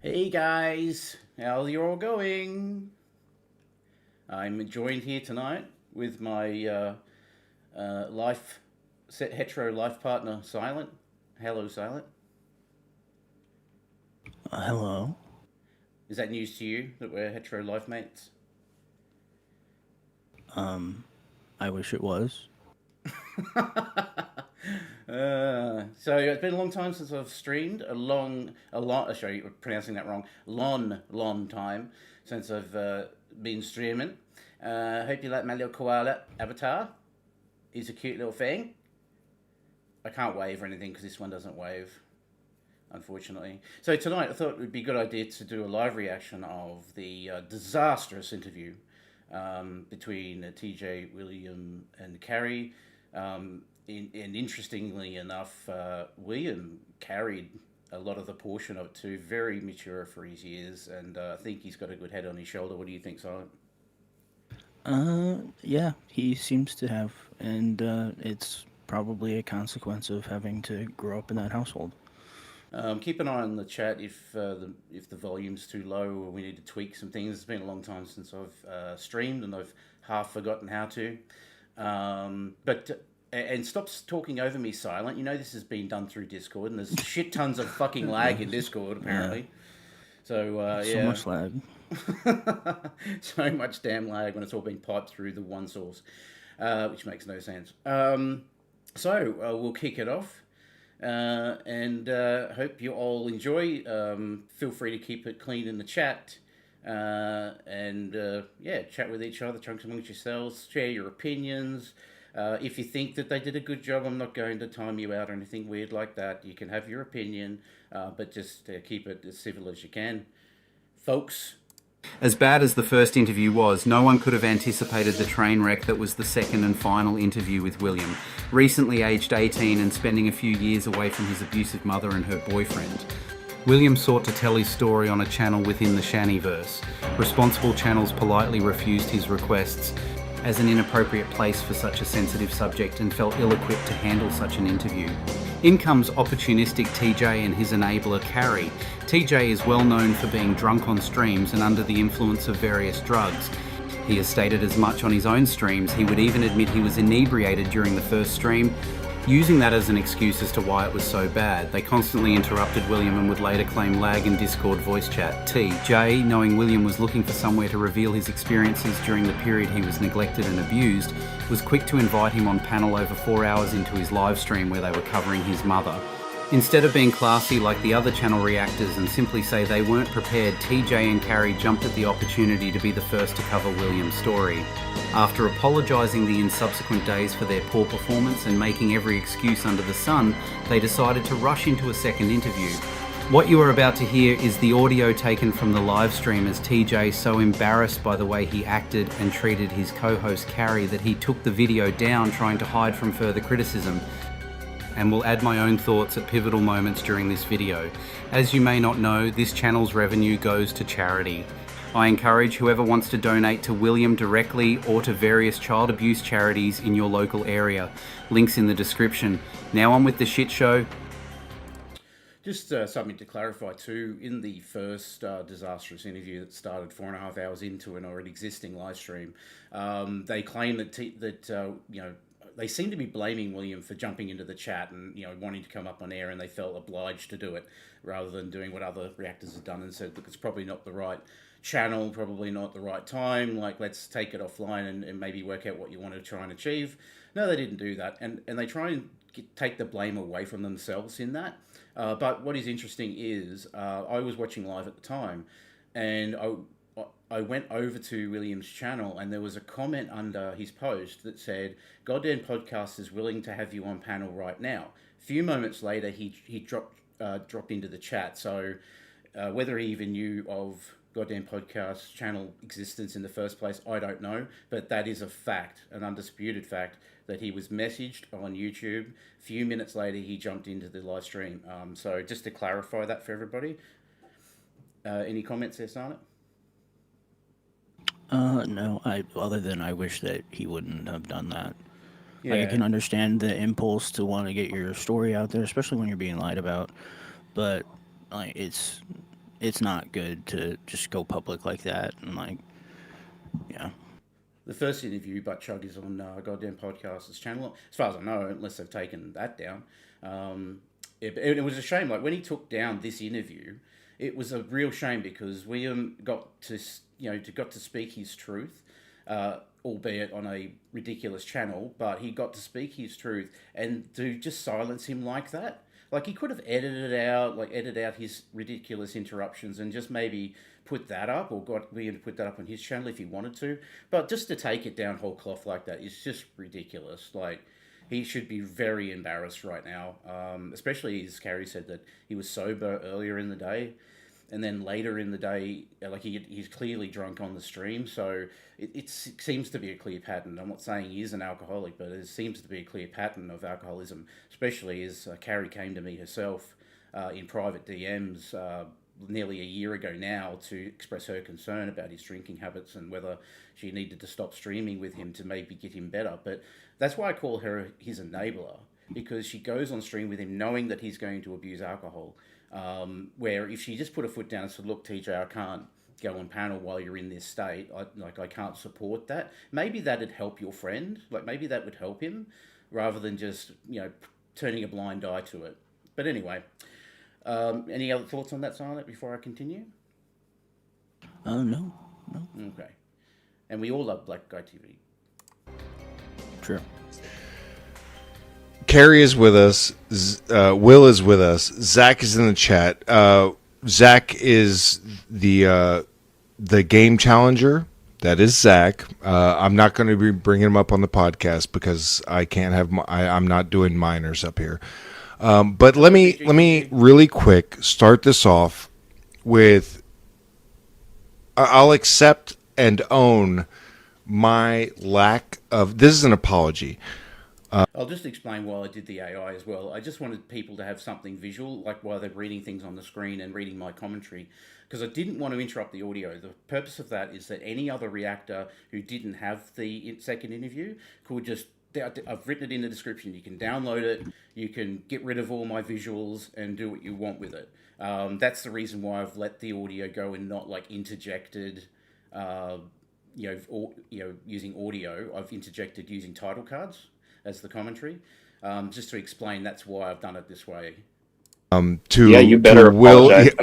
Hey guys, how you all going? I'm joined here tonight with my hetero life partner, Silent. Hello, Silent. Hello. Is that news to you that we're hetero life mates? I wish it was. So it's been a long time since I've streamed. Sorry, you're pronouncing that wrong. Long time since I've been streaming. Hope you like my little koala avatar. He's a cute little thing. I can't wave or anything because this one doesn't wave, unfortunately. So tonight I thought it would be a good idea to do a live reaction of the disastrous interview between TJ, William, and Carrie. And interestingly enough, William carried a lot of the portion of it too. Very mature for his years, and I think he's got a good head on his shoulder. What do you think, Silent? Yeah, he seems to have, and it's probably a consequence of having to grow up in that household. Keep an eye on the chat if the volume's too low or we need to tweak some things. It's been a long time since I've streamed, and I've half forgotten how to. And stop talking over me, Silent. You know this has been done through Discord, and there's shit tons of fucking lag in Discord, apparently. So, So much lag. So much damn lag when it's all being piped through the one source, which makes no sense. So we'll kick it off, and hope you all enjoy. Feel free to keep it clean in the chat. Chat with each other, chunks amongst yourselves, share your opinions. If you think that they did a good job, I'm not going to time you out or anything weird like that. You can have your opinion, but just keep it as civil as you can, folks. As bad as the first interview was, no one could have anticipated the train wreck that was the second and final interview with William. Recently aged 18 and spending a few years away from his abusive mother and her boyfriend. William sought to tell his story on a channel within the Shannyverse. Responsible channels politely refused his requests as an inappropriate place for such a sensitive subject and felt ill-equipped to handle such an interview. In comes opportunistic TJ and his enabler Carrie. TJ is well known for being drunk on streams and under the influence of various drugs. He has stated as much on his own streams. He would even admit he was inebriated during the first stream. Using that as an excuse as to why it was so bad, they constantly interrupted William and would later claim lag in Discord voice chat. Jay, knowing William was looking for somewhere to reveal his experiences during the period he was neglected and abused, was quick to invite him on panel over 4 hours into his live stream where they were covering his mother. Instead of being classy like the other channel reactors and simply say they weren't prepared, TJ and Carrie jumped at the opportunity to be the first to cover William's story. After apologising in subsequent days for their poor performance and making every excuse under the sun, they decided to rush into a second interview. What you are about to hear is the audio taken from the live stream as TJ so embarrassed by the way he acted and treated his co-host Carrie that he took the video down trying to hide from further criticism, and will add my own thoughts at pivotal moments during this video. As you may not know, this channel's revenue goes to charity. I encourage whoever wants to donate to William directly or to various child abuse charities in your local area. Links in the description. Now on with the shit show. Just something to clarify too, in the first disastrous interview that started 4.5 hours into an already existing live stream, they claim that they seem to be blaming William for jumping into the chat and wanting to come up on air, and they felt obliged to do it rather than doing what other reactors have done and said, look, it's probably not the right channel, probably not the right time, like let's take it offline and maybe work out what you want to try and achieve. No, they didn't do that, and they try and take the blame away from themselves in that. But what is interesting is I was watching live at the time, and I went over to William's channel, and there was a comment under his post that said, "Goddamn podcast is willing to have you on panel right now." A few moments later, he dropped into the chat. So whether he even knew of Goddamn Podcast channel existence in the first place, I don't know. But that is a fact, an undisputed fact, that he was messaged on YouTube. A few minutes later, he jumped into the live stream. So just to clarify that for everybody. Any comments there, Sarnet? No, other than I wish that he wouldn't have done that. Yeah. Like, I can understand the impulse to want to get your story out there, especially when you're being lied about, but like it's not good to just go public like that, and like, yeah. The first interview, Butt Chug, is on Goddamn Podcast's channel, as far as I know, unless they've taken that down. It was a shame. Like, when he took down this interview, it was a real shame because William got to speak his truth, albeit on a ridiculous channel, but he got to speak his truth, and to just silence him like that. Like, he could have edited out his ridiculous interruptions and just maybe put that up, or got William to put that up on his channel if he wanted to. But just to take it down whole cloth like that is just ridiculous. Like, he should be very embarrassed right now, especially as Carrie said that he was sober earlier in the day. And then later in the day, like he's clearly drunk on the stream. So it seems to be a clear pattern. I'm not saying he is an alcoholic, but it seems to be a clear pattern of alcoholism, especially as Carrie came to me herself in private DMs nearly a year ago now to express her concern about his drinking habits and whether she needed to stop streaming with him to maybe get him better. But that's why I call her his enabler, because she goes on stream with him knowing that he's going to abuse alcohol. Where if she just put her foot down and said, look, TJ, I can't go on panel while you're in this state, I can't support that. Maybe that'd help your friend. Like, maybe that would help him rather than just, turning a blind eye to it. But anyway, any other thoughts on that, Silent, before I continue? No. Okay. And we all love Black Guy TV. True. Carrie is with us. Will is with us. Zach is in the chat. Zach is the game challenger. That is Zach. I'm not going to be bringing him up on the podcast because I can't have. I'm not doing minors up here. But let me really quick start this off with. I'll accept and own my lack of. This is an apology. I'll just explain why I did the AI as well. I just wanted people to have something visual, like while they're reading things on the screen and reading my commentary, because I didn't want to interrupt the audio. The purpose of that is that any other reactor who didn't have the second interview could just... I've written it in the description. You can download it, you can get rid of all my visuals and do what you want with it. That's the reason why I've let the audio go and not like interjected... using audio. I've interjected using title cards as the commentary. Just to explain, that's why I've done it this way. You better Will. apologize.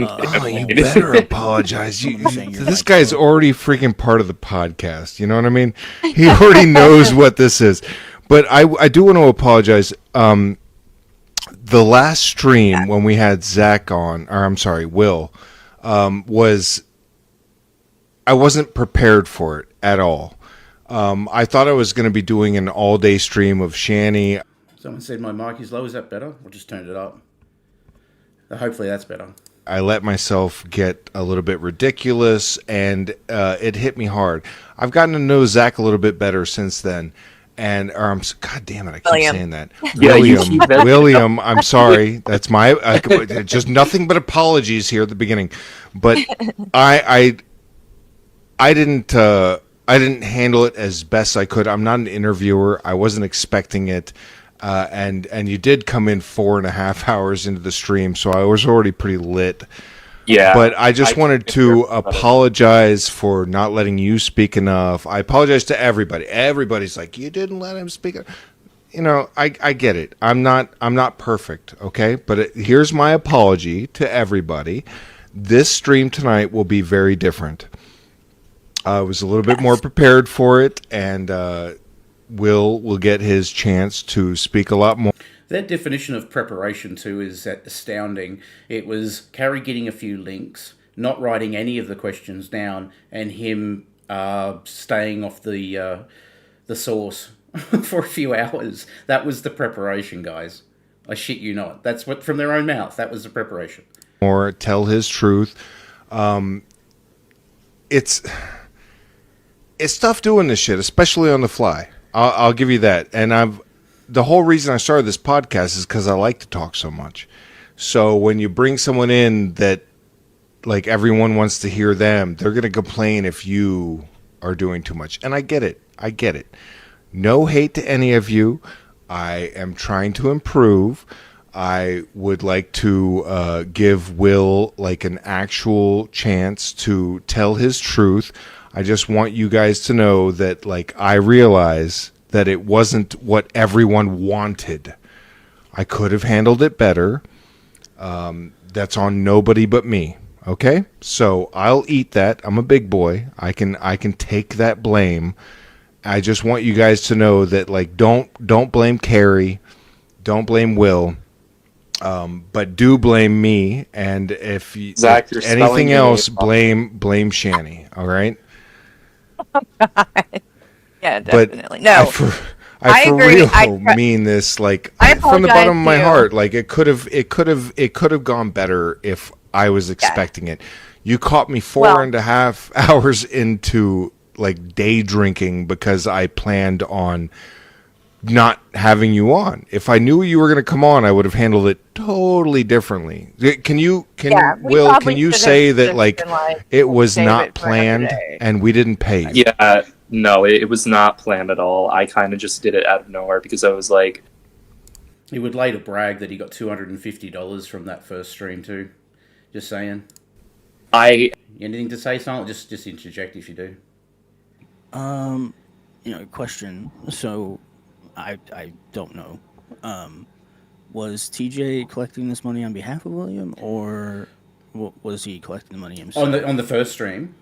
You better apologize. saying you're This like guy's so- already freaking part of the podcast. You know what I mean? He already knows what this is. But I do want to apologize. The last stream when we had Zach on, or I'm sorry, Will, was I wasn't prepared for it at all. I thought I was going to be doing an all-day stream of Shanny. Someone said my mic is low. Is that better? I just turned it up. Hopefully that's better. I let myself get a little bit ridiculous, and it hit me hard. I've gotten to know Zach a little bit better since then. And God damn it, I keep saying that. William, I'm sorry. That's my just nothing but apologies here at the beginning. But I didn't handle it as best I could. I'm not an interviewer. I wasn't expecting it. And you did come in 4.5 hours into the stream, so I was already pretty lit. Yeah. But I just wanted to apologize for not letting you speak enough. I apologize to everybody. Everybody's like, you didn't let him speak. You know, I get it. I'm not perfect, okay? But here's my apology to everybody. This stream tonight will be very different. I was a little bit more prepared for it, and Will get his chance to speak a lot more. That definition of preparation, too, is astounding. It was Carrie getting a few links, not writing any of the questions down, and him staying off the source for a few hours. That was the preparation, guys. I shit you not. That's what, from their own mouth, that was the preparation. Or tell his truth. It's tough doing this shit, especially on the fly. I'll give you that. And the whole reason I started this podcast is because I like to talk so much. So when you bring someone in that, like, everyone wants to hear them, they're going to complain if you are doing too much. And I get it. No hate to any of you. I am trying to improve. I would like to give Will, like, an actual chance to tell his truth. I just want you guys to know that, like, I realize that it wasn't what everyone wanted. I could have handled it better. That's on nobody but me. Okay? So I'll eat that. I'm a big boy. I can take that blame. I just want you guys to know that, like, don't blame Carrie. Don't blame Will. But do blame me. And if Zach, you're anything else, spelling blame Shanny. All right? Yeah, definitely. But No, I for agree. real mean this, like, I from the bottom of my apologize, heart. Like, it could have gone better if I was expecting it. You caught me 4.5 hours into, like, day drinking because I planned on not having you on. If I knew you were going to come on, I would have handled it totally differently. Can you say that, like, it was not planned and we didn't pay you? Yeah, no, it was not planned at all. I kind of just did it out of nowhere because I was like... He would later brag that he got $250 from that first stream too. Just saying. Anything to say, Silent? Just interject if you do. Question. So, I don't know. Was TJ collecting this money on behalf of William, or was he collecting the money himself? On the first stream?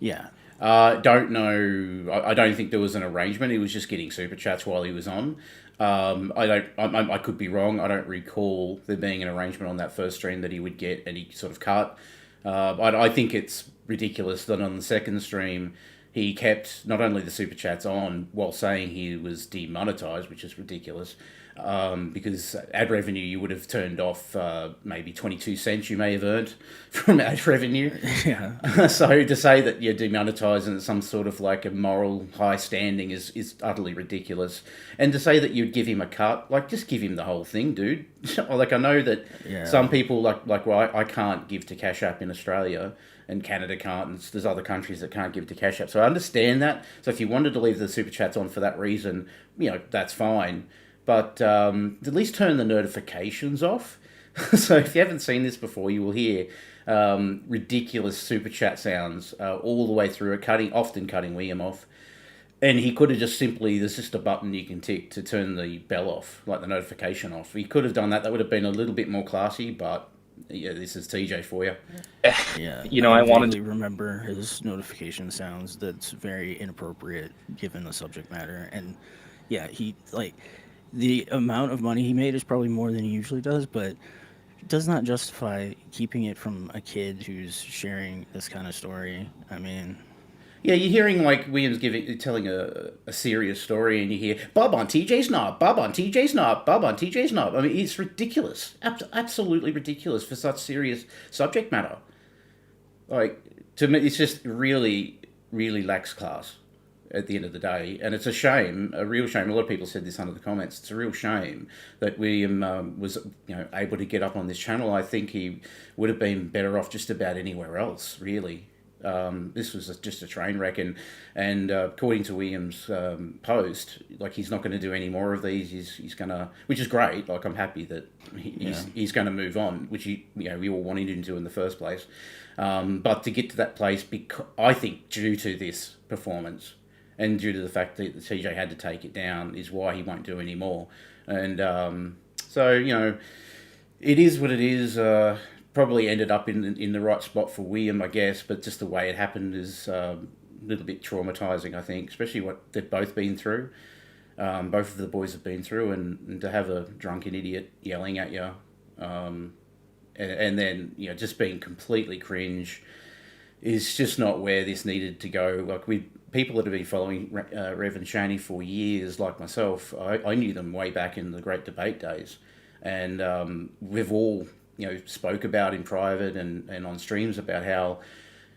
Yeah. Don't know. I don't think there was an arrangement. He was just getting super chats while he was on. I could be wrong. I don't recall there being an arrangement on that first stream that he would get any sort of cut. I think it's ridiculous that on the second stream he kept not only the super chats on while saying he was demonetized, which is ridiculous, because ad revenue you would have turned off maybe 22 cents you may have earned from ad revenue. Yeah. So to say that you're demonetized and it's some sort of like a moral high standing is utterly ridiculous. And to say that you'd give him a cut, like, just give him the whole thing, dude. Like, I know that some people I can't give to Cash App in Australia, and Canada can't, and there's other countries that can't give to Cash App. So I understand that. So if you wanted to leave the super chats on for that reason, that's fine. But at least turn the notifications off. So if you haven't seen this before, you will hear ridiculous super chat sounds all the way through it, often cutting William off. And he could have just simply, there's just a button you can tick to turn the bell off, like the notification off. He could have done that. That would have been a little bit more classy, but yeah, this is TJ for you. Yeah, I wanted to remember his notification sounds. That's very inappropriate given the subject matter. And yeah, he like the amount of money he made is probably more than he usually does, but it does not justify keeping it from a kid who's sharing this kind of story. I mean, Yeah, you're hearing like Williams telling a serious story, and you hear Bob on TJ's knob, Bob on TJ's knob, Bob on TJ's knob. I mean, it's ridiculous, absolutely ridiculous for such serious subject matter. Like, to me, it's just really, really lacks class at the end of the day, and it's a shame, a real shame. A lot of people said this under the comments. It's a real shame that William was, able to get up on this channel. I think he would have been better off just about anywhere else, really. This was just a train wreck, and according to William's post, like, he's not going to do any more of these. He's going to, which is great. Like, I'm happy that he's going to move on, which we all wanted him to in the first place. But to get to that place, I think due to this performance and due to the fact that the TJ had to take it down, is why he won't do any more. And so it is what it is. Probably ended up in the right spot for William, I guess, but just the way it happened is a little bit traumatizing, I think, especially what they've both been through. Both of the boys have been through, and to have a drunken idiot yelling at you, and then just being completely cringe is just not where this needed to go. Like, with people that have been following Rev and Shani for years, like myself, I knew them way back in the Great Debate days, and we've all spoke about in private and on streams about how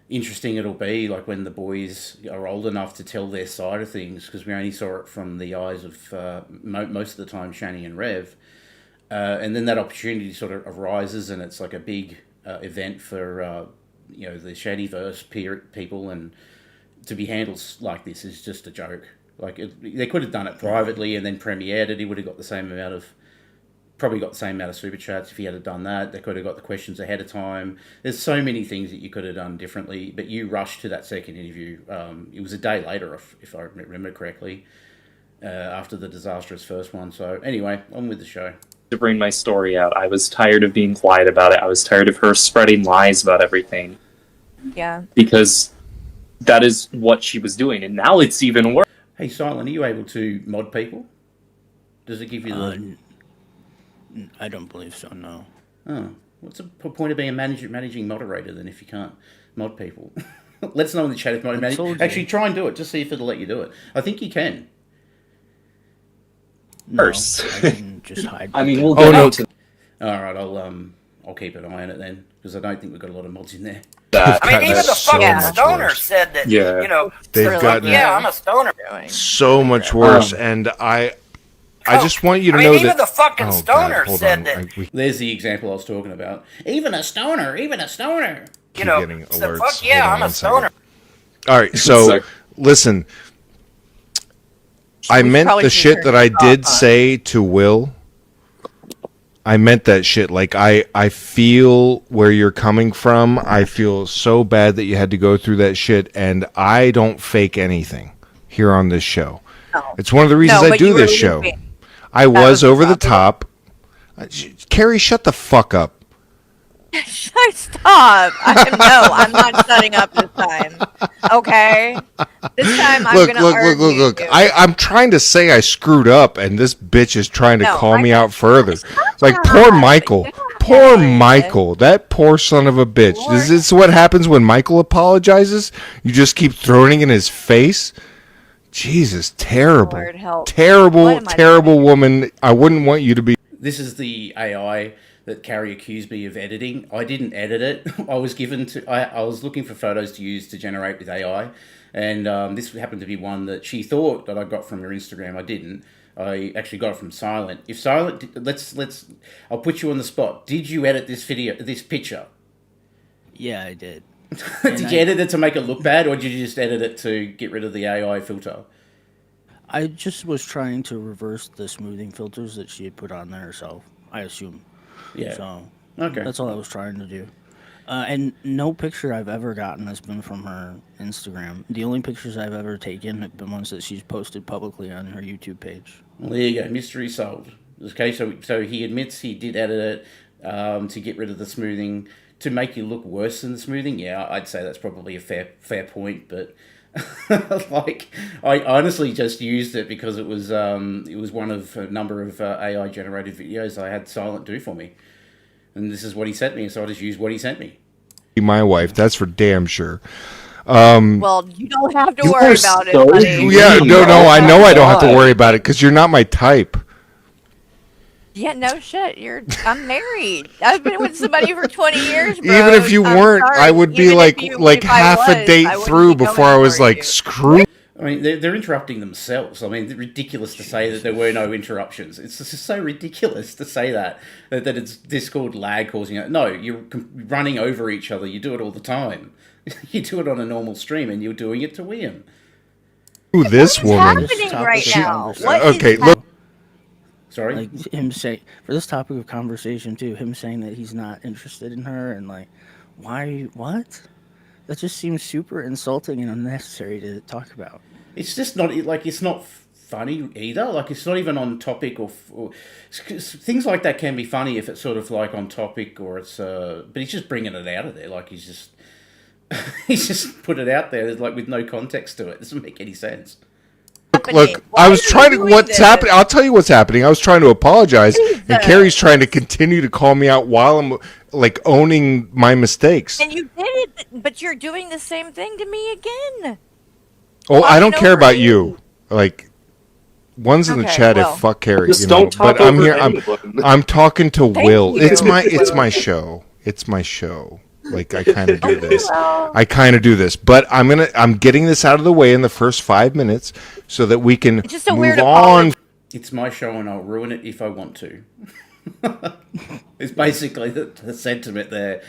interesting it'll be, like, when the boys are old enough to tell their side of things, because we only saw it from the eyes of most of the time Shani and Rev, and then that opportunity sort of arises, and it's like a big event for the Shaniverse people, and to be handled like this is just a joke. Like, they could have done it privately and then premiered it. He would have got the same amount of super chats if he had done that. They could have got the questions ahead of time. There's so many things that you could have done differently, but you rushed to that second interview. It was a day later, if I remember correctly, after the disastrous first one. So anyway, on with the show. To bring my story out, I was tired of being quiet about it. I was tired of her spreading lies about everything. Yeah. Because that is what she was doing, and now it's even worse. Hey, Silent, are you able to mod people? Does it give you the... I don't believe so, no. Oh, what's the point of being a managing moderator then if you can't mod people? Let us know in the chat if you manage. Actually, try and do it. Just see if it'll let you do it. I think you can. First, I can just hide. I mean, we'll get out to All right, I'll keep an eye on it then, because I don't think we've got a lot of mods in there. that. I mean, even the so fucking much stoner worse. said that, Yeah. They've gotten yeah, I'm a stoner. so much worse, and I just want you to know even that the fucking oh, stoner God, hold said on. that. There's the example I was talking about. Even a stoner. Keep getting said, alerts. fuck yeah, Hold on I'm a one second. stoner. All right, so listen, I meant probably the should shit turn that I it off, did huh? say to Will. I meant that shit. Like, I feel where you're coming from. I feel so bad that you had to go through that shit, and I don't fake anything here on this show. No. It's one of the reasons No, I but do you were this show. leaving. I was was the over the problem. top. Carrie, shut the fuck up. Stop. I'm not shutting up this time. Okay? This time I'm going to argue. Look. I'm trying to say I screwed up, and this bitch is trying to No, call me out further. Stop. Like, poor Michael. Stop. Poor Michael. That poor son of a bitch. Is this what happens when Michael apologizes? You just keep throwing it in his face? Jesus, terrible. Lord help. What Terrible, am I terrible doing? woman. I wouldn't want you to be. This is the AI that Carrie accused me of editing. I didn't edit it. I was looking for photos to use to generate with AI, and this happened to be one that she thought that I got from her Instagram. I didn't. I actually got it from Silent. If Silent, I'll put you on the spot. Did you edit this picture? Yeah, I did. Did you edit it to make it look bad, or did you just edit it to get rid of the AI filter? I just was trying to reverse the smoothing filters that she had put on there herself, I assume. Yeah. So Okay. that's all I was trying to do. And no picture I've ever gotten has been from her Instagram. The only pictures I've ever taken have been ones that she's posted publicly on her YouTube page. Well, there you go. Mystery solved. Okay, so he admits he did edit it to get rid of the smoothing to make you look worse than the smoothing. Yeah, I'd say that's probably a fair point, but like I honestly just used it because it was one of a number of AI generated videos I had Silent do for me, and this is what he sent me, so I just used what he sent me. My wife, that's for damn sure. Well, you don't have to worry about it, buddy. Yeah, no, I know I don't have to worry about it because you're not my type. Yeah, no shit. I'm married. I've been with somebody for 20 years, bro. Even if you weren't, sorry. I would be Even like if half I a date I wouldn't through be before I going was for like, you. screw. I mean, they're interrupting themselves. I mean, it's ridiculous to say that there were no interruptions. It's just so ridiculous to say that it's Discord lag causing it. No, you're running over each other. You do it all the time. You do it on a normal stream, and you're doing it to William. Ooh, this woman. What's happening Topic right of now? conversation. What Okay, is look. Sorry? Like him say for this topic of conversation too, him saying that he's not interested in her and like, why? What? That just seems super insulting and unnecessary to talk about. It's just not like it's not funny either. Like it's not even on topic or things like that can be funny if it's sort of like on topic or it's. But he's just bringing it out of there. Like he's just put it out there like with no context to it. It doesn't make any sense. Look, Why I was are you trying to. doing What's this? happening? I'll tell you what's happening. I was trying to apologize, and Jesus. Carrie's trying to continue to call me out while I'm like owning my mistakes. And you did it, but you're doing the same thing to me again. Oh, I don't Talking care over about me. you. Like, one's in the Okay, chat well. if fuck Carrie, Just you know. don't talk But I'm over here. anyone. I'm talking to Thank Will. you. It's my show. It's my show. Like I kind of do this. Well, I kind of do this, but I'm getting this out of the way in the first 5 minutes so that we can It's just a move weird on. It's my show and I'll ruin it if I want to. It's basically the sentiment there.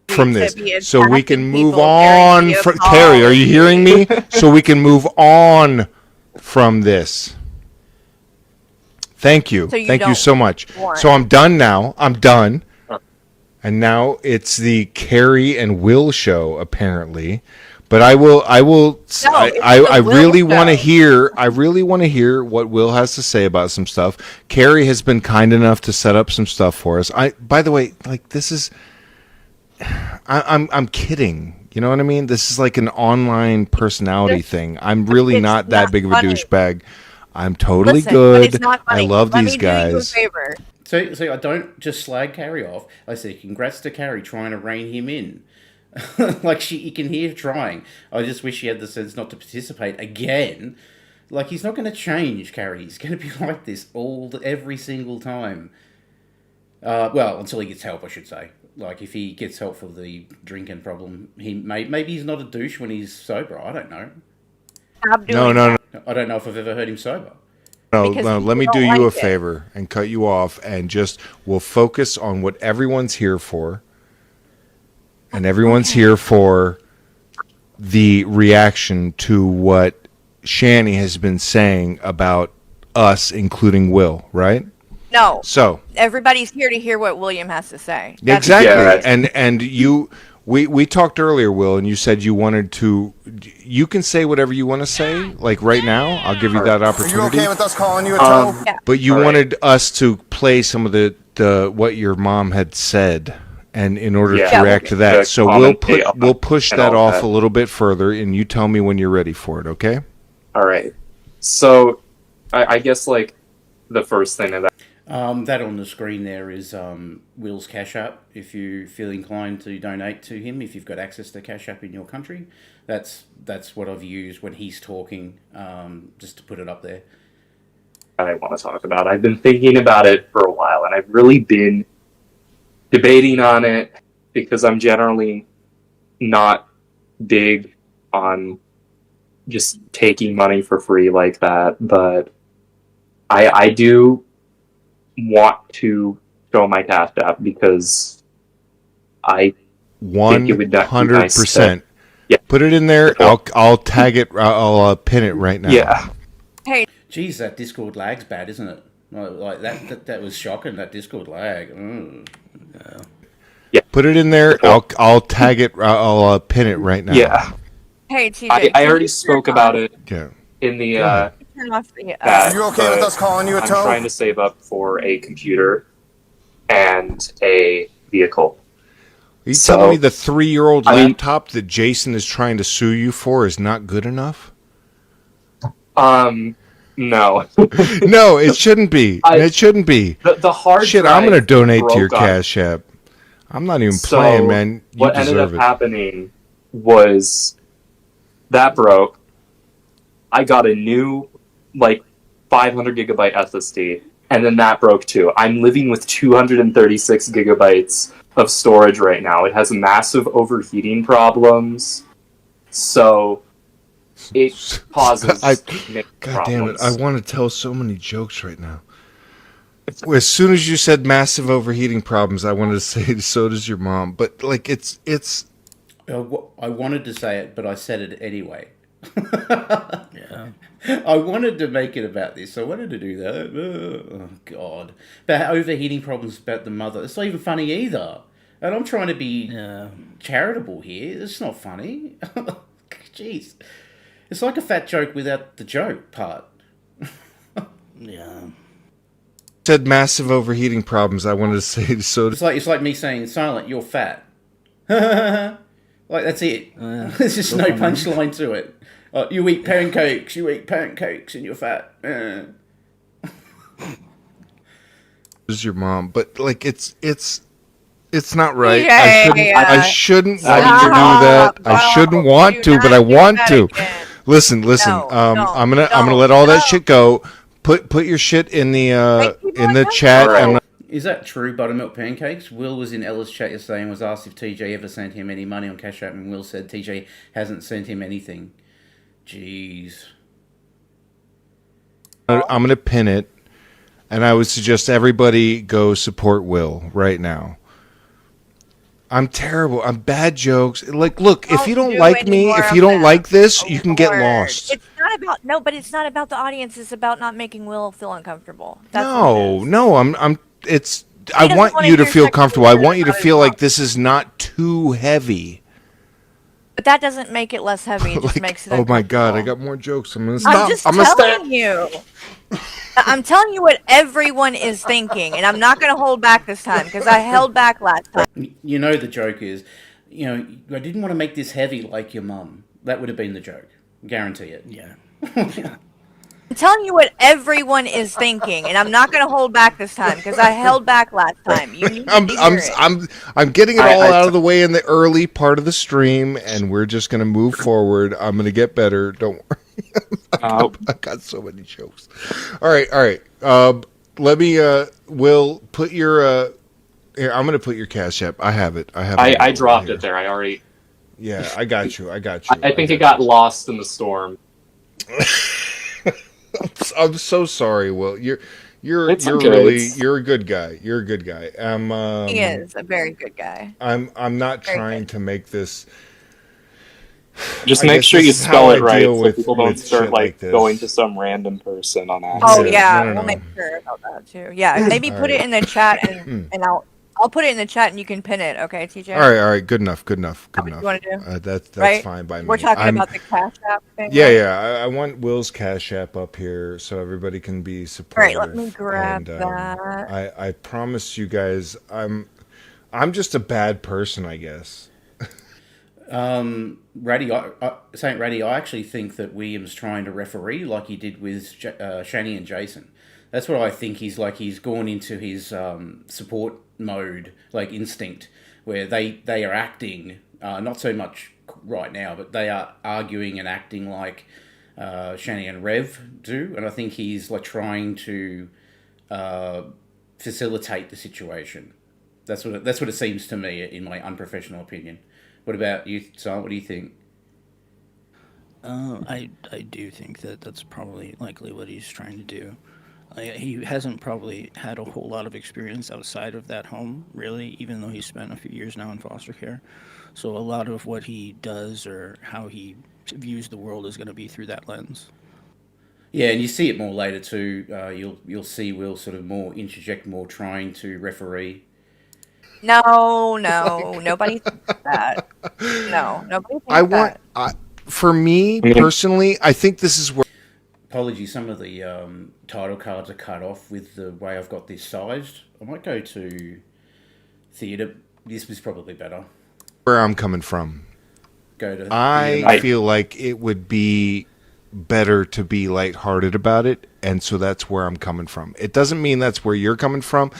From to this, be so we can attacking move people on. during the From call. Carrie, are you hearing me? So we can move on from this. Thank you. So you Thank you don't so much. want- So I'm done now. I'm done. And now it's the Carrie and Will show, apparently. But I will. it's the I Will really want to show. hear. I really want to hear what Will has to say about some stuff. Carrie has been kind enough to set up some stuff for us. By the way, like this is. I'm kidding. You know what I mean? This is like an online personality thing. I'm really It's not that not big of a funny. douchebag. I'm totally Listen, good. but it's not I funny. love Let these me do you a guys. favor. So I don't just slag Carrie off. I say congrats to Carrie trying to rein him in. Like you can hear her trying. I just wish he had the sense not to participate again. Like he's not going to change, Carrie. He's going to be like this every single time. Well, until he gets help, I should say. Like if he gets help for the drinking problem, maybe he's not a douche when he's sober. I don't know. Stop doing No, that. I don't know if I've ever heard him sober. No, Because no, let me people do don't you a like it. favor and cut you off and just we'll focus on what everyone's here for. And everyone's here for the reaction to what Shani has been saying about us, including Will, right? No, So everybody's here to hear what William has to say. That's- exactly, Yeah. and you, we talked earlier, Will, and you said you wanted to. You can say whatever you want to say, like right now. I'll give you that Are you opportunity. okay with us calling you a toe? Yeah. But you All right. wanted us to play some of the what your mom had said, and in order to Yeah. react to that, The so we'll commentate we'll push and that all off that. a little bit further, and you tell me when you're ready for it. Okay? All right. So, I guess like the first thing that That on the screen there is Will's Cash App. If you feel inclined to donate to him, if you've got access to Cash App in your country, that's what I've used when he's talking, just to put it up there. I want to talk about. I've been thinking about it for a while, and I've really been debating on it because I'm generally not big on just taking money for free like that, but I do want to show my Cash App because I think it would be nice to- 100%. Yeah. Put it in there. I'll tag it. I'll pin it right now. yeah. Geez, that Discord lag's bad, isn't it? Like that was shocking. That Discord lag. Mm. Yeah, Put it in there. I'll tag it. I'll pin it right now. Yeah, Hey, TJ. I can already you spoke turn about off- it Yeah. in the Turn off the. chat, You okay with but us calling you a I'm toad? trying to save up for a computer and a vehicle. Are you So, telling me the 3-year-old I mean- laptop that Jason is trying to sue you for is not good enough? No. No, it shouldn't be. It shouldn't be. The hard Shit, drive I'm gonna donate to your broke on- Cash App. I'm not even So, playing, man. You what ended deserve up it. happening was that broke. I got a new, 500 gigabyte SSD, and then that broke too. I'm living with 236 gigabytes of storage right now. It has massive overheating problems, so it causes many God damn it! problems. I want to tell so many jokes right now. As soon as you said massive overheating problems, I wanted to say so does your mom. But it's I wanted to say it, but I said it anyway. Yeah. I wanted to make it about this. I wanted to do that. Oh, God. But overheating problems about the mother. It's not even funny either. And I'm trying to be charitable here. It's not funny. Jeez. It's like a fat joke without the joke part. Yeah. said massive overheating problems. I wanted to say so. It's like me saying, Silent, you're fat. Like, that's it. There's just no punchline to it. You eat pancakes, and you're fat. Is your mom? But it's not right. Yeah, I shouldn't Stop. want to do that. I Stop. shouldn't want Do to, but not I do want that to. again. Listen. No, I'm gonna let all that shit go. Put your shit in the chat. Alright. And Is that true, Buttermilk Pancakes? Will was in Ella's chat yesterday and was asked if TJ ever sent him any money on Cash App, and Will said TJ hasn't sent him anything. Jeez. I'm gonna pin it, and I would suggest everybody go support Will right now. I'm terrible. I'm bad jokes. Look, if you don't do like any me, more if of you don't them. like this, you can get Lord. lost. It's not about but it's not about the audience. It's about not making Will feel uncomfortable. That's what it is. No, I'm. It's. I doesn't want wanna you to hear feel sexual comfortable. I words want you to about his feel mom. like this is not too heavy. But that doesn't make it less heavy. It just makes it. Oh my god, I uncomfortable. got more jokes. I'm gonna stop. I'm just gonna telling you. I'm telling you what everyone is thinking, and I'm not going to hold back this time because I held back last time. You know the joke is, I didn't want to make this heavy like your mum. That would have been the joke. Guarantee it. Yeah. I'm telling you what everyone is thinking, and I'm not going to hold back this time because I held back last time. You need to hear it. I'm getting it I- all I- out of the way in the early part of the stream, and we're just gonna move forward. I'm gonna get better. Don't worry. I got so many jokes. All right. Let me. Will put your. Here, I'm gonna put your Cash App. I have it. I dropped it there. I already. Yeah, I got you. I think it got lost in the storm. I'm so sorry, Will. You're It's okay. you're a good guy. You're a good guy. He is a very good guy. I'm not Very trying good. to make this. Just I make guess sure this you is how spell I it right deal so with- people don't with start shit like this. going to some random person on accident. Oh Yeah, yeah, no. we'll make sure about that too. Yeah, maybe put it in the chat and I'll put it in the chat and you can pin it. Okay, TJ. All right. Good enough. What you wanna do? That's Right? fine by me. We're talking I'm- about the Cash App thing. Yeah, right? yeah. I want Will's Cash App up here so everybody can be All supportive. right, let me grab And, that. I promise you guys, I'm just a bad person, I guess. Saint Ratty, I actually think that William's trying to referee like he did with Shani and Jason. That's what I think. He's gone into his support mode, like instinct, where they are acting, not so much right now, but they are arguing and acting like Shani and Rev do, and I think he's like trying to facilitate the situation. That's what it seems to me, in my unprofessional opinion. What about you, Simon? What do you think? I do think that that's probably likely what he's trying to do. He hasn't probably had a whole lot of experience outside of that home, really, even though he spent a few years now in foster care. So a lot of what he does or how he views the world is going to be through that lens. Yeah, and you see it more later too. You'll see Will sort of more interject more, trying to referee. No, nobody thinks that. No, nobody thinks that. For me personally, I think this is where. Apologies, some of the title cards are cut off with the way I've got this sized. I might go to theatre. This was probably better. Where I'm coming from. Go to. I feel like it would be better to be lighthearted about it, and so that's where I'm coming from. It doesn't mean that's where you're coming from.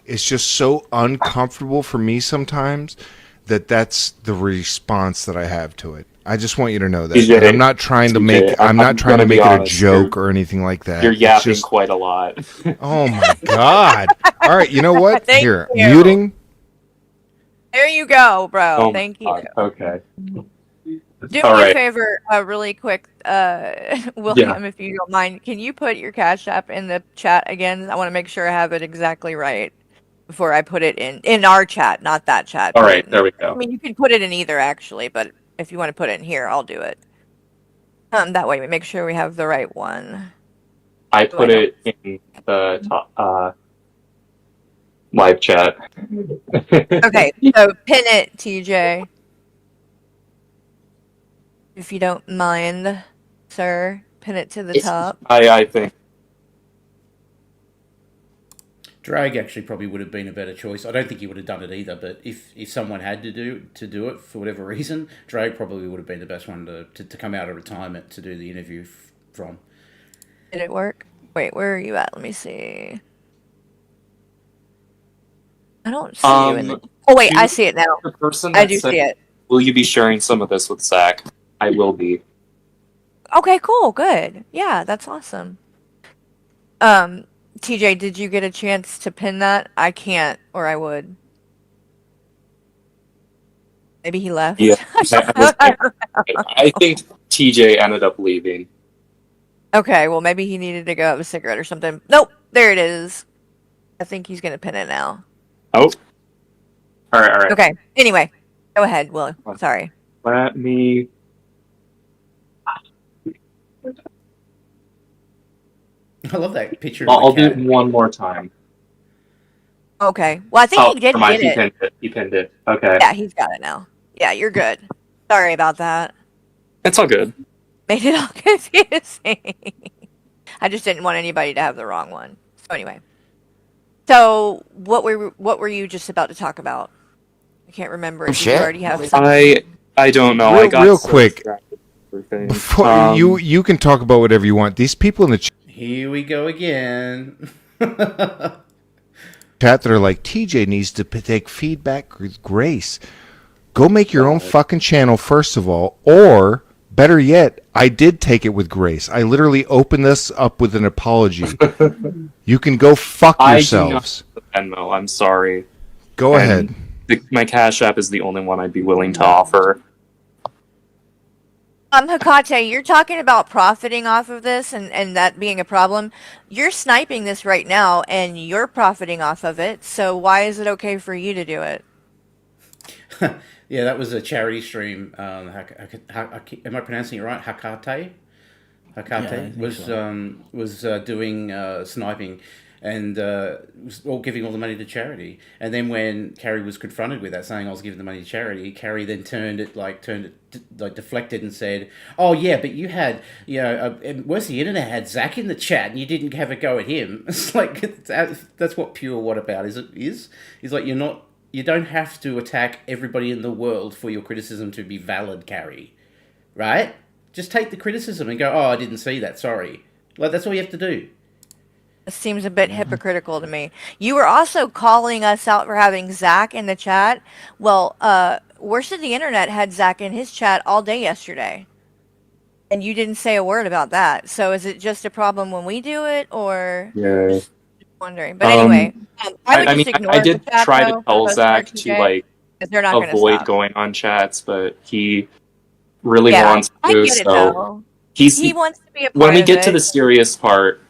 It's just so uncomfortable for me sometimes that's the response that I have to it. I just want you to know that. TJ, I'm not trying to make. I'm not trying to make it a joke or anything like that. You're yapping quite a lot. Oh my god! All right, you know what? Thank Here, you. muting. There you go, bro. Oh Thank you. God. Okay. Do All me a right. favor, really quick, William, if you don't mind. Can you put your Cash App in the chat again? I want to make sure I have it exactly right before I put it in our chat, not that chat. All right, there we go. I mean, you can put it in either, actually, but if you want to put it in here, I'll do it. That way we make sure we have the right one. I put it in the top, live chat. Okay, so pin it, TJ. If you don't mind, sir, pin it to the top. I think. Drag actually probably would have been a better choice. I don't think he would have done it either, but if someone had to do it for whatever reason, Drag probably would have been the best one to come out of retirement to do the interview from. Did it work? Wait, where are you at? Let me see. I don't see you in the... Oh, wait, I see it now. The person I do see it. Will you be sharing some of this with Zach? I will be. Okay, cool, good. Yeah, that's awesome. TJ, did you get a chance to pin that? I can't, or I would. Maybe he left. Yeah. I think TJ ended up leaving. Okay, well, maybe he needed to go have a cigarette or something. Nope, there it is. I think he's gonna pin it now. Oh. All right. Okay. Anyway, go ahead, Will. Sorry. Let me. I love that picture. I'll do it one more time. Okay. Well, I think he did get it. Pinned it. He pinned it. Okay. Yeah, he's got it now. Yeah, you're good. Sorry about that. It's all good. Made it all confusing. I just didn't want anybody to have the wrong one. So anyway. So what were you just about to talk about? I can't remember if you already have something. I don't know. Real quick. Before, you can talk about whatever you want. These people in the Here we go again. chat that are like, TJ needs to take feedback with grace. Go make your own fucking channel, first of all. Or, better yet, I did take it with grace. I literally opened this up with an apology. You can go fuck yourselves. I do not Venmo. I'm sorry. Go ahead. My Cash App is the only one I'd be willing to offer. Hecate, you're talking about profiting off of this and that being a problem. You're sniping this right now, and you're profiting off of it, so why is it okay for you to do it? Yeah, that was a charity stream. Am I pronouncing it right? Hecate? Hecate was doing sniping and was all giving all the money to charity. And then when Carrie was confronted with that, saying I was giving the money to charity, Carrie then deflected and said, "Oh yeah, but you had, where's the internet had Zach in the chat and you didn't have a go at him." It's like that's what pure whataboutism is. It's like you don't have to attack everybody in the world for your criticism to be valid, Carrie. Right? Just take the criticism and go, "Oh, I didn't see that. Sorry." Like that's all you have to do. It seems a bit hypocritical to me. You were also calling us out for having Zach in the chat. Well, Worst of the Internet had Zach in his chat all day yesterday. And you didn't say a word about that. So is it just a problem when we do it, or... Yeah. Just wondering. But anyway, I did try to tell Zach to, avoid going on chats, but he really wants to, I get it, though. He wants to be a part when we of get it. to the serious part,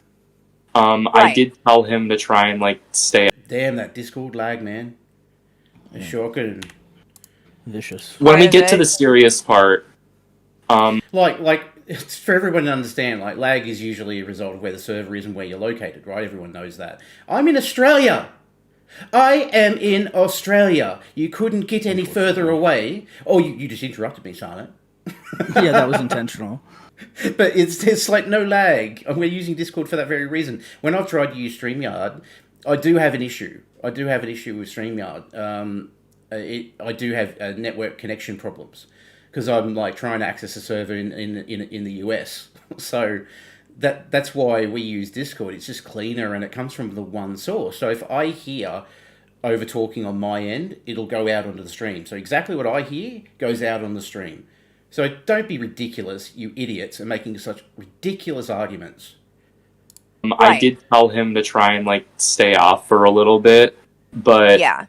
I did tell him to try and stay. Damn, that Discord lag, man. It's shocking. Vicious. When we get to the serious part, it's for everyone to understand, lag is usually a result of where the server is and where you're located, right? Everyone knows that. I'm in Australia. I am in Australia. You couldn't get any further away. Oh, you just interrupted me, Charlotte. Yeah, that was intentional. But it's like no lag. And we're using Discord for that very reason. When I've tried to use StreamYard, I do have an issue. I do have an issue with StreamYard. I do have network connection problems because I'm like trying to access a server in the US. So that's why we use Discord. It's just cleaner and it comes from the one source. So if I hear over talking on my end, it'll go out onto the stream. So exactly what I hear goes out on the stream. So don't be ridiculous, you idiots, and making such ridiculous arguments. I did tell him to try and like stay off for a little bit, but Yeah.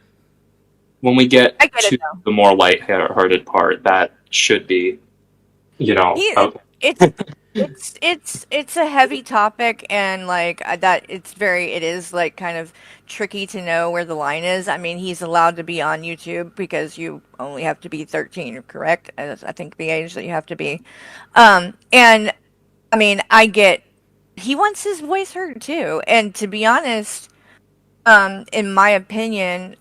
when we get I get it, to though. the more lighthearted part, that should be, okay. It's a heavy topic, and like that it is like kind of tricky to know where the line is. I mean, he's allowed to be on YouTube because you only have to be 13, correct? That's, I think, the age that you have to be. And I mean, he wants his voice heard too. And to be honest, in my opinion,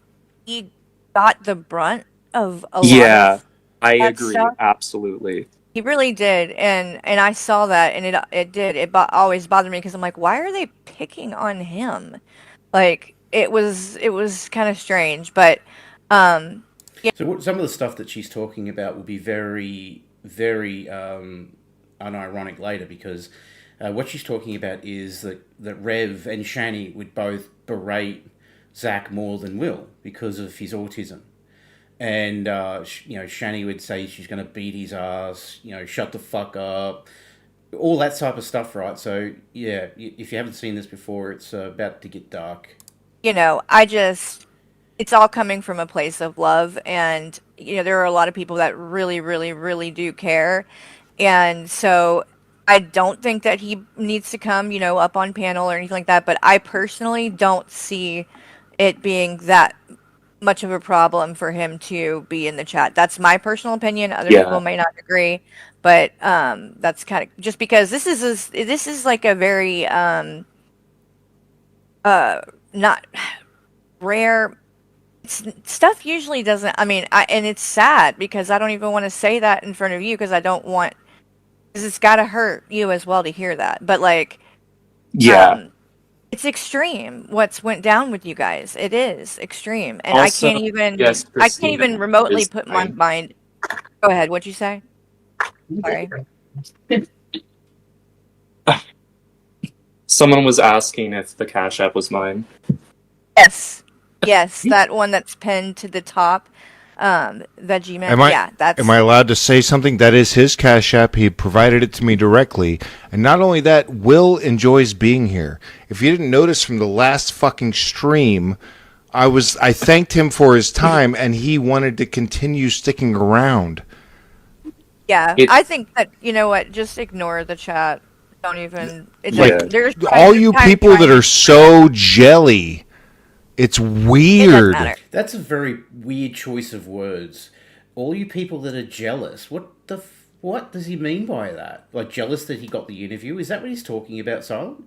he got the brunt of a lot of I that agree, stuff. absolutely. He really did, and I saw that, and it always bothered me because I'm like, why are they picking on him? Like it was kind of strange, but So some of the stuff that she's talking about will be very, very unironic later because what she's talking about is that Rev and Shani would both berate Zach more than Will because of his autism. And, Shani would say she's going to beat his ass, shut the fuck up, all that type of stuff, right? So, yeah, if you haven't seen this before, it's about to get dark. It's all coming from a place of love, and, there are a lot of people that really, really, really do care. And so I don't think that he needs to come, up on panel or anything like that, but I personally don't see it being that much of a problem for him to be in the chat. That's my personal opinion. Other people may not agree, but that's kind of just because this is like a very not rare stuff. Usually doesn't. I mean, and it's sad because I don't even want to say that in front of you because I don't want, because it's got to hurt you as well to hear that. But like, it's extreme what's went down with you guys. It is extreme. And Also, I can't even Christina, remotely is put my mind. Go ahead, what'd you say? Sorry. Someone was asking if the Cash App was mine. Yes, that one that's pinned to the top. Veggie Man. Am I allowed to say something? That is his Cash App. He provided it to me directly. And not only that, Will enjoys being here. If you didn't notice from the last fucking stream, I thanked him for his time and he wanted to continue sticking around. Yeah, I think that, you know what, just ignore the chat. Don't even there's all you people that are so jelly. It's weird. That's a very weird choice of words. All you people that are jealous. What does he mean by that? Like jealous that he got the interview? Is that what he's talking about, Silent?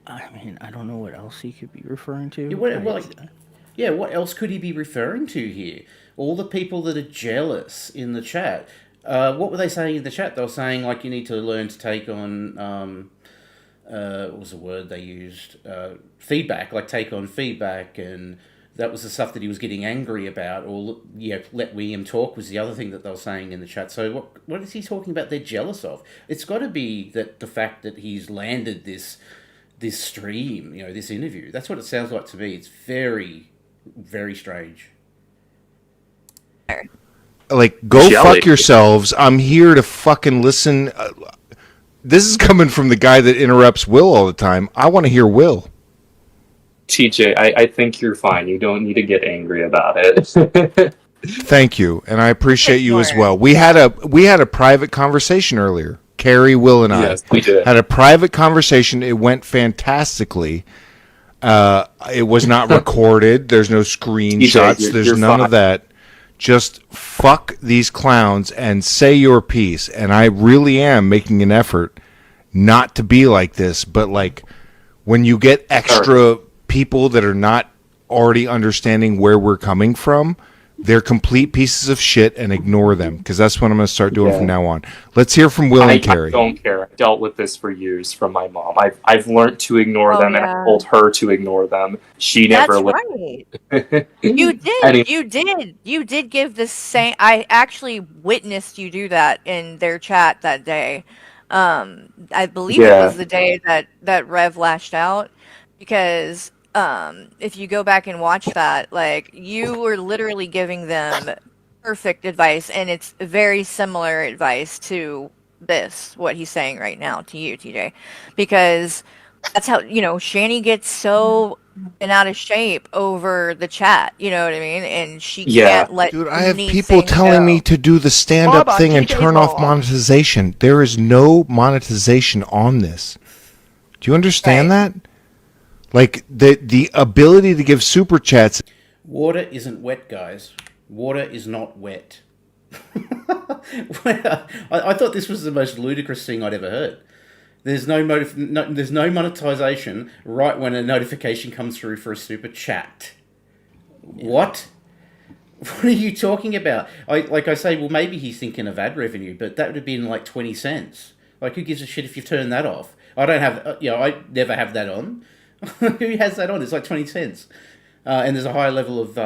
I mean, I don't know what else he could be referring to. What else could he be referring to here? All the people that are jealous in the chat. What were they saying in the chat? They were saying like you need to learn to take on what was the word they used? Feedback, like take on feedback, and that was the stuff that he was getting angry about. Or let William talk was the other thing that they were saying in the chat. So what is he talking about? They're jealous of. It's got to be that the fact that he's landed this stream, this interview. That's what it sounds like to me. It's very, very strange. Like, go fuck yourselves. I'm here to fucking listen. This is coming from the guy that interrupts Will all the time. I want to hear Will. TJ, I think you're fine. You don't need to get angry about it. Thank you, and I appreciate you as well. We had a private conversation earlier. Carrie, Will, and I we did. Had a private conversation. It went fantastically. It was not recorded. There's no screenshots. There's none of that. Just fuck these clowns and say your piece. And I really am making an effort not to be like this. But like when you get extra people that are not already understanding where we're coming from, they're complete pieces of shit, and ignore them, because that's what I'm going to start doing from now on. Let's hear from Will and Carrie. I don't care. I dealt with this for years from my mom. I've learned to ignore them, and I told her to ignore them. She never That's right. You did. Anyway. You did give the same. I actually witnessed you do that in their chat that day. I believe it was the day that Rev lashed out, because if you go back and watch that, like, you were literally giving them perfect advice, and it's very similar advice to what he's saying right now to you, TJ, because that's how, Shani gets so bent out of shape over the chat, you know what I mean? And she can't let Dude, I have anything people telling go. me to do the stand-up thing and turn off monetization. There is no monetization on this. Do you understand that? Like, the ability to give super chats. Water isn't wet, guys. Water is not wet. I thought this was the most ludicrous thing I'd ever heard. There's there's no monetization right when a notification comes through for a super chat. What? What are you talking about? I say, well, maybe he's thinking of ad revenue, but that would have been like 20 cents. Like, who gives a shit if you turn that off? I don't have, I never have that on. Who has that on? It's like 20 cents. And there's a higher level of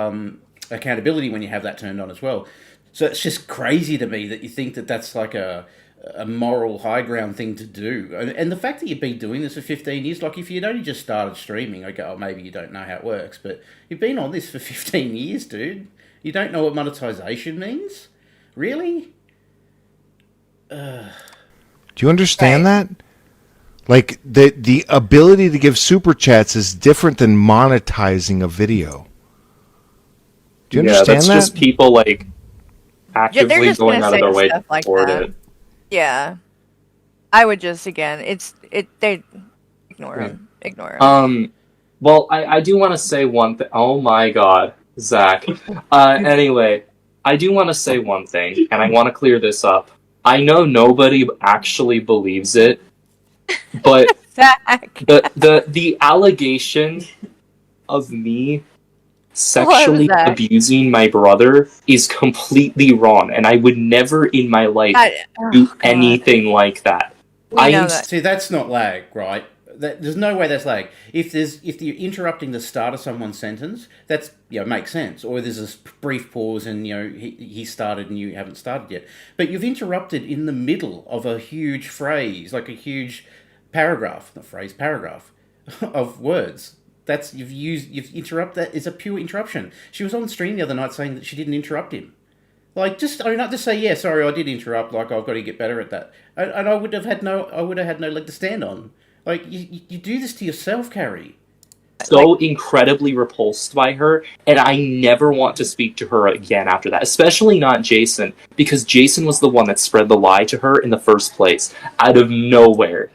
accountability when you have that turned on as well. So it's just crazy to me that you think that that's like a moral high ground thing to do. And the fact that you've been doing this for 15 years, like, if you'd only just started streaming, I go, oh, maybe you don't know how it works, but you've been on this for 15 years, dude. You don't know what monetization means? Really? Do you understand that? Like, the ability to give super chats is different than monetizing a video. Do you understand that? That's just people, like, actively they're just going gonna out of say their way to stuff like support that. it. Yeah. I would just, again, they ignore him. Ignore him. Well, I do want to say one thing. Oh my god, Zach. Anyway, I do want to say one thing, and I want to clear this up. I know nobody actually believes it, but Zach. the allegation of me sexually abusing my brother is completely wrong, and I would never in my life do anything like that. See, that's not lag, right? There's no way that's lag. If you're interrupting the start of someone's sentence, that's, makes sense. Or there's this brief pause and, he started and you haven't started yet. But you've interrupted in the middle of a huge phrase, like a huge paragraph of words. You've interrupted. That is a pure interruption. She was on stream the other night saying that she didn't interrupt him. Like, not just say, yeah, sorry, I did interrupt. Like, I've got to get better at that. And I would have had no leg to stand on. Like, you do this to yourself, Carrie. So incredibly repulsed by her, and I never want to speak to her again after that. Especially not Jason, because Jason was the one that spread the lie to her in the first place, out of nowhere.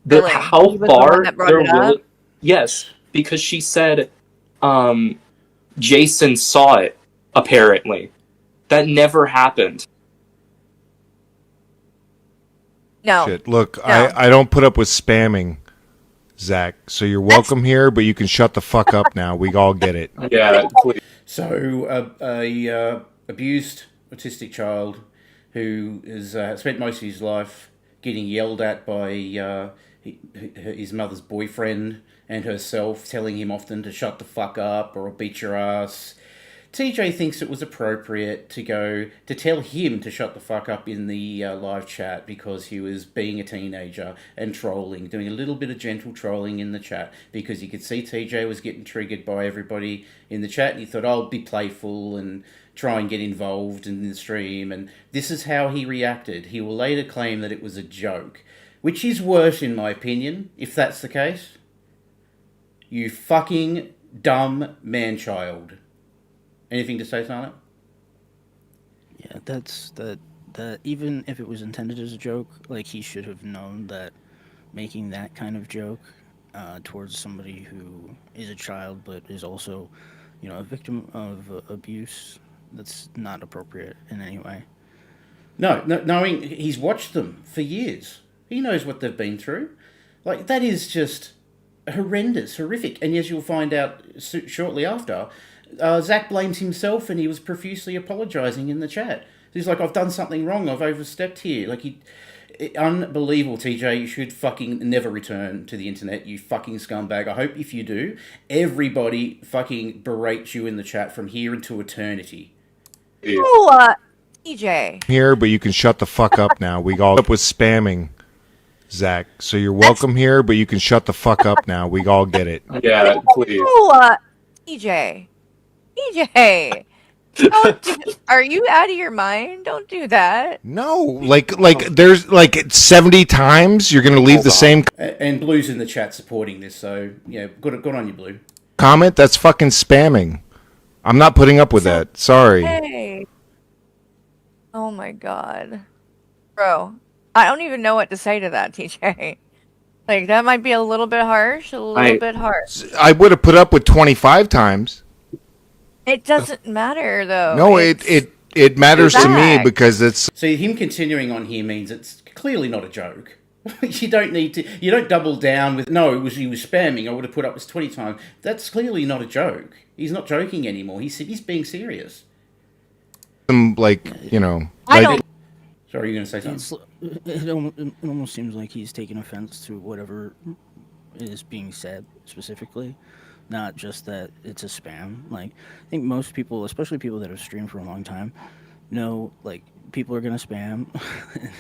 Really? How far they're willing? Yes, because she said, Jason saw it. Apparently, that never happened. No. Shit. Look, no. I don't put up with spamming, Zach. So you're welcome here, but you can shut the fuck up now. We all get it. Yeah, please. So, a abused autistic child who has spent most of his life getting yelled at by his mother's boyfriend and herself, telling him often to shut the fuck up or I'll beat your ass. TJ thinks it was appropriate to tell him to shut the fuck up in the live chat because he was being a teenager and trolling, doing a little bit of gentle trolling in the chat because you could see TJ was getting triggered by everybody in the chat and he thought, I'll be playful and try and get involved in the stream. And this is how he reacted. He will later claim that it was a joke, which is worse in my opinion, if that's the case. You fucking dumb man-child. Anything to say, Scarlett? Yeah, that's that. Even if it was intended as a joke, like, he should have known that making that kind of joke towards somebody who is a child but is also, a victim of abuse, that's not appropriate in any way. No, knowing he's watched them for years, he knows what they've been through. Like, that is just horrendous, horrific. And as you'll find out shortly after, Zach blames himself and he was profusely apologising in the chat. He's like, I've done something wrong, I've overstepped here. Like, unbelievable, TJ. You should fucking never return to the internet, you fucking scumbag. I hope if you do, everybody fucking berates you in the chat from here into eternity. Oh, TJ. Here, but you can shut the fuck up now. We all up with spamming, Zach. So you're welcome here, but you can shut the fuck up now. We all get it. Yeah, please. Oh, TJ. TJ. Are you out of your mind? Don't do that. No, like there's like 70 times you're gonna leave the same And Blue's in the chat supporting this, so yeah, good on you, Blue. comment. That's fucking spamming. I'm not putting up with that. Sorry. Hey. Oh my god. Bro, I don't even know what to say to that, TJ. Like, that might be a little bit harsh, bit harsh. I would have put up with 25 times. It doesn't matter, though. No, it matters to me because it's... See, him continuing on here means it's clearly not a joke. You don't double down with, no, he was spamming, I would have put up this 20 times. That's clearly not a joke. He's not joking anymore. He's being serious. Like, you know... I don't... Sorry, you were going to say something? It almost seems like he's taking offense to whatever is being said specifically, not just that it's a spam. Like, I think most people, especially people that have streamed for a long time, know, like, people are going to spam.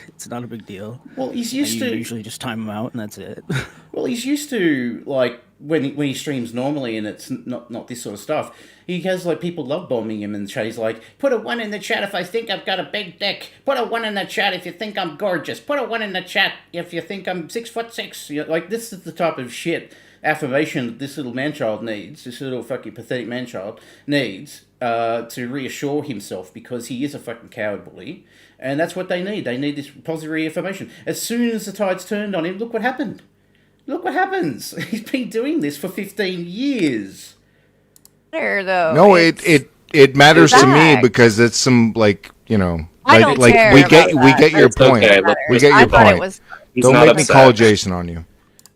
It's not a big deal. Well, he's used to... You usually just time them out and that's it. Well, he's used to, like, when he streams normally and it's not this sort of stuff, he has, like, people love bombing him and he's like, put a 1 in the chat if I think I've got a big dick. Put a 1 in the chat if you think I'm gorgeous. Put a 1 in the chat if you think I'm 6'6". You know, like, this is the type of shit affirmation that this little man-child needs, this little fucking pathetic man-child needs to reassure himself, because he is a fucking coward bully. And that's what they need. They need this positive reaffirmation. As soon as the tide's turned on him, look what happened. Look what happens. He's been doing this for 15 years. Though. No, it matters to me because it's some, like, you know, like we get your point. Okay, we get your point. Don't make me call Jason on you.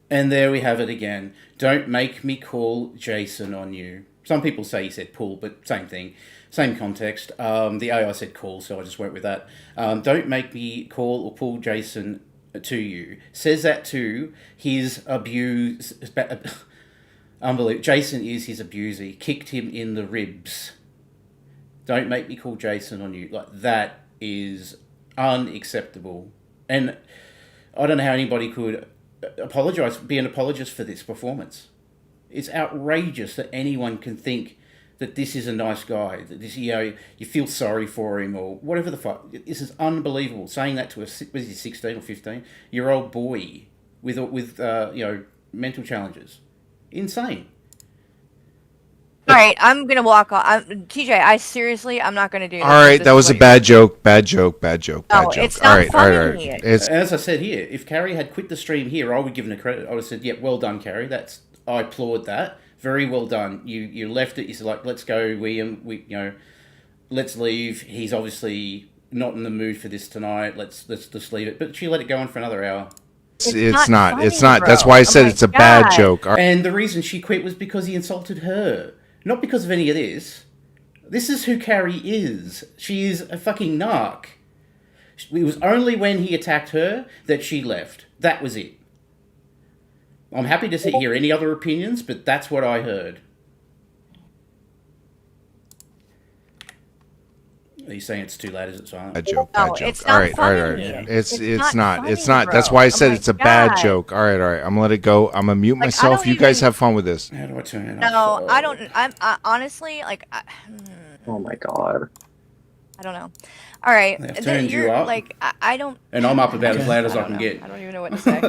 And there we have it again. Don't make me call Jason on you. Some people say he said pull, but same thing. Same context. The AI said call, so I just went with that. Don't make me call or pull Jason to you. Says that to his abuse. Unbelievable. Jason is his abuser. He kicked him in the ribs. Don't make me call Jason on you. Like, that is unacceptable. And I don't know how anybody could be an apologist for this performance. It's outrageous that anyone can think that this is a nice guy, that this, you know, you feel sorry for him or whatever the fuck. This is unbelievable. Saying that to a 16 or 15-year-old boy with you know, mental challenges. Insane. All right, I'm gonna walk off. TJ, I'm not gonna do this. All right, that was a bad joke. Bad joke. No, it's not funny. As I said here, if Carrie had quit the stream here, I would give her credit. I would have said, "Yep, well done, Carrie. I applaud that. Very well done. You left it. You said, like, let's go, William. Let's leave. He's obviously not in the mood for this tonight. Let's just leave it." But she let it go on for another hour. It's not. That's why I said it's a bad joke. And the reason she quit was because he insulted her. Not because of any of this. This is who Carrie is. She is a fucking narc. It was only when he attacked her that she left. That was it. I'm happy to hear any other opinions, but that's what I heard. Are you saying it's too late? Is it silent? Bad joke. It's All not right. funny. It's not. Funny, That's why I said my it's a bad God. joke. All right. I'm gonna let it go. I'm gonna mute myself. You guys have fun with this. How do I turn it No, off? I don't. I honestly, like, Oh my god. I don't know. All right, They've turned you up. Like, I don't. And I'm up about as loud as I can know. get. I don't even know what to say.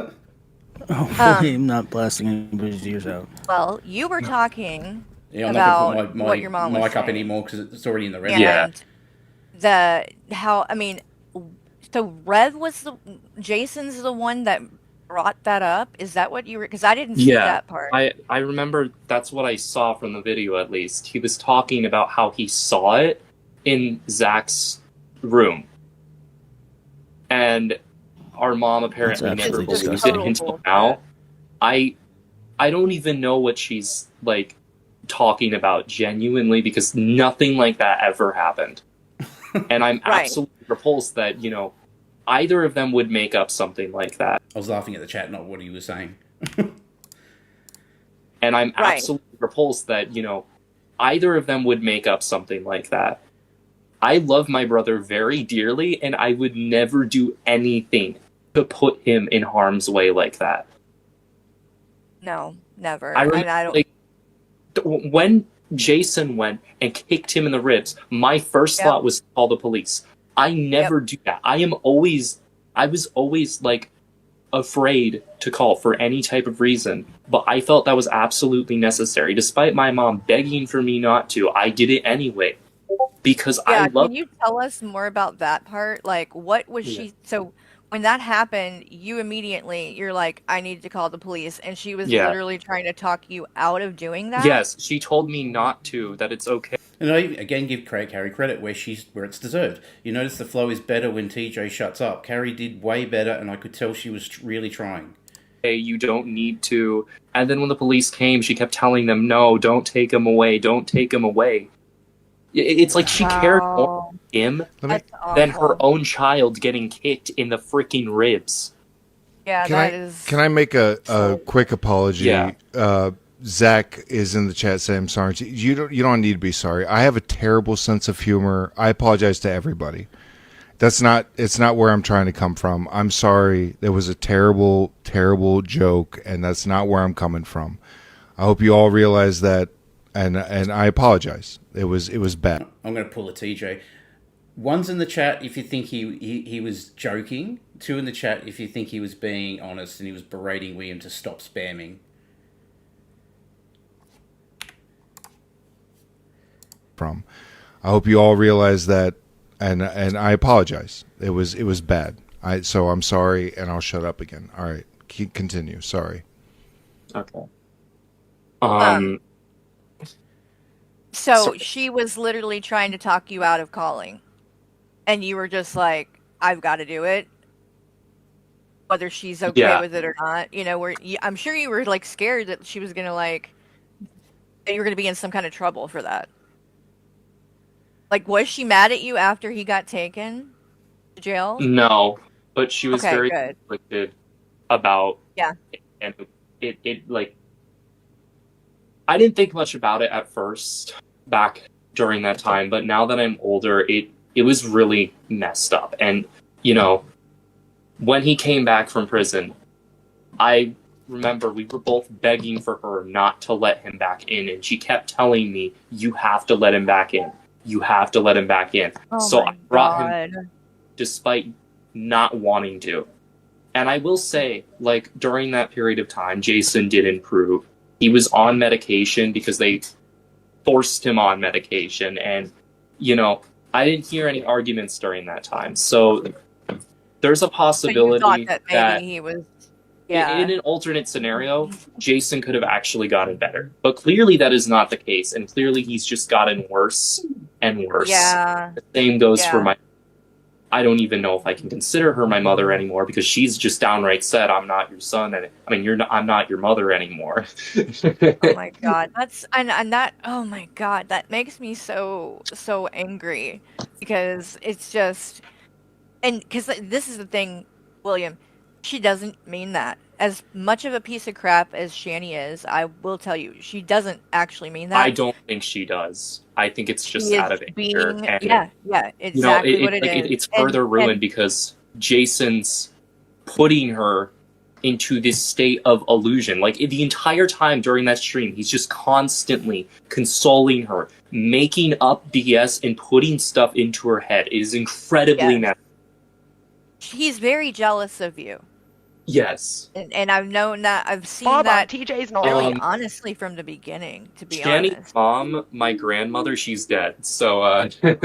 Hopefully I'm not blasting anybody's ears out. Well, you were talking Yeah, I'm about not going to put what your mom was mic up saying. anymore because it's already in the red. And Yeah. so Jason's the one that brought that up. Is that what you were? Because I didn't see Yeah, that part. I remember that's what I saw from the video, at least. He was talking about how he saw it in Zach's room. And our mom apparently That's never absolutely believed it disgusting. until now. I I don't even know what she's like talking about genuinely, because nothing like that ever happened. And I'm Right. absolutely repulsed that, either of them would make up something like that. I was laughing at the chat, not what he was saying. And I'm Right. absolutely repulsed that, either of them would make up something like that. I love my brother very dearly, and I would never do anything to put him in harm's way like that. No, never. I And remember, I don't. like, when Jason went and kicked him in the ribs, my first Yep. thought was to call the police. I never do that. I was always like afraid to call for any type of reason, but I felt that was absolutely necessary. Despite my mom begging for me not to, I did it anyway because Yeah, I love. can you tell us more about that part? Like, what was Yeah. she? So when that happened, you're like, I need to call the police, and she was Yeah. literally trying to talk you out of doing that. Yes, she told me not to, that it's okay. And I again give Carrie credit where it's deserved. You notice the flow is better when TJ shuts up. Carrie did way better, and I could tell she was really trying. Hey, you don't need to. And then when the police came, she kept telling them, no, don't take him away, don't take him away. It's like she cared more Wow. about him That's than her awful. own child getting kicked in the freaking ribs. Yeah, Can I make a quick apology? Yeah. Zach is in the chat saying I'm sorry. You don't need to be sorry. I have a terrible sense of humor. I apologize to everybody. It's not where I'm trying to come from. I'm sorry. There was a terrible, terrible joke, and that's not where I'm coming from. I hope you all realize that, and I apologize. It was bad. I'm going to pull a TJ. One's in the chat if you think he was joking. Two in the chat if you think he was being honest and he was berating William to stop spamming. From, I hope you all realize that, and I apologize. It was bad. So I'm sorry, and I'll shut up again. All right, continue. Sorry. Okay. So she was literally trying to talk you out of calling, and you were just like, I've got to do it, whether she's okay Yeah. with it or not. I'm sure you were like scared that she was gonna that you were gonna be in some kind of trouble for that. Like, was she mad at you after he got taken to jail? No, but she was Okay, very good. conflicted about Yeah. it, and it like, I didn't think much about it at first back during that time, but now that I'm older, it was really messed up. And when he came back from prison, I remember we were both begging for her not to let him back in, and she kept telling me, you have to let him back in. You have to let him back in. Oh So my I brought him God. despite not wanting to. And I will say, like, during that period of time, Jason did improve. He was on medication because they forced him on medication. And, I didn't hear any arguments during that time. So there's a So you possibility thought that that maybe he was, in yeah. an alternate scenario, Jason could have actually gotten better. But clearly that is not the case. And clearly he's just gotten worse and worse. Yeah. The same goes for Yeah. I don't even know if I can consider her my mother anymore, because she's just downright said, I'm not your son. And I'm not your mother anymore. Oh my God. And that, oh my God, that makes me so angry, because it's just, and because this is the thing, William, she doesn't mean that. As much of a piece of crap as Shani is, I will tell you, she doesn't actually mean that. I don't think she does. I think it's just She is out of anger. being, And, yeah, exactly what it is. it's further And- ruined because Jason's putting her into this state of illusion. Like, the entire time during that stream, he's just constantly consoling her, making up BS and putting stuff into her head. It is incredibly Yes. nasty. He's very jealous of you. Yes. And I've known that, I've seen Hold on, that TJ's not. really Um, honestly from the beginning, to be Shani's honest. mom, my grandmother, she's dead. So, not Yeah.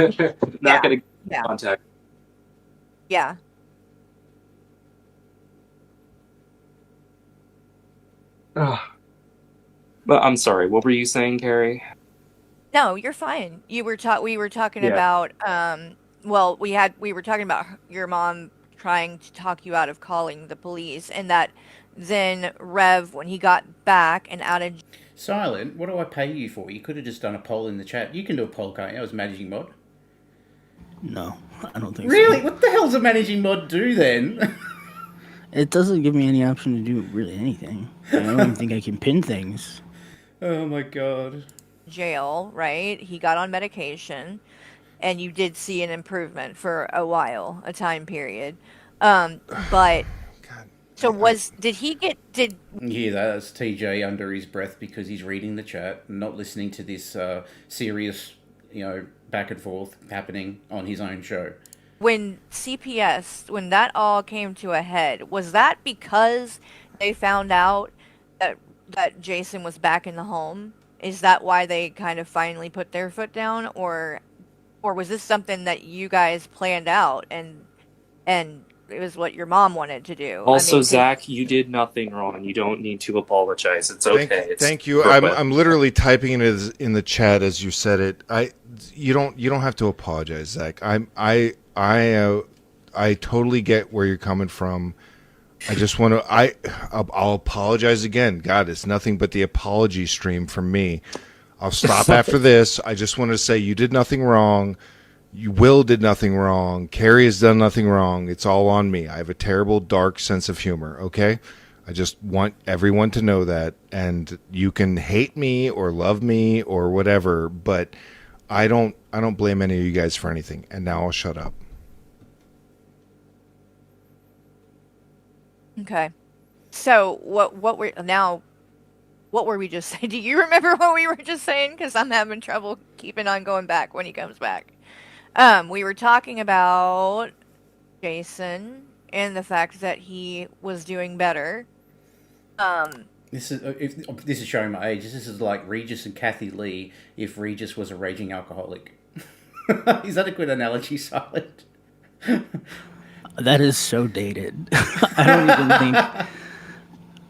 gonna get Yeah. in contact. Yeah. But I'm sorry, what were you saying, Carrie? No, you're fine. We were talking Yeah. about well, we were talking about your mom trying to talk you out of calling the police, and that then Rev, when he got back and out of Silent, what do I pay you for? You could have just done a poll in the chat. You can do a poll, can't you? I was managing mod. No, I don't think Really? so. What the hell's a managing mod do then? It doesn't give me any option to do really anything. I don't even think I can pin things. Oh my god. jail, right? He got on medication, and you did see an improvement for a while, a time period. But God. so did he get did You hear that? That's TJ under his breath because he's reading the chat and not listening to this serious, back and forth happening on his own show. when CPS when that all came to a head, was that because they found out that Jason was back in the home? Is that why they kind of finally put their foot down, or was this something that you guys planned out and it was what your mom wanted to do? Also, 'cause- Zach, you did nothing wrong. You don't need to apologize. It's okay. Thank you. I'm literally typing it in the chat as you said it. You don't have to apologize, Zach. I totally get where you're coming from. I just want to. I'll apologize again. God, it's nothing but the apology stream from me. I'll stop after this. I just want to say you did nothing wrong. Will did nothing wrong. Carrie has done nothing wrong. It's all on me. I have a terrible, dark sense of humor. Okay, I just want everyone to know that. And you can hate me or love me or whatever, but I don't blame any of you guys for anything. And now I'll shut up. Okay. So what were we just saying? Do you remember what we were just saying? Because I'm having trouble keeping on going back when he comes back. We were talking about Jason and the fact that he was doing better. This is showing my age. This is like Regis and Kathy Lee if Regis was a raging alcoholic. Is that a good analogy, Silent? That is so dated. I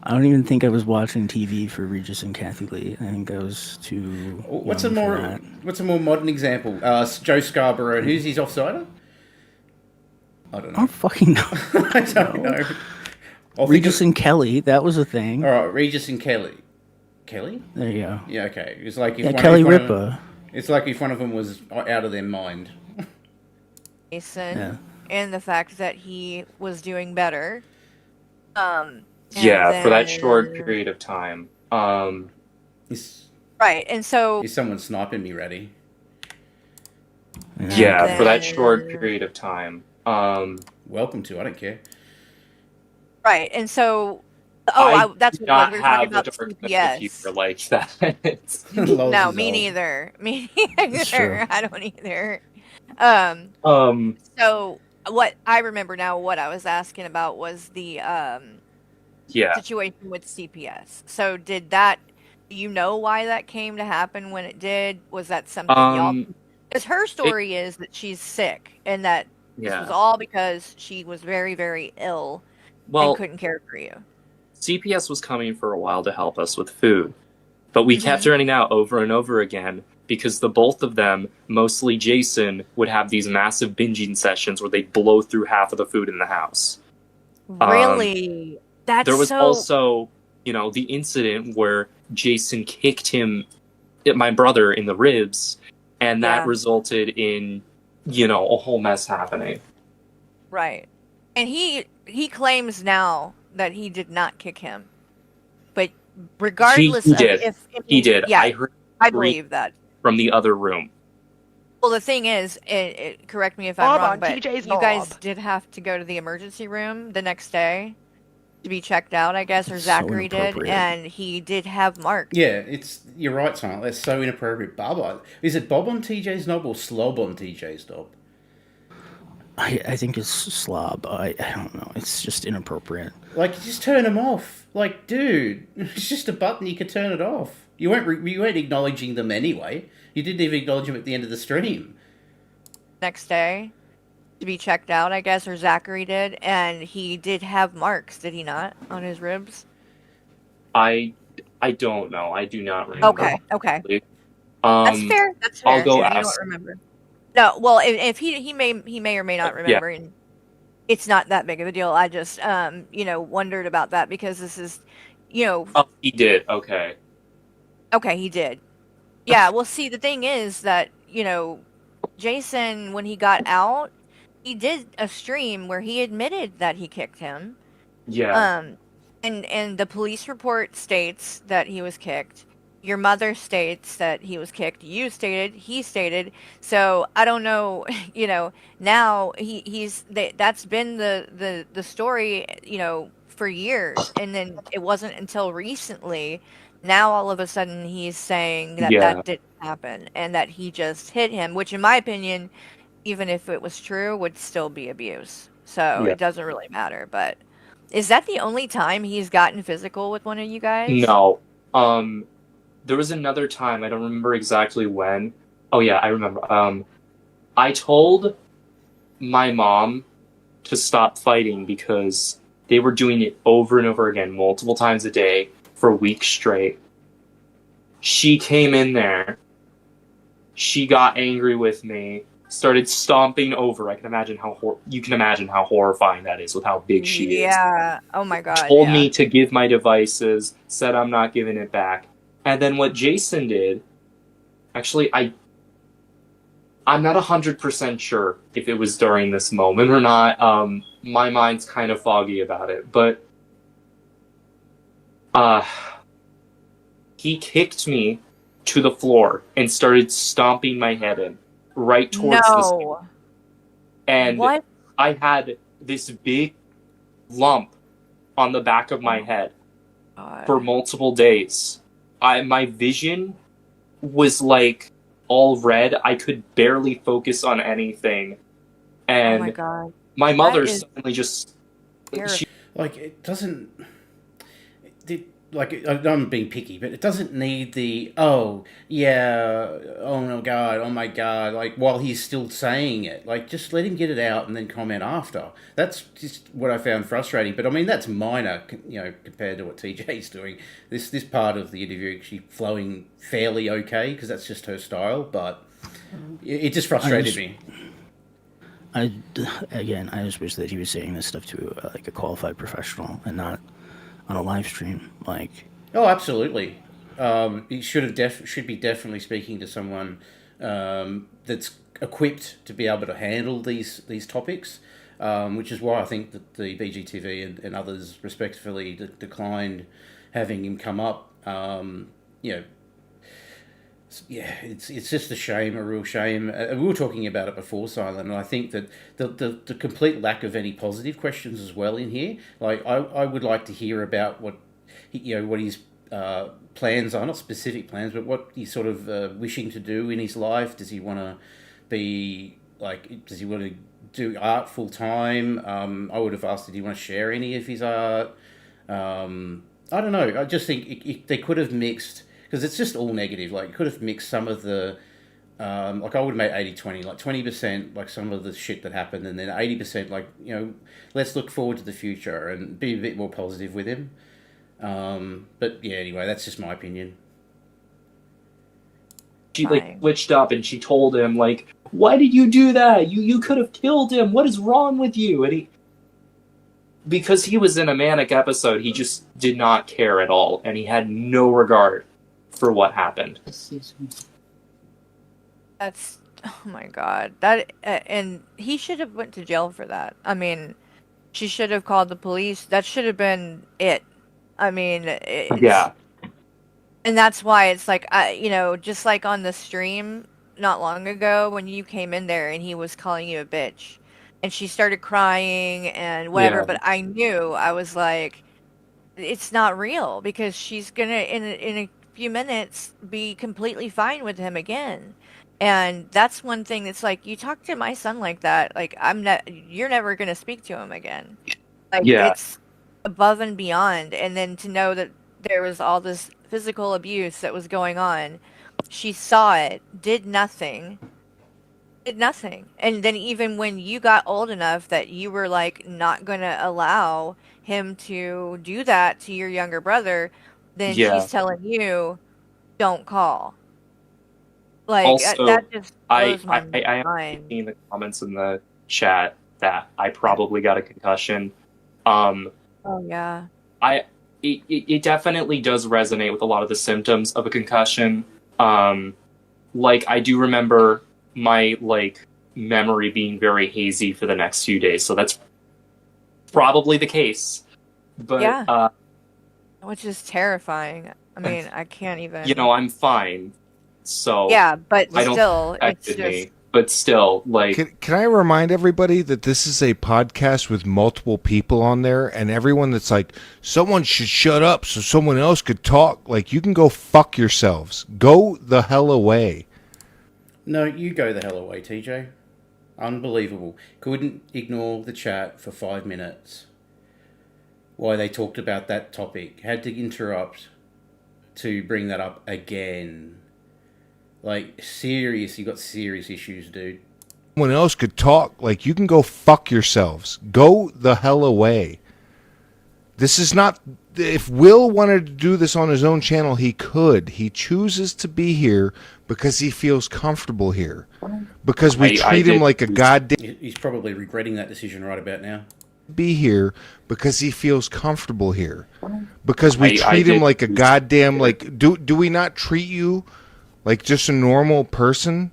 don't even think I was watching TV for Regis and Kathy Lee. I think I was too. What's a young for that. more modern example? Joe Scarborough. Who's his offsider? I don't I know. don't fucking know. I don't know. Regis and Kelly, that was a thing. All right, Regis and Kelly. Kelly? There you go. Yeah, okay. It's like Yeah, Kelly Ripa. It's like if one of them was out of their mind. Jason Yeah. and the fact that he was doing better. Yeah, for that then- short period of time. Is Right, and so someone sniping me ready? Yeah, for that then- short period of time. Welcome to. I don't care. right, and so I that's do what not we were have talking the about dark sense of CPS. humor like that. Lols No, is me old. neither. Me true. neither. I don't either. So what I remember now, what I was asking about was the Yeah. situation with CPS. So did that? Do you know why that came to happen when it did? Was that something y'all? Because her story is that she's sick and that this was Yeah. all because she was very, very ill Well, and couldn't care for you. CPS was coming for a while to help us with food, but we kept running out over and over again because the both of them, mostly Jason, would have these massive binging sessions where they'd blow through half of the food in the house. Really? That's There was so. also, the incident where Jason kicked my brother, in the ribs, and that Yeah. resulted in, a whole mess happening. Right. And he claims now that he did not kick him. But regardless He of did. if He did. Yeah, I heard I believe that. from the other room. Well, the thing is, correct me if I'm Bob wrong, on but TJ's you guys knob. did have to go to the emergency room the next day to be checked out, I guess, or That's so Zachary did, inappropriate. and he did have marks. Yeah, you're right, Simon. That's so inappropriate. Is it Bob on TJ's knob or Slob on TJ's knob? I think it's slob. I don't know. It's just inappropriate. Like, just turn them off. Like, dude, it's just a button. You could turn it off. You weren't acknowledging them anyway. You didn't even acknowledge them at the end of the stream. Next day to be checked out, I guess, or Zachary did, and he did have marks, did he not, on his ribs? I don't know. I do not remember. Okay. Um, That's fair. That's fair. I'll go if you ask. don't remember. No, well, if he may or may not remember. And it's not that big of a deal. I just, wondered about that because this is, Oh, he did. Okay. okay, he did. Yeah, well, see, the thing is that, Jason, when he got out, he did a stream where he admitted that he kicked him. Yeah. Um, and the police report states that he was kicked. Your mother states that he was kicked. You stated, he stated. So I don't know, now that's been the story, for years. And then it wasn't until recently, now all of a sudden he's saying that Yeah. that didn't happen and that he just hit him, which in my opinion, even if it was true, would still be abuse. So Yeah. it doesn't really matter. But is that the only time he's gotten physical with one of you guys? No. There was another time, I don't remember exactly when. Oh yeah, I remember. I told my mom to stop fighting because they were doing it over and over again, multiple times a day for weeks straight. She came in there. She got angry with me, started stomping over. You can imagine how horrifying that is with how big she is. Yeah. Oh my God. Told yeah. me to give my devices, said I'm not giving it back. And then what Jason did, actually, I'm not 100% sure if it was during this moment or not. My mind's kind of foggy about it, but he kicked me to the floor and started stomping my head in right towards No. and What? I had this big lump on the back of my head for multiple days. My vision was like all red. I could barely focus on anything. And Oh my God. my mother is suddenly just Terrifying. Like, it doesn't. Like, I'm being picky, but it doesn't need the, oh, yeah, oh my God, oh my God, like, while he's still saying it. Like, just let him get it out and then comment after. That's just what I found frustrating. But, I mean, that's minor, compared to what TJ's doing. This part of the interview actually flowing fairly okay, because that's just her style, but it just frustrated me. I just wish that he was saying this stuff to like a qualified professional and not on a live stream. Like, oh, absolutely. He should be definitely speaking to someone that's equipped to be able to handle these topics, which is why I think that the BGTV and others respectfully declined having him come up. Yeah, it's just a shame, a real shame. We were talking about it before, Silent, and I think that the complete lack of any positive questions as well in here. Like, I would like to hear about what what his plans are, not specific plans, but what he's sort of wishing to do in his life. Does he want to be like? Does he want to do art full time? I would have asked, did he want to share any of his art? I don't know. I just think they could have mixed, because it's just all negative. Like, you could have mixed some of the, like, I would have made 80-20, like 20% like some of the shit that happened, and then 80% like, let's look forward to the future and be a bit more positive with him. But yeah, anyway, that's just my opinion. She switched up and she told him, like, why did you do that? You could have killed him. What is wrong with you? And because he was in a manic episode, he just did not care at all, and he had no regard for what happened. That's, oh my God. That and he should have went to jail for that. I mean, she should have called the police. That should have been it. I mean, Yeah. And that's why it's like, just like on the stream not long ago when you came in there and he was calling you a bitch and she started crying and whatever, Yeah. but I knew, I was like, it's not real, because she's gonna in a few minutes be completely fine with him again. And that's one thing that's like, you talk to my son like that, like, you're never gonna speak to him again. Like, Yeah. it's above and beyond. And then to know that there was all this physical abuse that was going on, she saw it, did nothing. And then even when you got old enough that you were like not gonna allow him to do that to your younger brother, then Yeah. she's telling you, don't call. Like, Also, that just I blows my am mind. seeing the comments in the chat. that I probably got a concussion. Oh yeah. It definitely does resonate with a lot of the symptoms of a concussion. Like, I do remember my, like, memory being very hazy for the next few days, so that's probably the case. But, Yeah. Which is terrifying. I mean, I can't even. you know, I'm fine, so Yeah, but I don't still, think it it's affected just. me. But still, like, Can I remind everybody that this is a podcast with multiple people on there, and everyone that's like, someone should shut up so someone else could talk. Like, you can go fuck yourselves. Go the hell away. No, you go the hell away, TJ. Unbelievable. Couldn't ignore the chat for 5 minutes. Why they talked about that topic. Had to interrupt to bring that up again. Like, serious, you got serious issues, dude. Someone else could talk. Like, you can go fuck yourselves. Go the hell away. This is not... If Will wanted to do this on his own channel, he could. He chooses to be here because he feels comfortable here. Because we treat him like a goddamn... He's probably regretting that decision right about now. Be here because he feels comfortable here. Because we treat him like a goddamn... Like, do we not treat you like just a normal person?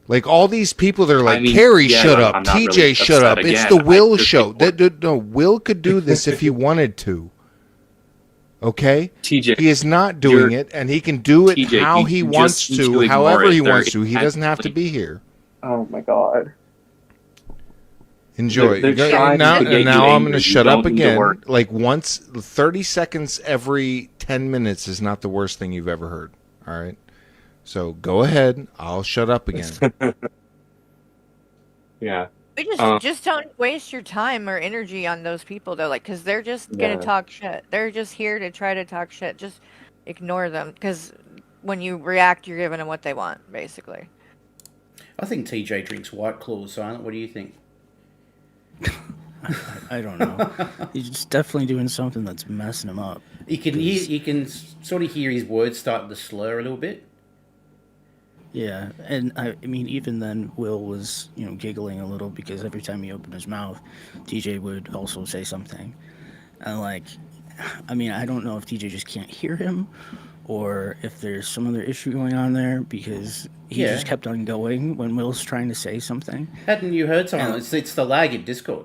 Like, all these people that are like, Carrie, shut up. TJ, really shut up. again. It's the Will show. No, Will could do this if he wanted to. Okay? TJ, he is not doing it, and he can do it TJ, how he wants to, however he wants to. He doesn't have to be here. Oh my god. Enjoy. Now I'm going to shut up again. Like, once, 30 seconds every 10 minutes is not the worst thing you've ever heard. All right? So go ahead. I'll shut up again. Yeah. We just don't waste your time or energy on those people though, like, because they're just gonna talk shit. They're just here to try to talk shit. Just ignore them, because when you react, you're giving them what they want, basically. I think TJ drinks White Claws, Silent. What do you think? I don't know. He's definitely doing something that's messing him up. You can sort of hear his words starting to slur a little bit. Yeah, and I mean, even then, Will was, giggling a little because every time he opened his mouth, TJ would also say something. And, like, I mean, I don't know if TJ just can't hear him or if there's some other issue going on there because he just kept on going when Will's trying to say something. Hadn't you heard someone? It's the lag in Discord.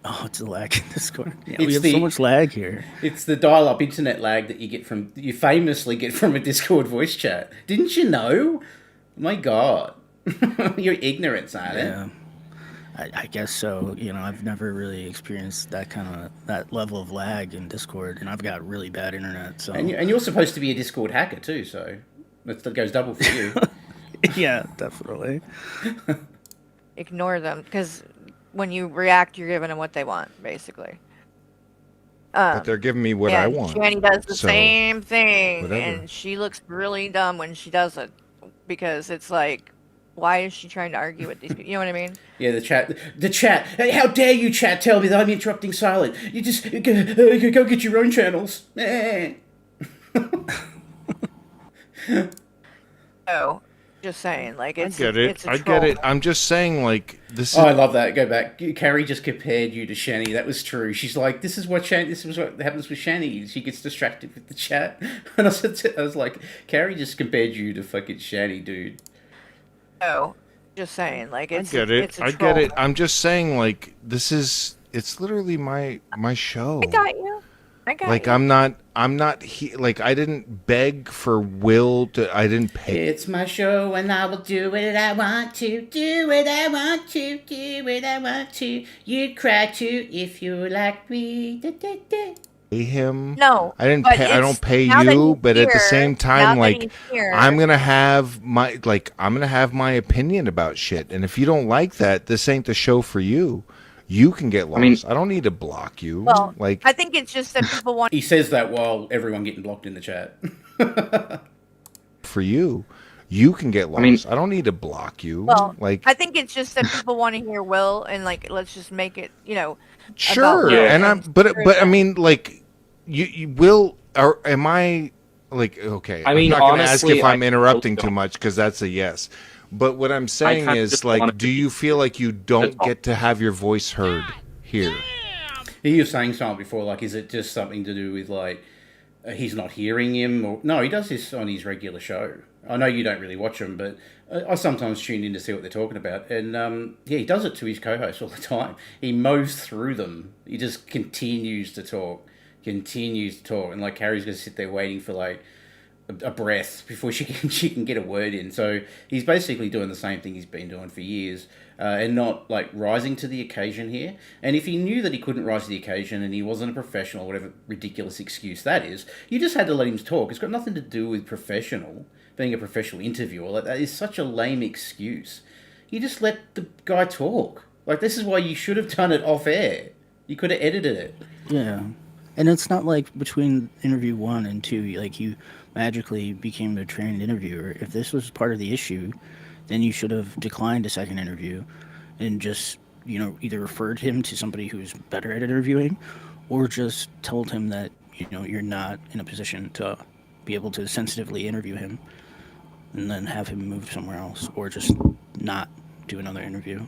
Oh, it's the lag in Discord. Yeah, we have so much lag here. It's the dial-up internet lag that you famously get from a Discord voice chat. Didn't you know? My God, you're ignorant, Silent. Yeah, I guess so. I've never really experienced that level of lag in Discord, and I've got really bad internet. So, and you're supposed to be a Discord hacker too, so that goes double for you. Yeah, definitely. Ignore them, because when you react, you're giving them what they want, basically. But they're giving me what I want. Shani does the same thing, whatever. and she looks really dumb when she does it, because it's like, why is she trying to argue with these people? You know what I mean? Yeah, the chat. Hey, how dare you, chat, tell me that I'm interrupting Silent? You just go get your own channels. Oh, just saying, like, it's I get it. It's a I troll. get it. I'm just saying, like, this is... Oh, I love that. Go back. Carrie just compared you to Shani. That was true. She's like, this is what happens with Shani. She gets distracted with the chat. And I was like, Carrie just compared you to fucking Shani, dude. Oh, just saying, like, it's... I get it. It's a I troll. get it. I'm just saying, like, this is... It's literally my show. I got you. Like, I'm not like, I didn't beg for Will to... I didn't pay... It's my show and I will do what I want to. Do what I want to. Do what I want to. You'd cry too if you like me. Da, da, da. him. No, I didn't but pay. I don't pay now that you, he's but at the here- same now time, that like, he's here- I'm gonna have my opinion about shit, and if you don't like that, this ain't the show for you. You can get lost. I don't need to block you. Well, like, I think it's just that people want. He says that while everyone getting blocked in the chat. for you, you can get lost. I don't need to block you. Well, like, I think it's just that people want to hear Will, and like, let's just make it, sure. about Will And I'm, but screw I them. mean, like, you will, or am I? Like, okay, I mean, I'm not going to ask honestly, if I'm I interrupting really too much because that's a yes. But what I'm saying kinda is, just want like, it do to you be feel like you don't all. get to have your voice heard here? You were saying something before, like, is it just something to do with, like, he's not hearing him? Or no, he does this on his regular show. I know you don't really watch him, but I sometimes tune in to see what they're talking about. And, yeah, he does it to his co-hosts all the time. He mows through them. He just continues to talk. And, like, Carrie's going to sit there waiting for, like, a breath before she can get a word in. So he's basically doing the same thing he's been doing for years, and not like rising to the occasion here. And if he knew that he couldn't rise to the occasion and he wasn't a professional, whatever ridiculous excuse that is, you just had to let him talk. It's got nothing to do with being a professional interviewer. Like, that is such a lame excuse. You just let the guy talk. Like, this is why you should have done it off air. You could have edited it. Yeah. And it's not like between interview 1 and 2, like, you magically became a trained interviewer. If this was part of the issue, then you should have declined a second interview and just, either referred him to somebody who's better at interviewing, or just told him that, you're not in a position to be able to sensitively interview him, and then have him move somewhere else, or just not do another interview.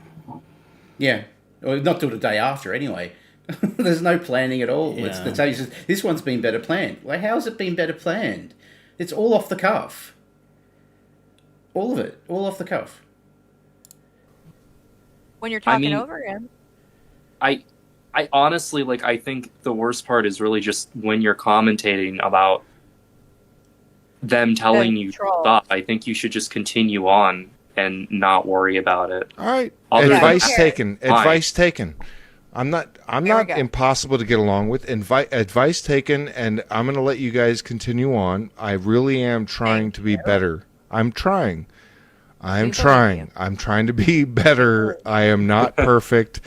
Yeah. Or not till the day after, anyway. There's no planning at all. Yeah. It's the tell you, this one's been better planned. Like, how's it been better planned? It's all off the cuff. All of it. All off the cuff. When you're talking mean- over him. I honestly, like, I think the worst part is really just when you're commentating about them telling you to Control. stop. I think you should just continue on and not worry about it. All right. Other than Advice that- taken. Fine. Advice taken. I'm not There we go. impossible to get along with. Advice taken, and I'm going to let you guys continue on. I really am trying to be better. I'm trying. I'm We believe trying. you. I'm trying to be better. I am not perfect.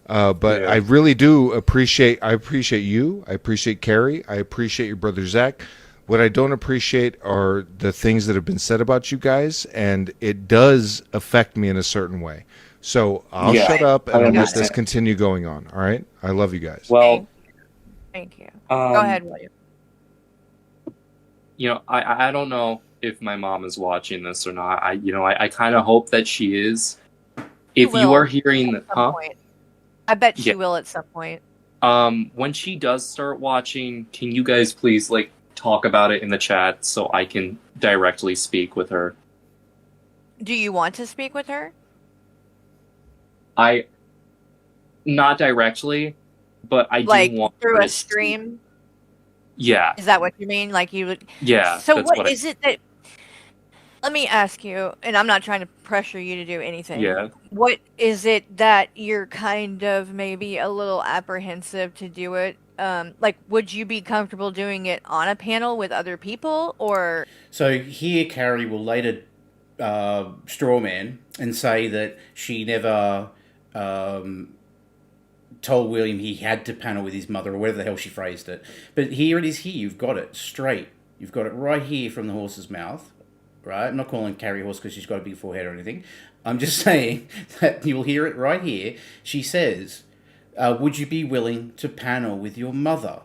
But Yeah. I really do appreciate you. I appreciate Carrie. I appreciate your brother Zach. What I don't appreciate are the things that have been said about you guys, and it does affect me in a certain way. So I'll Yeah. shut up and I I'll let understand. this continue going on. All right? I love you guys. Well, Thank you. Go ahead, William. I don't know if my mom is watching this or not. I kind of hope that she is. If you will are hearing At that, some point. I bet she Yeah. will at some point. When she does start watching, can you guys please talk about it in the chat so I can directly speak with her? Do you want to speak with her? Not directly, but I Like do want through her a to see- stream? Yeah, Is that what you mean? Like you would. yeah. So that's what what is it that? Let me ask you, and I'm not trying to pressure you to do anything. Yeah. What is it that you're kind of maybe a little apprehensive to do it? Like, would you be comfortable doing it on a panel with other people, or So here, Carrie will later strawman and say that she never told William he had to panel with his mother, or whatever the hell she phrased it. But here it is. Here you've got it straight. You've got it right here from the horse's mouth. Right? I'm not calling Carrie a horse because she's got a big forehead or anything. I'm just saying that you'll hear it right here. She says, would you be willing to panel with your mother?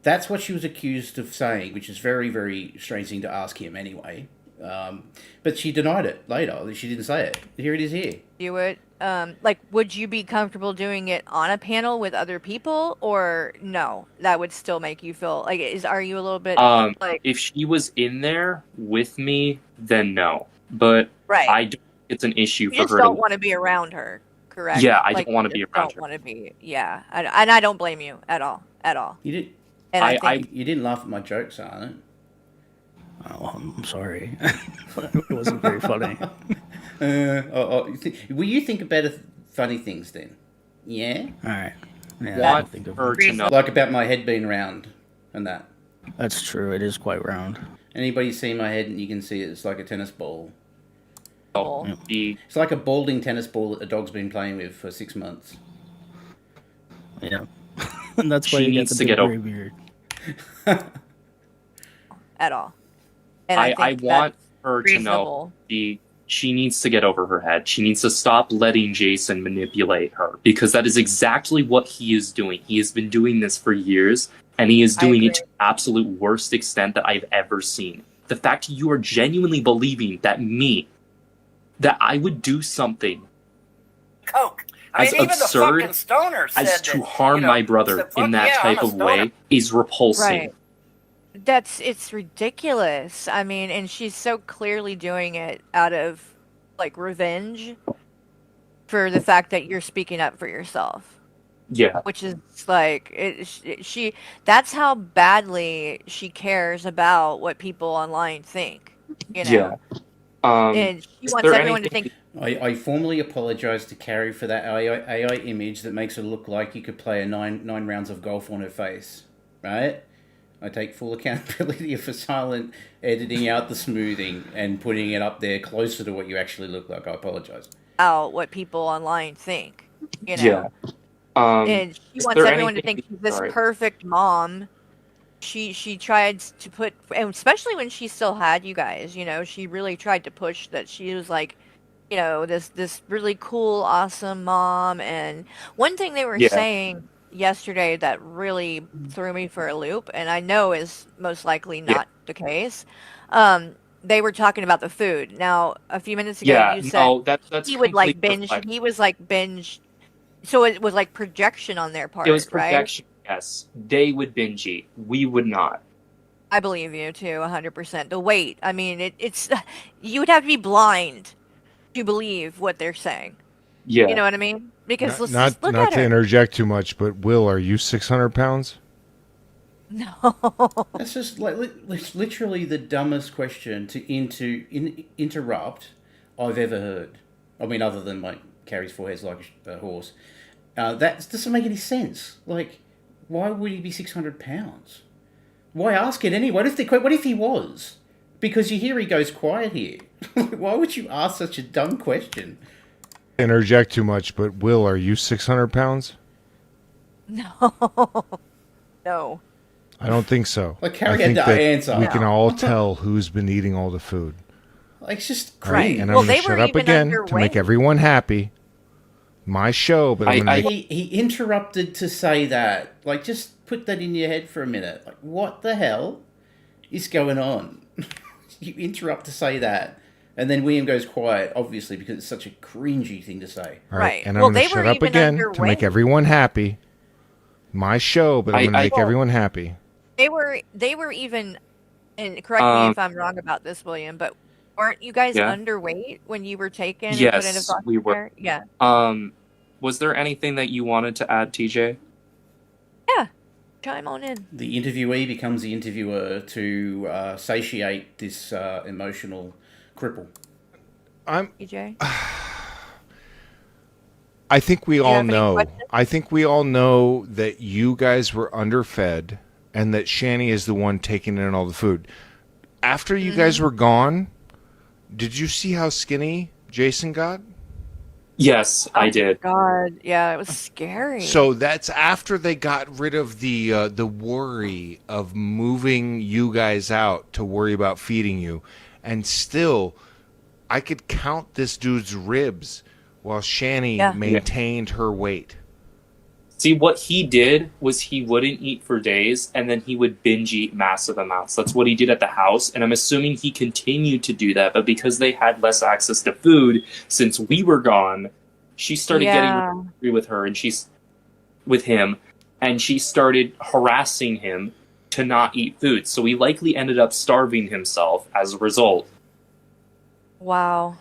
That's what she was accused of saying, which is very, very strange thing to ask him anyway. But she denied it later. She didn't say it. Here it is here. do it? Like, would you be comfortable doing it on a panel with other people, or no? That would still make you feel like are you a little bit like If she was in there with me, then no. But right? I don't think it's an issue You for just her don't to. want to be around her, correct? Yeah, I Like, don't want to you be just around don't her. want to be, yeah. And I don't blame you at all. You did. And I I- think You didn't laugh at my jokes, Arnott. Oh, I'm sorry. It wasn't very funny. Will you think of better funny things then? Yeah? All right. Yeah, I Want don't think of her to know. Like about my head being round and that. That's true. It is quite round. Anybody see my head and you can see it's like a tennis ball. Cool. Be It's like a balding tennis ball that the dog's been playing with for 6 months. Yeah. And that's why She you get needs the to big get over- gray beard. At all. And I think want that's her to know reasonable. she needs to get over her head. She needs to stop letting Jason manipulate her, because that is exactly what he is doing. He has been doing this for years, and he is I doing it agree. to the absolute worst extent that I've ever seen. The fact you are genuinely believing that me, that I would do something Coke. as even the absurd fucking stoner said as to that, harm my brother said, "Fuck in that yeah, I'm type a of stoner." way is repulsing. Right. It's ridiculous. I mean, and she's so clearly doing it out of like revenge for the fact that you're speaking up for yourself, Yeah. which is like she that's how badly she cares about what people online think, you know. Yeah. And she Is wants there everyone to anything- think I formally apologise to Carrie for that AI image that makes her look like you could play a nine rounds of golf on her face, right? I take full accountability for silent editing out the smoothing and putting it up there closer to what you actually look like. I apologise. out what people online think, you know. Yeah. And she Is wants there everyone to anything- think she's this sorry. perfect mom. She tried to put, and especially when she still had you guys, you know, she really tried to push that she was like, you know, this really cool, awesome mom. And one thing they were Yeah. saying yesterday that really threw me for a loop, and I know is most likely not the case. They were talking about the food. Now, a few minutes ago, Yeah, you said no, that's he would like completely binge. justified. He was like binge. So it was like projection on their part, It was right? projection, yes. They would binge eat. We would not. I believe you too, 100%. The weight. I mean, it's you would have to be blind to believe what they're saying. Yeah. You know what I mean? Because let's Not just look not at to her. interject too much, but Will, are you 600 pounds? No. That's just like literally the dumbest question to interrupt I've ever heard. I mean, other than like Carrie's forehead's like a horse. That doesn't make any sense. Like, why would he be 600 pounds? Why ask it anyway? What if he was? Because you hear he goes quiet here. Why would you ask such a dumb question? Interject too much, but Will, are you 600 pounds? No. No. I don't think so. Like, Carrie I had think to that answer. we can No. all tell who's been eating all the food. Like, it's just All right, crazy. and Well, I'm going they to were shut up even again to make underweight. everyone happy. My show, but I'm going to make... He interrupted to say that. Like, just put that in your head for a minute. Like, what the hell is going on? You interrupt to say that. And then William goes quiet, obviously, because it's such a cringy thing to say. All Right. And Well, I'm going they to were shut up even again to make underweight. everyone happy. My show, but I'm going to make Well, everyone happy. They were even, and correct me if I'm wrong about this, William, but weren't you guys Yeah. underweight when you were taken and put in a Yes, foster we were. care? Yeah. Was there anything that you wanted to add, TJ? Yeah. Chime on in. The interviewee becomes the interviewer to satiate this emotional cripple. EJ? I think we all have any know. questions? I think we all know that you guys were underfed and that Shani is the one taking in all the food. After you guys were gone, did you see how skinny Jason got? Yes, I did. God, yeah, it was scary. So that's after they got rid of the worry of moving you guys out to worry about feeding you, and still, I could count this dude's ribs while Shani Yeah. maintained her weight. See, what he did was he wouldn't eat for days, and then he would binge eat massive amounts. That's what he did at the house, and I'm assuming he continued to do that. But because they had less access to food since we were gone, she started getting angry with her, and with him, and she started harassing him to not eat food. So he likely ended up starving himself as a result. Wow.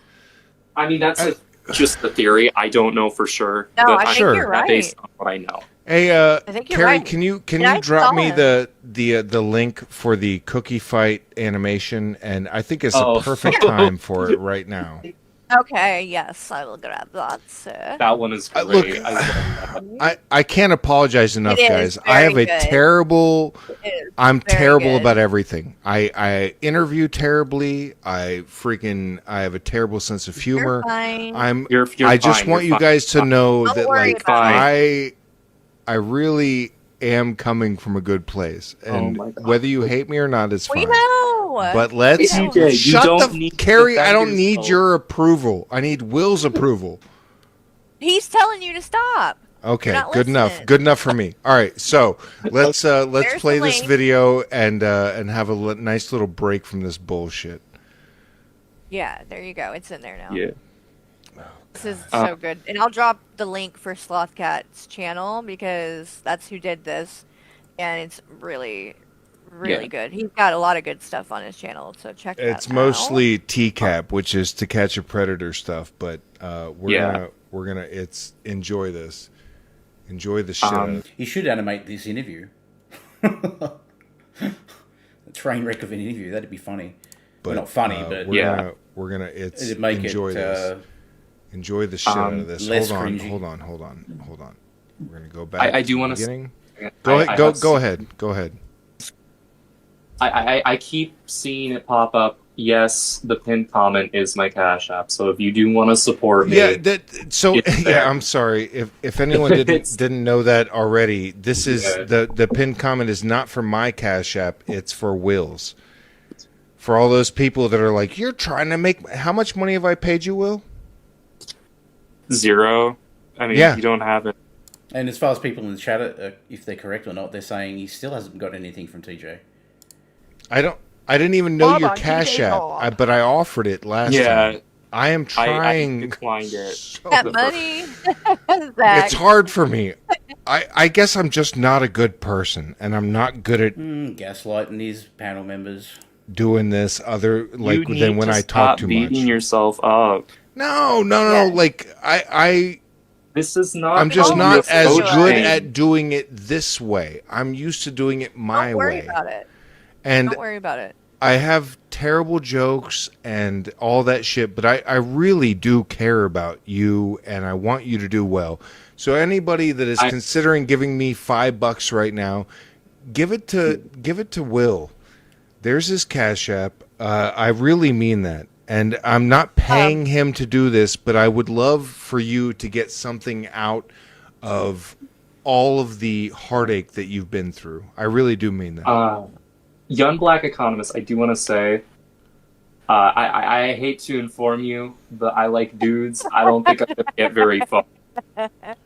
I mean, that's just the theory. I don't know for sure. No, but I think Sure. you're right. Based on what I know. Hey, think you're Carrie, right. can you I drop saw me him. the link for the cookie fight animation? And I think it's Oh. the perfect time for it right now. Okay, yes, I will grab that, sir. That one is great. Look, I love that. I can't apologize enough, It guys. is I have very a good. terrible. It is I'm very terrible good. about everything. I interview terribly. I have a terrible sense of humor. You're fine. You're I just fine, want you're you fine. guys to know Don't that worry like about it. I really am coming from a good place, and my God. whether you hate me or not is we fine. know. But let's Hey, TJ, you shut don't the need to Carrie. I defend don't need yourself. your approval. I need Will's approval. He's telling you to stop. Okay, You're not good enough. listening. Good enough for me. All right, so let's There's play the this link. video and have a nice little break from this bullshit. Yeah, there you go. It's in there now. Yeah. This is so good. And I'll drop the link for Slothcat's channel because that's who did this. And it's really, really good. He's got a lot of good stuff on his channel, so check that out. It's mostly TCAP, which is to catch a predator stuff, but we're gonna enjoy this. Enjoy the shit out of it. You should animate this interview. A train wreck of an interview. That'd be funny. But not funny, but we're gonna it'd make enjoy it, this. Enjoy the shit out of this. less Hold cringy. on. We're gonna go back. I do want to. Go ahead. I keep seeing it pop up. Yes, the pinned comment is my Cash App. So if you do want to support me, I'm sorry if anyone didn't know that already. This is the pinned comment is not for my Cash App. It's for Will's. For all those people that are like, you're trying to make. How much money have I paid you, Will? 0. I mean, you don't have it. And as far as people in the chat, if they're correct or not, they're saying he still hasn't got anything from TJ. I didn't even know your Cash App, but I offered it last time. I am trying. I declined it. That money. It's hard for me. I guess I'm just not a good person, and I'm not good at gaslighting these panel members. Doing this than when I talk too much. Beating yourself up. No. Like This is not. I'm just not as good at doing it this way. I'm used to doing it my way. Don't worry about it. And don't worry about it. I have terrible jokes and all that shit, but I really do care about you, and I want you to do well. So anybody that is considering giving me $5 right now, give it to Will. There's his Cash App. I really mean that. And I'm not paying him to do this, but I would love for you to get something out of all of the heartache that you've been through. I really do mean that. Young Black Economist, I do want to say, I hate to inform you, but I like dudes. I don't think I'm going to get very far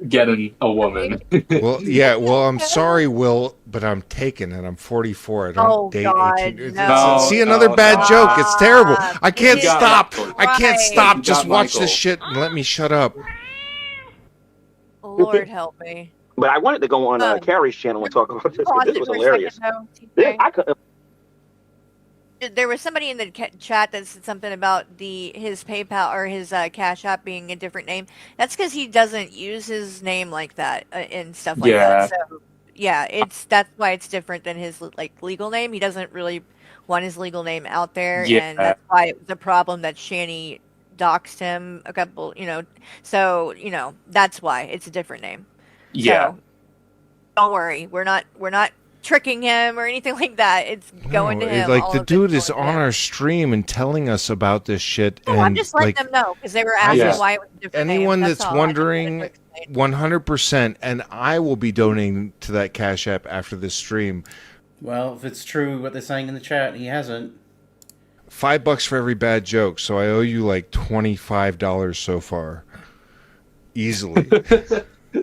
getting a woman. Well, I'm sorry, Will, but I'm taken and I'm 44. I don't date 18. No, See another bad joke. It's terrible. I can't stop. I can't stop. Just watch this shit and let me shut up. Lord help me. But I wanted to go on Carrie's channel and talk about this. This was hilarious. There was somebody in the chat that said something about his PayPal or his Cash App being a different name. That's because he doesn't use his name like that and stuff like that. So that's why it's different than his legal name. He doesn't really want his legal name out there, and that's why it was a problem that Shani doxed him a couple. So that's why it's a different name. Yeah. So, don't worry, we're not tricking him or anything like that. It's going to him. Like the dude is on our stream and telling us about this shit. No, I'm just letting them know because they were asking why it was a different anyone name. That's wondering, 100%, and I will be donating to that Cash App after this stream. Well, if it's true what they're saying in the chat, he hasn't. $5 for every bad joke, so I owe you like $25 so far, easily.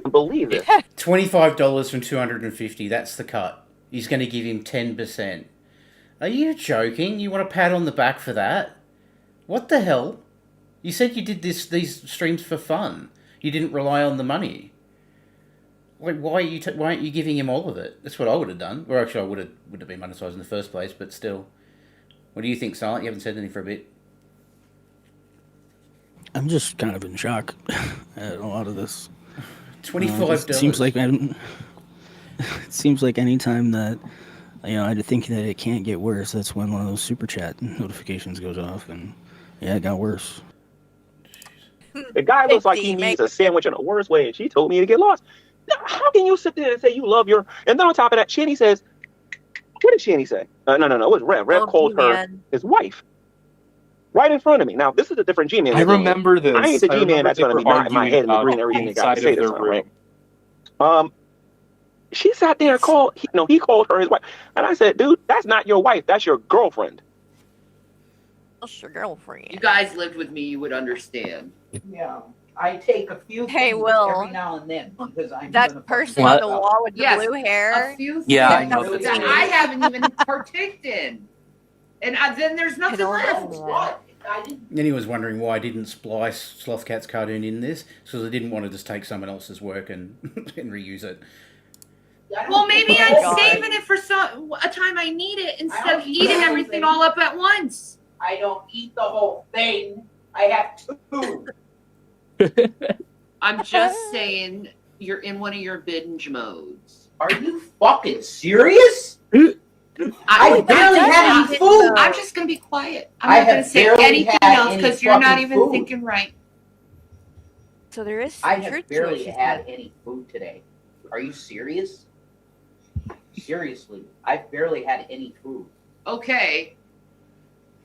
Believe it. $25 from 250. That's the cut. He's going to give him 10%. Are you joking? You want a pat on the back for that? What the hell? You said you did these streams for fun. You didn't rely on the money. Like, why aren't you giving him all of it? That's what I would have done. Or actually, I would have been monetized in the first place. But still, what do you think, Silent? You haven't said anything for a bit. I'm just kind of in shock at a lot of this. $25. It seems like any time that I think that it can't get worse, that's when one of those super chat notifications goes off, and it got worse. The guy looks like he needs a sandwich in a worse way, and she told me to get lost. Now, how can you sit there and say you love your? And then on top of that, Shanny says, "What did Shanny say?" No, it was Rev. Rev called her his wife. Right in front of me. Now, this is a different G-Man. I remember this. I ain't the G-Man that's going to be nodding my head and agreeing everything they got to say this time, right? She sat there and he called her his wife. And I said, dude, that's not your wife. That's your girlfriend. That's your girlfriend. You guys lived with me, you would understand. Yeah. I take a few things every now and then because I'm that person on the wall with the blue hair. A few yeah, I things know that I haven't even partaked in. And then there's nothing left. What? I didn't. Then he was wondering why I didn't splice Sloth Cat's cartoon in this, because I didn't want to just take someone else's work and, and reuse it. Well, maybe I'm saving it for a time I need it instead of eating everything all up at once. I don't eat the whole thing. I have 2. I'm just saying you're in one of your binge modes. Are you fucking serious? I barely had any food. I'm just going to be quiet. I'm not going to say anything else because you're not even thinking right. So there is I have truth barely to it. had any food today. Are you serious? Seriously, I've barely had any food. Okay.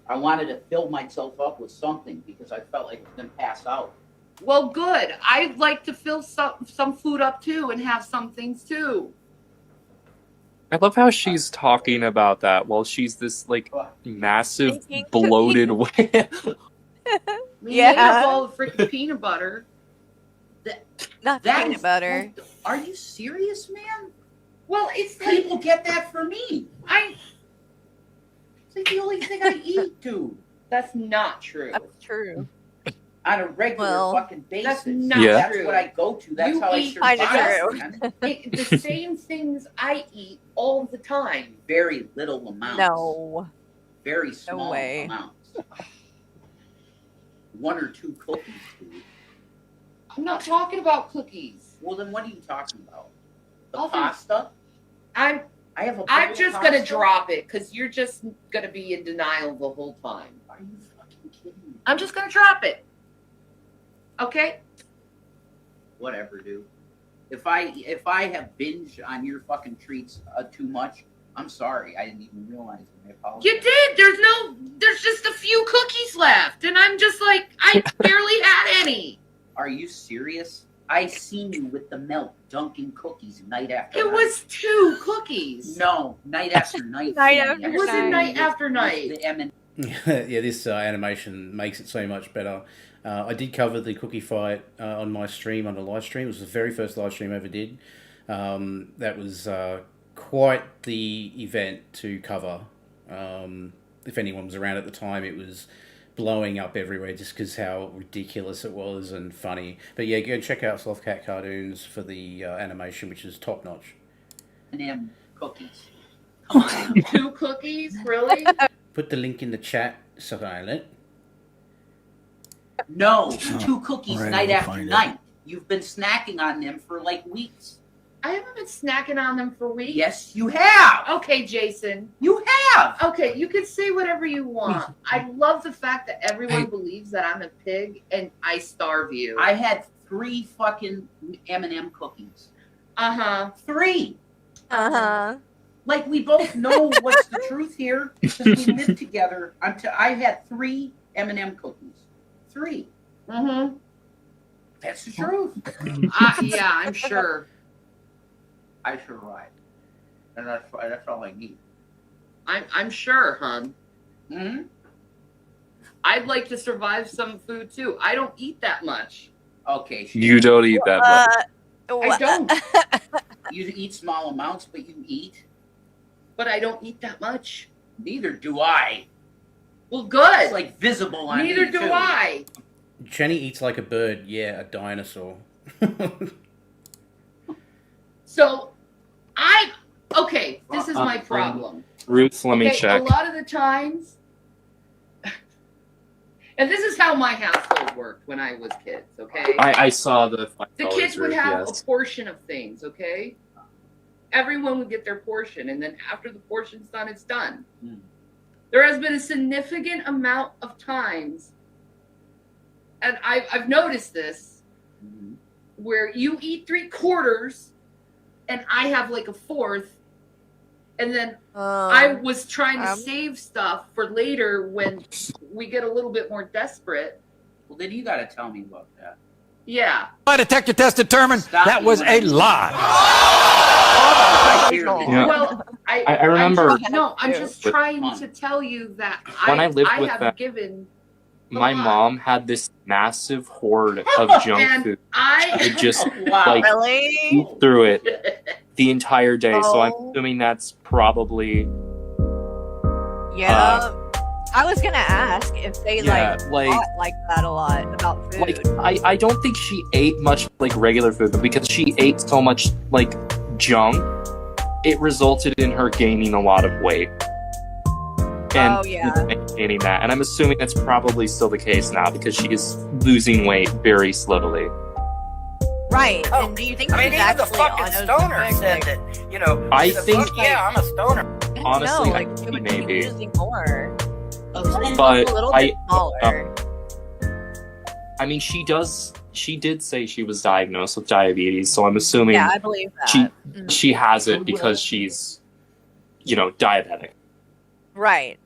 I wanted to fill myself up with something because I felt like I was going to pass out. Well, good. I'd like to fill some food up too and have some things too. I love how she's talking about that while she's this like massive bloated whale. Yeah. All the freaking peanut butter. Not peanut butter. Are you serious, man? Well, it's people get that for me. It's like the only thing I eat, dude. That's not true. That's true. On a regular fucking basis. That's not true. That's what I go to. That's how I survive. The same things I eat all the time. Very little amounts. No. Very small No way. amounts. 1 or 2 cookies, dude. I'm not talking about cookies. Well, then what are you talking about? The I'll pasta? I'm just pasta? gonna drop it because you're just gonna be in denial the whole time. Are you fucking kidding me? I'm just gonna drop it. Okay? Whatever, dude. If I have binge on your fucking treats too much, I'm sorry. I didn't even realize it. I apologize. You did. There's just a few cookies left, and I'm just like, I barely had any. Are you serious? I seen you with the milk dunking cookies night after night. It was 2 cookies. No, night after night. It was night after night. The M&M. Yeah, this animation makes it so much better. I did cover the cookie fight on my stream, on a live stream. It was the very first live stream I ever did. That was quite the event to cover. If anyone was around at the time, it was blowing up everywhere just because how ridiculous it was and funny. But yeah, go and check out Sloth Cat Cartoons for the animation, which is top notch. M&M cookies. 2 cookies, really? Put the link in the chat, Silent. No, 2 cookies night after night. You've been snacking on them for like weeks. I haven't been snacking on them for weeks. Yes, you have. Okay, Jason. You have. Okay, you can say whatever you want. I love the fact that everyone believes that I'm a pig and I starve you. I had 3 fucking M&M cookies. 3. Like, we both know what's the truth here because we lived together. I had 3 M&M cookies. 3. That's the truth. Yeah, I'm sure. I survived. And that's all I need. I'm sure, hon. Mm-hmm. I'd like to survive some food, too. I don't eat that much. Okay. You don't eat that much. I don't. You eat small amounts, but you eat. But I don't eat that much. Neither do I. Well, good. It's like visible on Neither me, do too. I. Jenny eats like a bird. Yeah, a dinosaur. So, okay, this is my problem. Ruth, let me check. A lot of the times, and this is how my household worked when I was kids, okay? I saw the kids would have yes. a portion of things, okay? Everyone would get their portion, and then after the portion's done, it's done. There has been a significant amount of times, and I've noticed this, where you eat 3/4, and I have like a 1/4, and then I was trying to save stuff for later when we get a little bit more desperate. Well, then you got to tell me about that. Yeah. My detector test determined that was a lie. Yeah. Well, I remember. I'm just trying to tell you that when I lived with have that, given. My mom had this massive hoard of junk food. I would just wow. eat through it the entire day. So I'm assuming that's probably I was gonna ask if they fought like that a lot about food. Like, I don't think she ate much like regular food, but because she ate so much like junk, it resulted in her gaining a lot of weight. And maintaining that. And I'm assuming that's probably still the case now because she is losing weight very slowly. Right. And do you think I mean, she's even the actually fucking stoner said that, you know, I said, think- "Fuck yeah, I'm a stoner." Honestly, no, like I she think would maybe. be losing more. But a little bit smaller. I mean, she did say she was diagnosed with diabetes, so I'm assuming Yeah, I believe that. she has it because she's, diabetic. Right.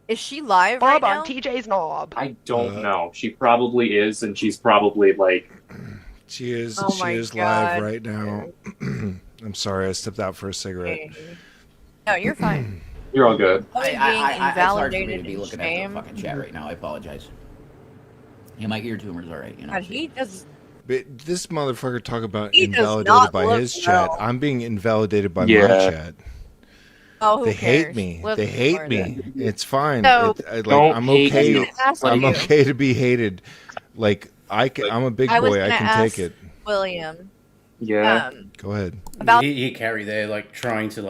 Is she live Bob right on now? TJ's knob. I don't know. She probably is, and she's probably like. She is. Oh she my is God. live right now. I'm sorry, I stepped out for a cigarette. No, you're fine. You're all good. Being It's hard for me to invalidated be and looking at the shamed. fucking chat right now. I apologize. Yeah, my ear tumor's alright, you know. God, he does. But this motherfucker talk about He does invalidated not by look his chat. well. I'm being invalidated by my Yeah. chat. Oh, who They cares? hate me. Let's They hate ignore me. that. It's fine. So- Don't I'm hate okay. you. I'm you. okay to be hated. Like I'm a big I was boy. I gonna can ask take it. William. Yeah. Go ahead. About You hear Carrie there, like trying to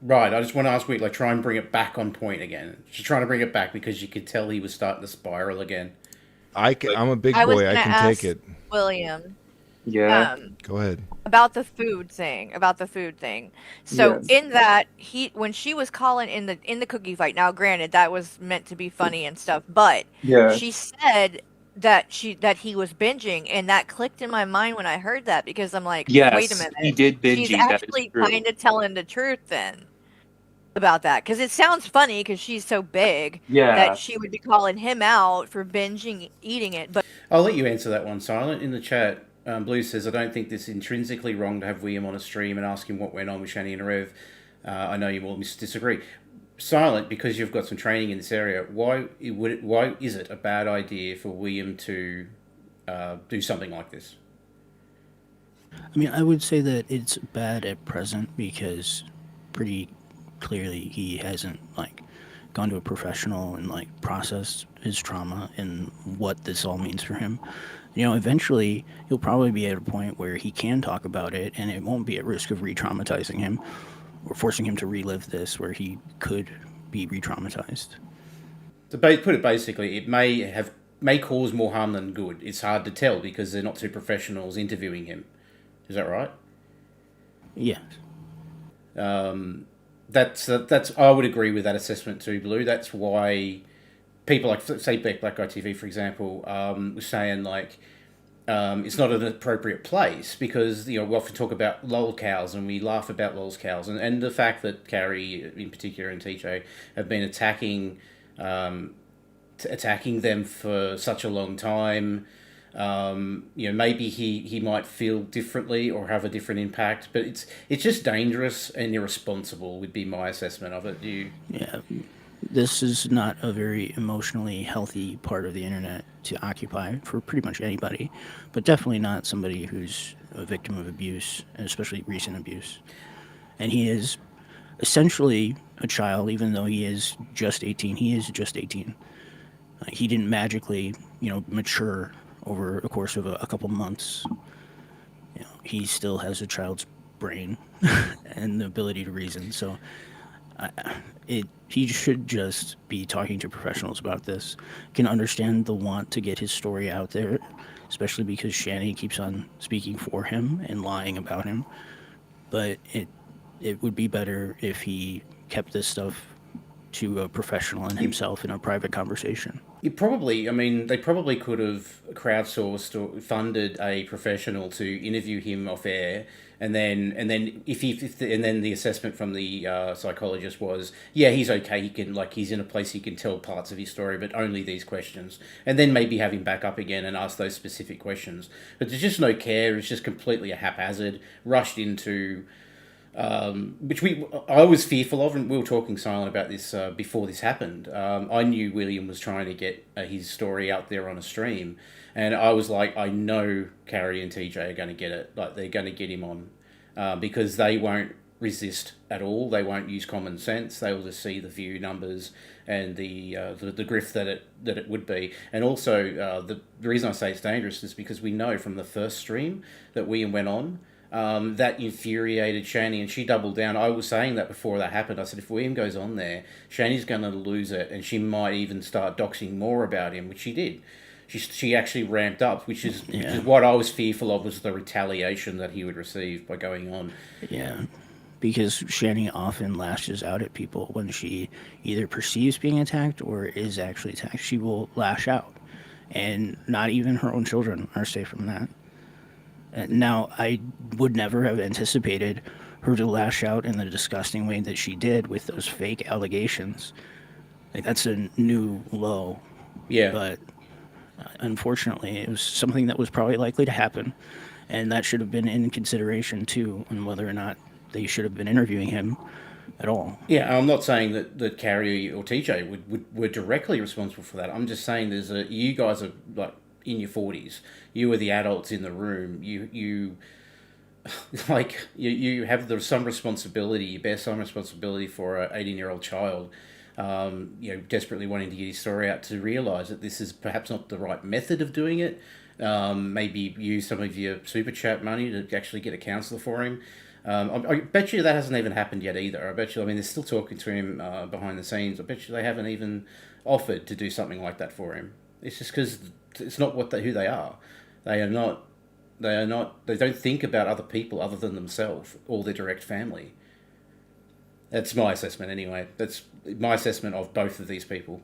right. I just want to ask Wick, try and bring it back on point again. She's trying to bring it back because you could tell he was starting to spiral again. I'm a big I was boy. I gonna can ask take it. William. Yeah. Go ahead. About the food thing. So Yes. in that when she was calling in the cookie fight. Now, granted, that was meant to be funny and stuff, but Yeah. she said that he was binging, and that clicked in my mind when I heard that because I'm like, Yes, wait a minute, he did binge she's eat, that is actually true. kind of telling the truth then about that because it sounds funny because she's so big Yeah. that she would be calling him out for binging eating it, but I'll let you answer that one, Silent. In the chat, Blue says, I don't think this is intrinsically wrong to have William on a stream and ask him what went on with Shani and Rev. I know you will disagree. Silent, because you've got some training in this area, why is it a bad idea for William to do something like this? I mean, I would say that it's bad at present because pretty clearly he hasn't gone to a professional and processed his trauma and what this all means for him. Eventually he'll probably be at a point where he can talk about it and it won't be at risk of re-traumatizing him or forcing him to relive this where he could be re-traumatized. To put it basically, it may cause more harm than good. It's hard to tell because they're not two professionals interviewing him. Is that right? Yes. That's I would agree with that assessment too, Blue. That's why people like, say, Black Guy TV, for example, was saying it's not an appropriate place because we often talk about lolcows and we laugh about lolzcows and the fact that Carrie in particular and TJ have been attacking them for such a long time. Maybe he might feel differently or have a different impact, but it's just dangerous and irresponsible would be my assessment of it. Yeah, this is not a very emotionally healthy part of the internet to occupy for pretty much anybody, but definitely not somebody who's a victim of abuse, and especially recent abuse. And he is essentially a child, even though he is just 18. He is just 18. He didn't magically, mature over a course of a couple months. He still has a child's brain and the ability to reason. So he should just be talking to professionals about this. Can understand the want to get his story out there, especially because Shani keeps on speaking for him and lying about him. But it would be better if he kept this stuff to a professional and himself in a private conversation. They probably could have crowdsourced or funded a professional to interview him off air, and then the assessment from the psychologist was, yeah, he's okay. He can he's in a place he can tell parts of his story, but only these questions, and then maybe have him back up again and ask those specific questions. But there's just no care. It's just completely a haphazard, rushed into. Which I was fearful of, and we were talking, Silent, about this before this happened. I knew William was trying to get his story out there on a stream, and I was like, I know Carrie and TJ are going to get it. They're going to get him on because they won't resist at all. They won't use common sense. They will just see the view numbers and the grift that it would be. And also, the reason I say it's dangerous is because we know from the first stream that William went on, that infuriated Shani, and she doubled down. I was saying that before that happened. I said, if William goes on there, Shani's going to lose it, and she might even start doxing more about him, which she did. She actually ramped up, which is what I was fearful of, was the retaliation that he would receive by going on. Yeah, because Shani often lashes out at people when she either perceives being attacked or is actually attacked. She will lash out, and not even her own children are safe from that. Now, I would never have anticipated her to lash out in the disgusting way that she did with those fake allegations. Like, that's a new low. Yeah. But unfortunately, it was something that was probably likely to happen, and that should have been in consideration too, on whether or not they should have been interviewing him at all. Yeah, I'm not saying that Carrie or TJ were directly responsible for that. I'm just saying you guys are like in your 40s. You were the adults in the room. You like you have some responsibility. You bear some responsibility for an 18-year-old child. Desperately wanting to get his story out, to realise that this is perhaps not the right method of doing it. Maybe use some of your super chat money to actually get a counsellor for him. I bet you that hasn't even happened yet either. I bet you, they're still talking to him behind the scenes. I bet you they haven't even offered to do something like that for him. It's just because it's not who they are. They are not. They don't think about other people other than themselves or their direct family. That's my assessment anyway. That's my assessment of both of these people.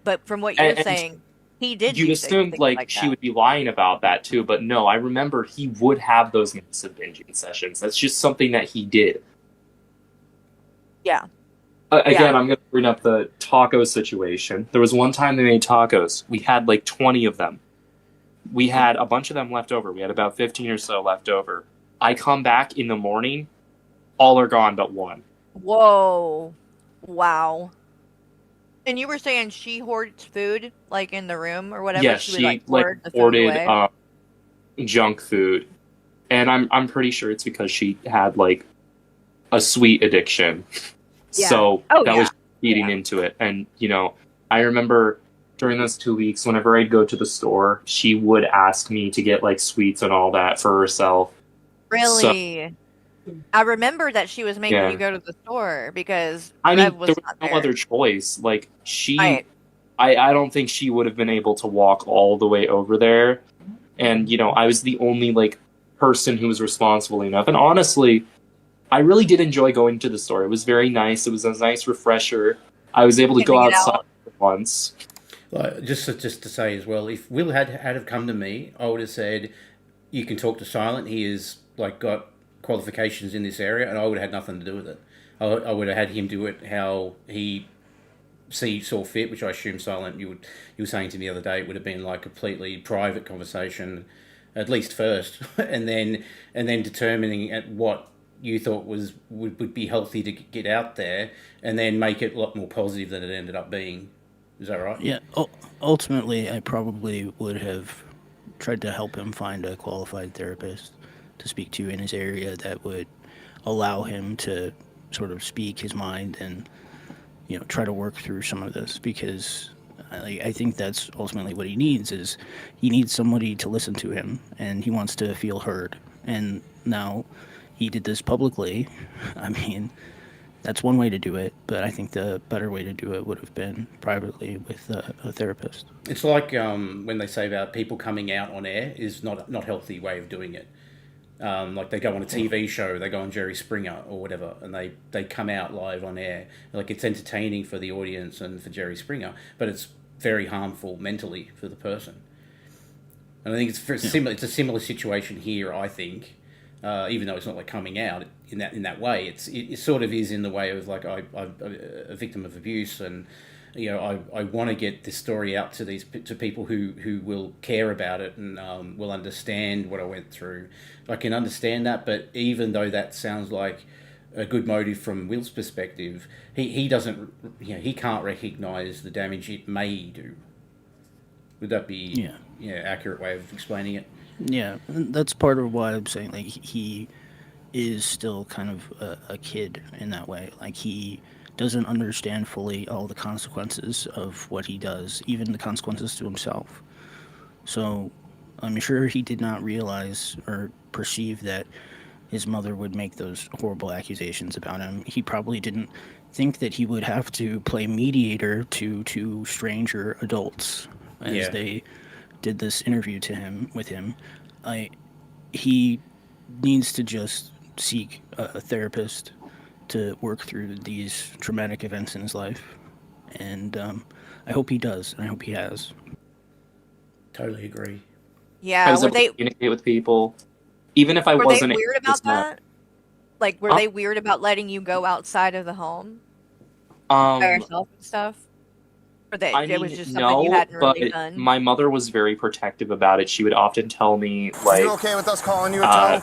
But from what you're saying, he did. You assumed like she would be lying about that too, but no, I remember he would have those massive binging sessions. That's just something that he did. Yeah. Again, I'm going to bring up the taco situation. There was one time they made tacos. We had like 20 of them. We had a bunch of them left over. We had about 15 or so left over. I come back in the morning, all are gone but one. Whoa. Wow. And you were saying she hoards food, like in the room or whatever? Yeah, she would, hoarded junk food. And I'm pretty sure it's because she had like a sweet addiction. Yeah. So that was eating into it. And, I remember during those 2 weeks, whenever I'd go to the store, she would ask me to get like sweets and all that for herself. Really? I remember that she was making you go to the store because there was no other choice. Like I don't think she would have been able to walk all the way over there. And, I was the only like person who was responsible enough. And honestly, I really did enjoy going to the store. It was very nice. It was a nice refresher. I was able to go outside once. Just to say as well, if Will had have come to me, I would have said, "You can talk to Silent. He is like got qualifications in this area," and I would have had nothing to do with it. I would have had him do it how he saw fit, which I assume Silent you were saying to me the other day, it would have been like completely private conversation, at least first, and then determining at what you thought would be healthy to get out there, and then make it a lot more positive than it ended up being. Is that right? Yeah. Ultimately, I probably would have tried to help him find a qualified therapist to speak to in his area that would allow him to sort of speak his mind and, try to work through some of this, because I think that's ultimately what he needs somebody to listen to him, and he wants to feel heard. And now he did this publicly. That's one way to do it, but I think the better way to do it would have been privately with a therapist. It's like when they say about people coming out on air is not a healthy way of doing it. Like they go on a TV show, they go on Jerry Springer or whatever, and they come out live on air. Like it's entertaining for the audience and for Jerry Springer, but it's very harmful mentally for the person. And I think it's a similar situation here, I think. Even though it's not like coming out in that way, it sort of is in the way of like I'm a victim of abuse, and I want to get this story out to people who will care about it and will understand what I went through. I can understand that, but even though that sounds like a good motive from Will's perspective, he doesn't, he can't recognise the damage it may do. Would that be accurate way of explaining it? Yeah, that's part of why I'm saying like he is still kind of a kid in that way. Like, he doesn't understand fully all the consequences of what he does, even the consequences to himself. So I'm sure he did not realize or perceive that his mother would make those horrible accusations about him. He probably didn't think that he would have to play mediator to two stranger adults as they did this interview with him. He needs to just seek a therapist to work through these traumatic events in his life. And I hope he does, and I hope he has. Totally agree. Yeah, I was able to communicate with people, even if I wasn't. Were they weird about that? Like, were they weird about letting you go outside of the home by yourself and stuff? Or that it was just something you hadn't really done? My mother was very protective about it. She would often tell me, like, "Are you okay with us calling you a toe?"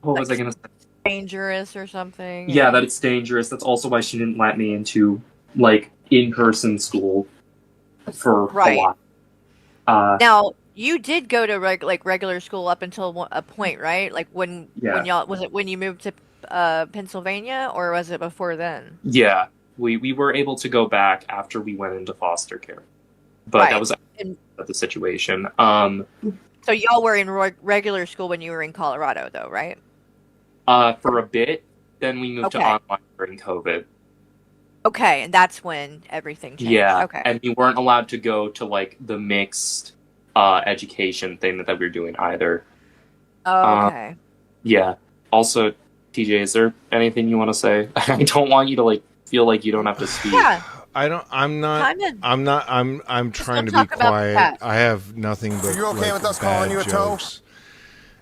What was I gonna say? Dangerous or something. Yeah, that it's dangerous. That's also why she didn't let me into, like, in-person school for a while. Now, you did go to regular school up until a point, right? Like when y'all, was it when you moved to Pennsylvania, or was it before then? Yeah, we were able to go back after we went into foster care, but that was the situation. So y'all were in regular school when you were in Colorado, though, right? For a bit, then we moved to online during COVID. Okay, and that's when everything changed. Yeah, okay. And we weren't allowed to go to, like, the mixed education thing that we were doing either. Okay. Yeah. Also, TJ, is there anything you want to say? I don't want you to, like, feel like you don't have to speak. Yeah. I'm trying to be quiet. I have nothing but. Are you okay with us bad calling you a toe? jokes.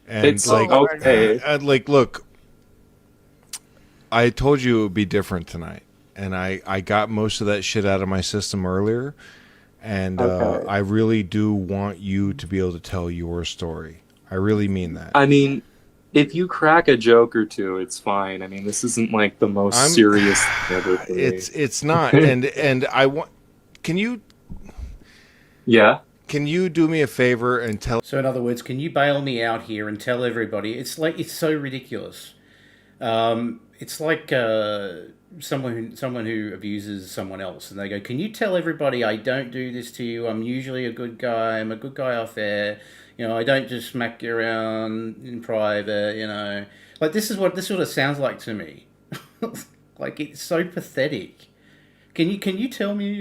And it's okay. Look, I told you it would be different tonight, and I got most of that shit out of my system earlier, and I really do want you to be able to tell your story. I really mean that. I mean, if you crack a joke or two, it's fine. I mean, this isn't like the most serious thing ever for me. It's not, and I want. Can you? Yeah. Can you do me a favor and tell? So in other words, can you bail me out here and tell everybody? It's so ridiculous. It's like someone who abuses someone else, and they go, "Can you tell everybody I don't do this to you? I'm usually a good guy. I'm a good guy off air. You know, I don't just smack you around in private. You know, like this is what this sort of sounds like to me. Like, it's so pathetic. Can you tell me?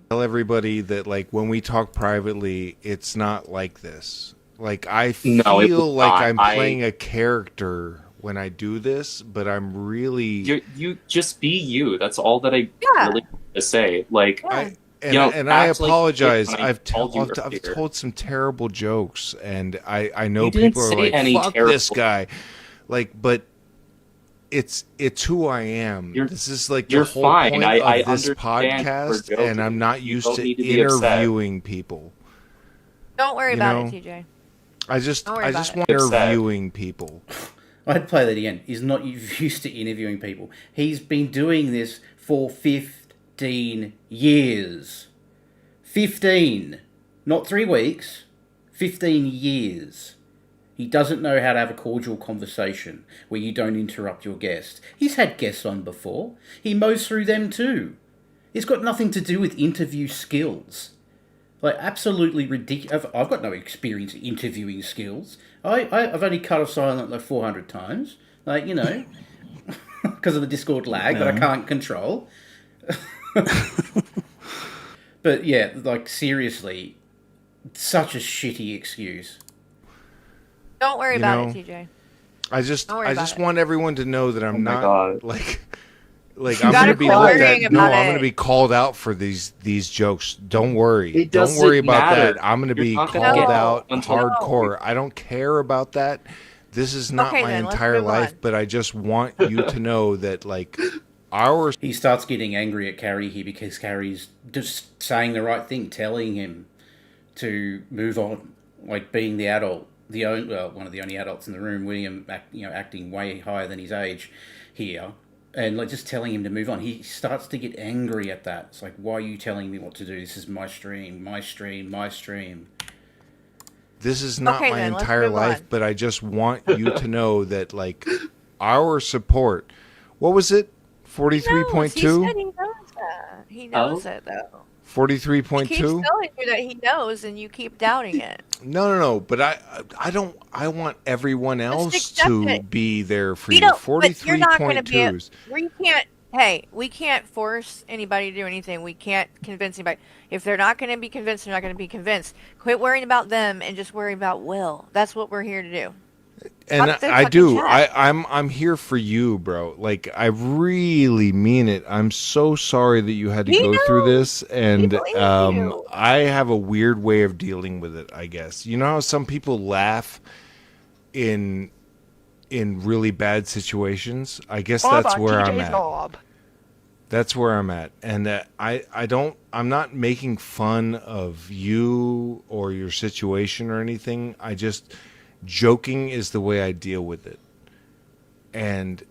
Tell everybody that, like, when we talk privately, it's not like this. Like, I feel like I'm playing a character when I do this, but I'm really you just be you. That's all that I really want to say. Like, I apologize. Like, I've told some terrible jokes, and I know people are like, "Fuck this guy," like, but it's who I am. This is like the whole point of this podcast, and I'm not used to interviewing people. Don't worry about it, TJ. I just want interviewing people. I'd play that again. He's not used to interviewing people. He's been doing this for 15 years. 15. Not 3 weeks. 15 years. He doesn't know how to have a cordial conversation where you don't interrupt your guest. He's had guests on before. He mows through them too. It's got nothing to do with interview skills. Like, absolutely ridiculous. I've got no experience in interviewing skills. I've only cut off silent like 400 times. Like, you know, because of the Discord lag that I can't control. But yeah, like, seriously, such a shitty excuse. Don't worry about it, TJ. I just want everyone to know that I'm not like I'm I'm gonna be looked at. No, I'm gonna be called out for these jokes. Don't worry. Don't worry about that. I'm gonna be called out hardcore. I don't care about that. This is not my entire life, but I just want you to know that, like, he starts getting angry at Carrie here because Carrie's just saying the right thing, telling him to move on, like being the adult, one of the only adults in the room. William, acting way higher than his age here. And like just telling him to move on. He starts to get angry at that. It's like, why are you telling me what to do? This is my stream, my stream, my stream. This is not Okay, my then, let's entire move life, on. but I just want you to know that, like, our support. What was it? He knows. He said 43.2? he knows that. He knows it, though. He keeps 43.2? telling you that he knows, and you keep doubting it. No. But I don't. I want everyone else accept to it. be there for We you. don't. But you're not going to be. 43.2s. We can't. Hey, we can't force anybody to do anything. We can't convince anybody. If they're not going to be convinced, they're not going to be convinced. Quit worrying about them and just worry about Will. That's what we're here to do. And Fuck the I fucking do. chat. I'm here for you, bro. Like, I really mean it. I'm so sorry that you had to We go through know. this, and believe you. I have a weird way of dealing with it, I guess. You know how some people laugh in really bad situations? I guess that's where I'm at. That's where I'm at. And I'm not making fun of you or your situation or anything. Joking is the way I deal with it. And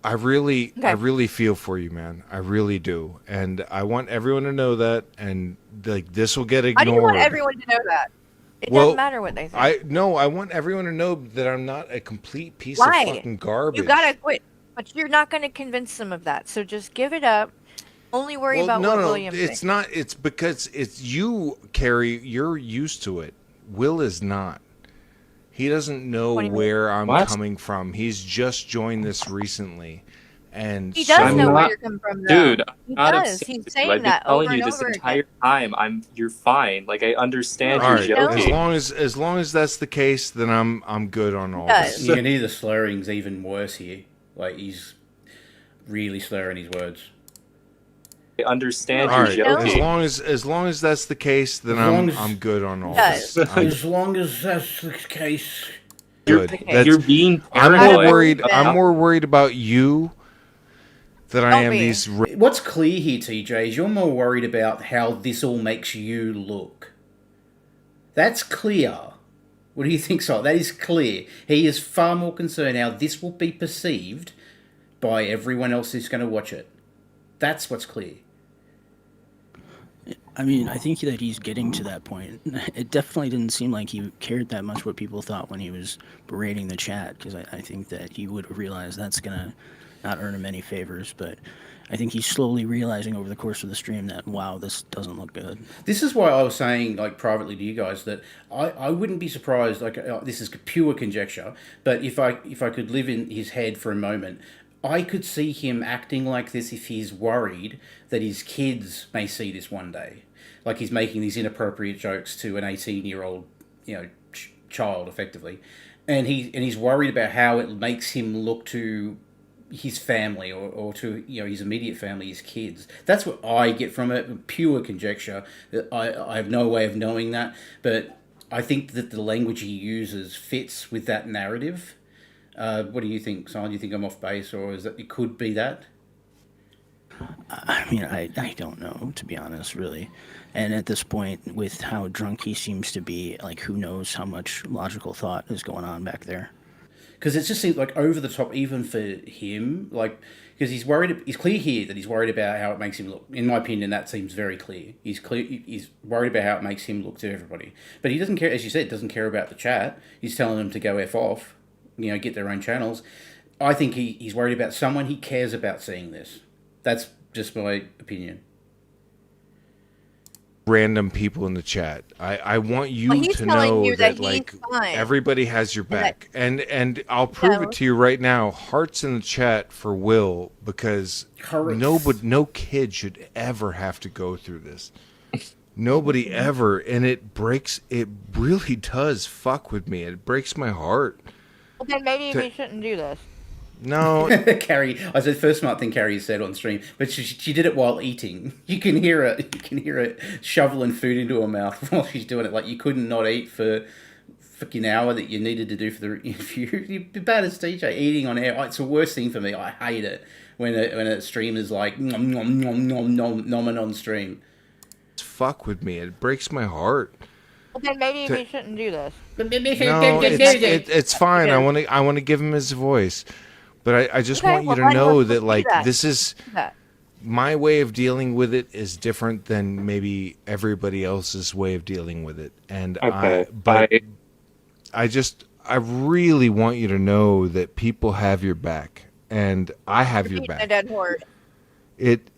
I really feel for you, man. I really do. And I want everyone to know that, and like, this will get ignored. How do you want everyone to know that? It doesn't matter what they think. I want everyone to know that I'm not a complete piece Why? of fucking garbage. You gotta quit. But you're not going to convince them of that. So just give it up. Only worry about what William thinks. It's not. It's because it's you, Carrie. You're used to it. Will is not. He doesn't know where I'm coming from. He's just joined this recently, and he does know where you're coming from, though. Dude, He I'm not does. upset He's with you. saying I've been that telling over you and this over entire again. time. You're fine. Like, I understand All you're right, joking. as long as that's the case, then I'm good on all Yes. this. You can hear the slurring's even worse here. Like, he's really slurring his words. I understand All you're right, joking. as long as that's the case, then I'm good on all Yes. this. As long as that's the case. Good. You're being I'm paranoid. more worried. about- I'm more worried about you than I Don't am be. these. What's clear here, TJ, is you're more worried about how this all makes you look. That's clear. What do you think, so? That is clear. He is far more concerned how this will be perceived by everyone else who's going to watch it. That's what's clear. I mean, I think that he's getting to that point. It definitely didn't seem like he cared that much what people thought when he was berating the chat, because I think that he would have realized that's going to not earn him any favors. But I think he's slowly realizing over the course of the stream that, wow, this doesn't look good. This is why I was saying, like, privately to you guys, that I wouldn't be surprised, like, this is pure conjecture, but if I could live in his head for a moment, I could see him acting like this if he's worried that his kids may see this one day. Like, he's making these inappropriate jokes to an 18-year-old, child, effectively. And he's worried about how it makes him look to his family or to his immediate family, his kids. That's what I get from it. Pure conjecture. I have no way of knowing that, but I think that the language he uses fits with that narrative. What do you think, Simon? Do you think I'm off base, or is that it could be that? I mean, I don't know, to be honest, really. And at this point, with how drunk he seems to be, like, who knows how much logical thought is going on back there. Because it just seems like over the top, even for him. Like, because he's worried. It's clear here that he's worried about how it makes him look. In my opinion, that seems very clear. He's worried about how it makes him look to everybody. But he doesn't care, as you said, doesn't care about the chat. He's telling them to go F off, get their own channels. I think he's worried about someone he cares about seeing this. That's just my opinion. Random people in the chat. I want you Well, he's to telling know you that that like he's fine. everybody has your back, and I'll prove it to you right now. Hearts in the chat for Will, because no kid should ever have to go through this. Nobody ever, and it really does fuck with me. It breaks my heart. Well, then maybe we shouldn't do this. No, Carrie. I said first smart thing Carrie said on stream, but she did it while eating. You can hear her. You can hear her shoveling food into her mouth while she's doing it. Like, you couldn't not eat for fucking hour that you needed to do for the interview. You're bad as DJ eating on air. It's the worst thing for me. I hate it when a streamer's like nom nom nom nom nom nomming on stream. Fuck with me. It breaks my heart. Well, then maybe we shouldn't do this. No, it's fine. Yeah. I want to give him his voice, but I just want you to know that like this is my way of dealing with it is different than maybe everybody else's way of dealing with it. And Okay. I really want you to know that people have your back, and I have your A back. dead horse. It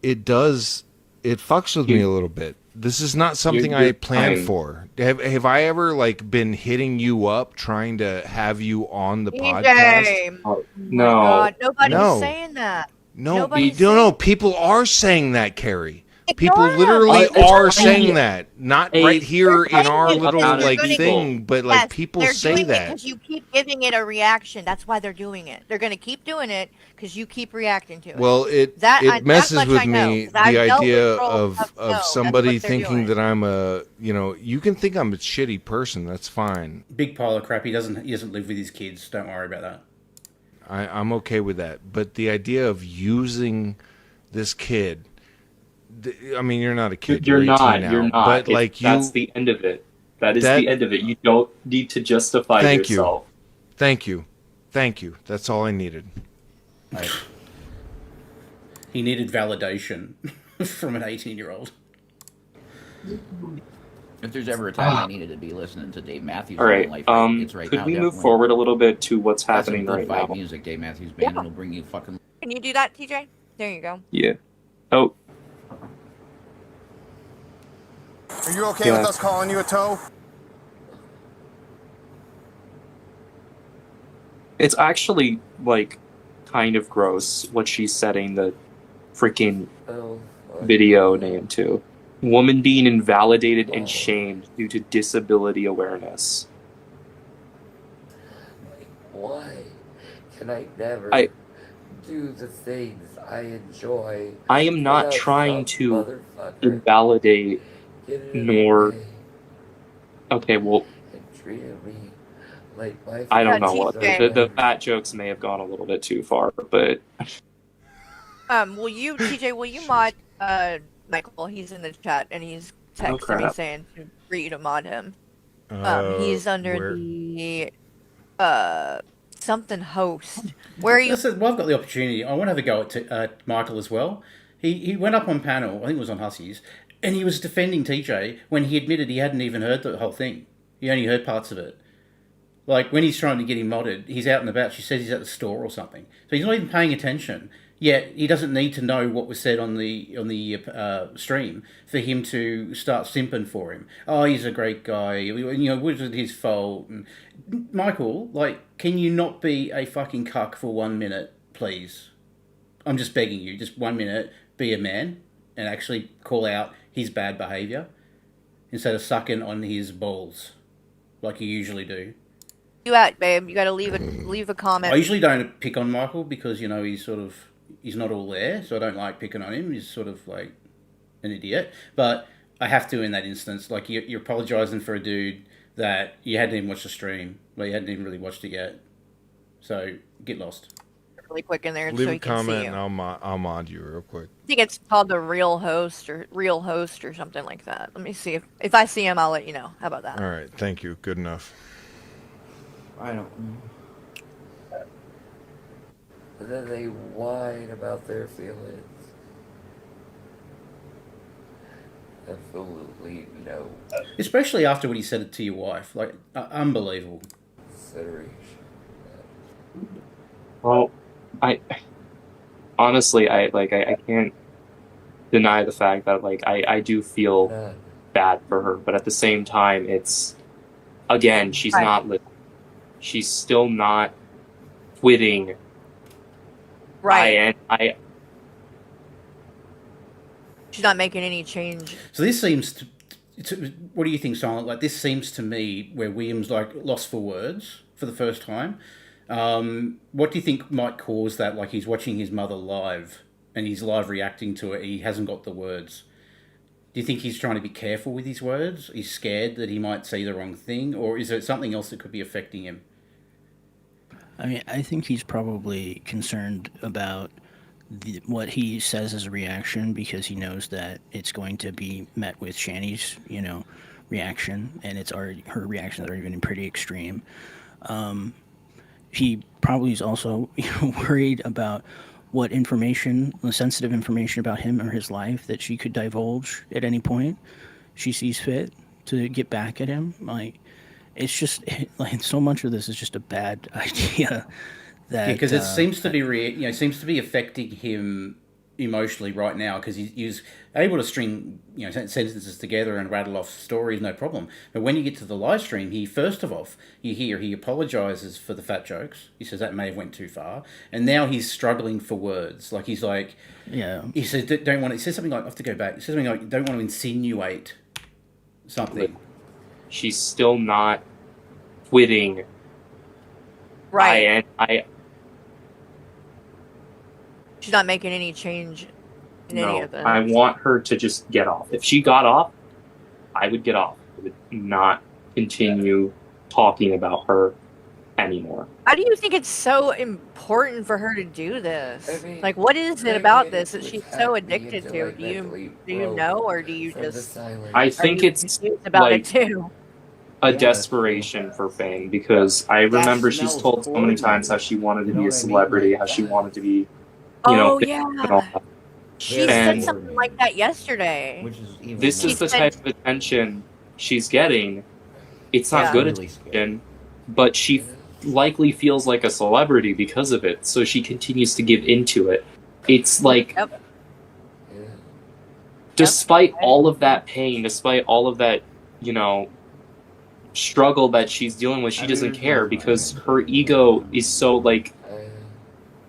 fucks with me a little bit. This is not something I planned for. Have I ever like been hitting you up trying to have you on the podcast? DJ. Oh No. God, nobody's No. saying that. No, Nobody's no, people are saying that, Carrie. People Ignore 'em. literally It's are not saying you. that. Not Hey, right here in our saying it little because they're like doing it. thing, but like Yes, people they're say doing it that. because you keep giving it a reaction. That's why they're doing it. They're going to keep doing it because you keep reacting to it. Well, it that messes much with I know, me 'cause I've the dealt with idea trolls enough to know of that's somebody what they're thinking doing. that I'm a, you can think I'm a shitty person. That's fine. Big pile of crap. He doesn't live with his kids. Don't worry about that. I'm okay with that. But the idea of using this kid, I mean, you're not a kid. You're 18 not. now, You're not. But like that's the end of it. That is the end of it. You don't need to justify yourself. Thank you. That's all I needed. Right. He needed validation from an 18-year-old. If there's ever a time I needed to be listening to Dave Matthews All right. in life, it's right could now. we move definitely. forward a little bit to what's That's happening some good right fight now? music, Dave Matthews Band, and it'll bring you fucking. Can you do that, TJ? There you go. Yeah. Oh. Are you okay with us calling you a toe? It's actually like kind of gross what she's setting the freaking video name to. Woman being invalidated and shamed due to disability awareness. Why can I never do the things I enjoy? I am not without trying some to motherfucker invalidate getting in nor. the way Okay, well, and treating me like my I don't know Yeah, what TJ. the fat jokes may have gone a little bit too far, but TJ, will you mod Michael? He's in the chat and he's texting me crap. saying for you to mod him. He's under where? the something host. Where are you? Listen, well, I've got the opportunity. I want to have a go at Michael as well. He went up on panel, I think it was on Hussies, and he was defending TJ when he admitted he hadn't even heard the whole thing. He only heard parts of it. Like, when he's trying to get him modded, he's out and about. She says he's at the store or something. So he's not even paying attention. Yet, he doesn't need to know what was said on the stream for him to start simping for him. Oh, he's a great guy. Was it his fault? And Michael, like, can you not be a fucking cuck for 1 minute, please? I'm just begging you, just 1 minute, be a man and actually call out his bad behaviour instead of sucking on his balls like you usually do. You at, babe? You gotta leave a comment. I usually don't pick on Michael because, he's not all there, so I don't like picking on him. He's sort of like an idiot. But I have to in that instance. Like, you're apologising for a dude that you hadn't even watched the stream. Well, you hadn't even really watched it yet. So, get lost. Really quick in there Leave so a he can see comment you. and I'll mod you real quick. I think it's called the real host or something like that. Let me see if I see him, I'll let you know. How about that? All right, thank you. Good enough. I don't. and then they whine about their feelings. Absolutely no Especially after when he said it to your wife. Like, unbelievable. consideration. well, I can't deny the fact that I do feel None. bad for her, but at the same time, it's again she's Right. not she's still not quitting. Right. I She's not making any change. So this seems to what do you think, Silent? Like, this seems to me where William's like lost for words for the first time. What do you think might cause that? Like, he's watching his mother live and he's live reacting to it. He hasn't got the words. Do you think he's trying to be careful with his words? He's scared that he might say the wrong thing, or is there something else that could be affecting him? I mean, I think he's probably concerned about what he says as a reaction because he knows that it's going to be met with Shani's, reaction, and her reaction has already been pretty extreme. He probably is also worried about what information, the sensitive information about him or his life that she could divulge at any point she sees fit to get back at him. Like, it's just like so much of this is just a bad idea. That because it seems to be seems to be affecting him emotionally right now, because he's able to string sentences together and rattle off stories no problem. But when you get to the live stream, he first of all, you hear he apologizes for the fat jokes. He says that may have went too far, and now he's struggling for words. Like he's like, yeah, he says don't want. He says something like, I have to go back. He says something like, don't want to insinuate something. She's still not quitting. Right. She's not making any change in any of them. I want her to just get off. If she got off, I would get off. I would not continue talking about her anymore. How do you think it's so important for her to do this? Like, what is it about this that she's so addicted to? Do you know, or do you just? I think it's about like it too. a desperation for fame, because I remember she's told so many times how she wanted to be a celebrity, how she wanted to be, yeah. and all that. She said something like that yesterday. This is the type of attention she's getting. It's not good attention, but she likely feels like a celebrity because of it, so she continues to give into it. It's like, despite all of that pain, despite all of that, struggle that she's dealing with, she doesn't care, because her ego is so, like,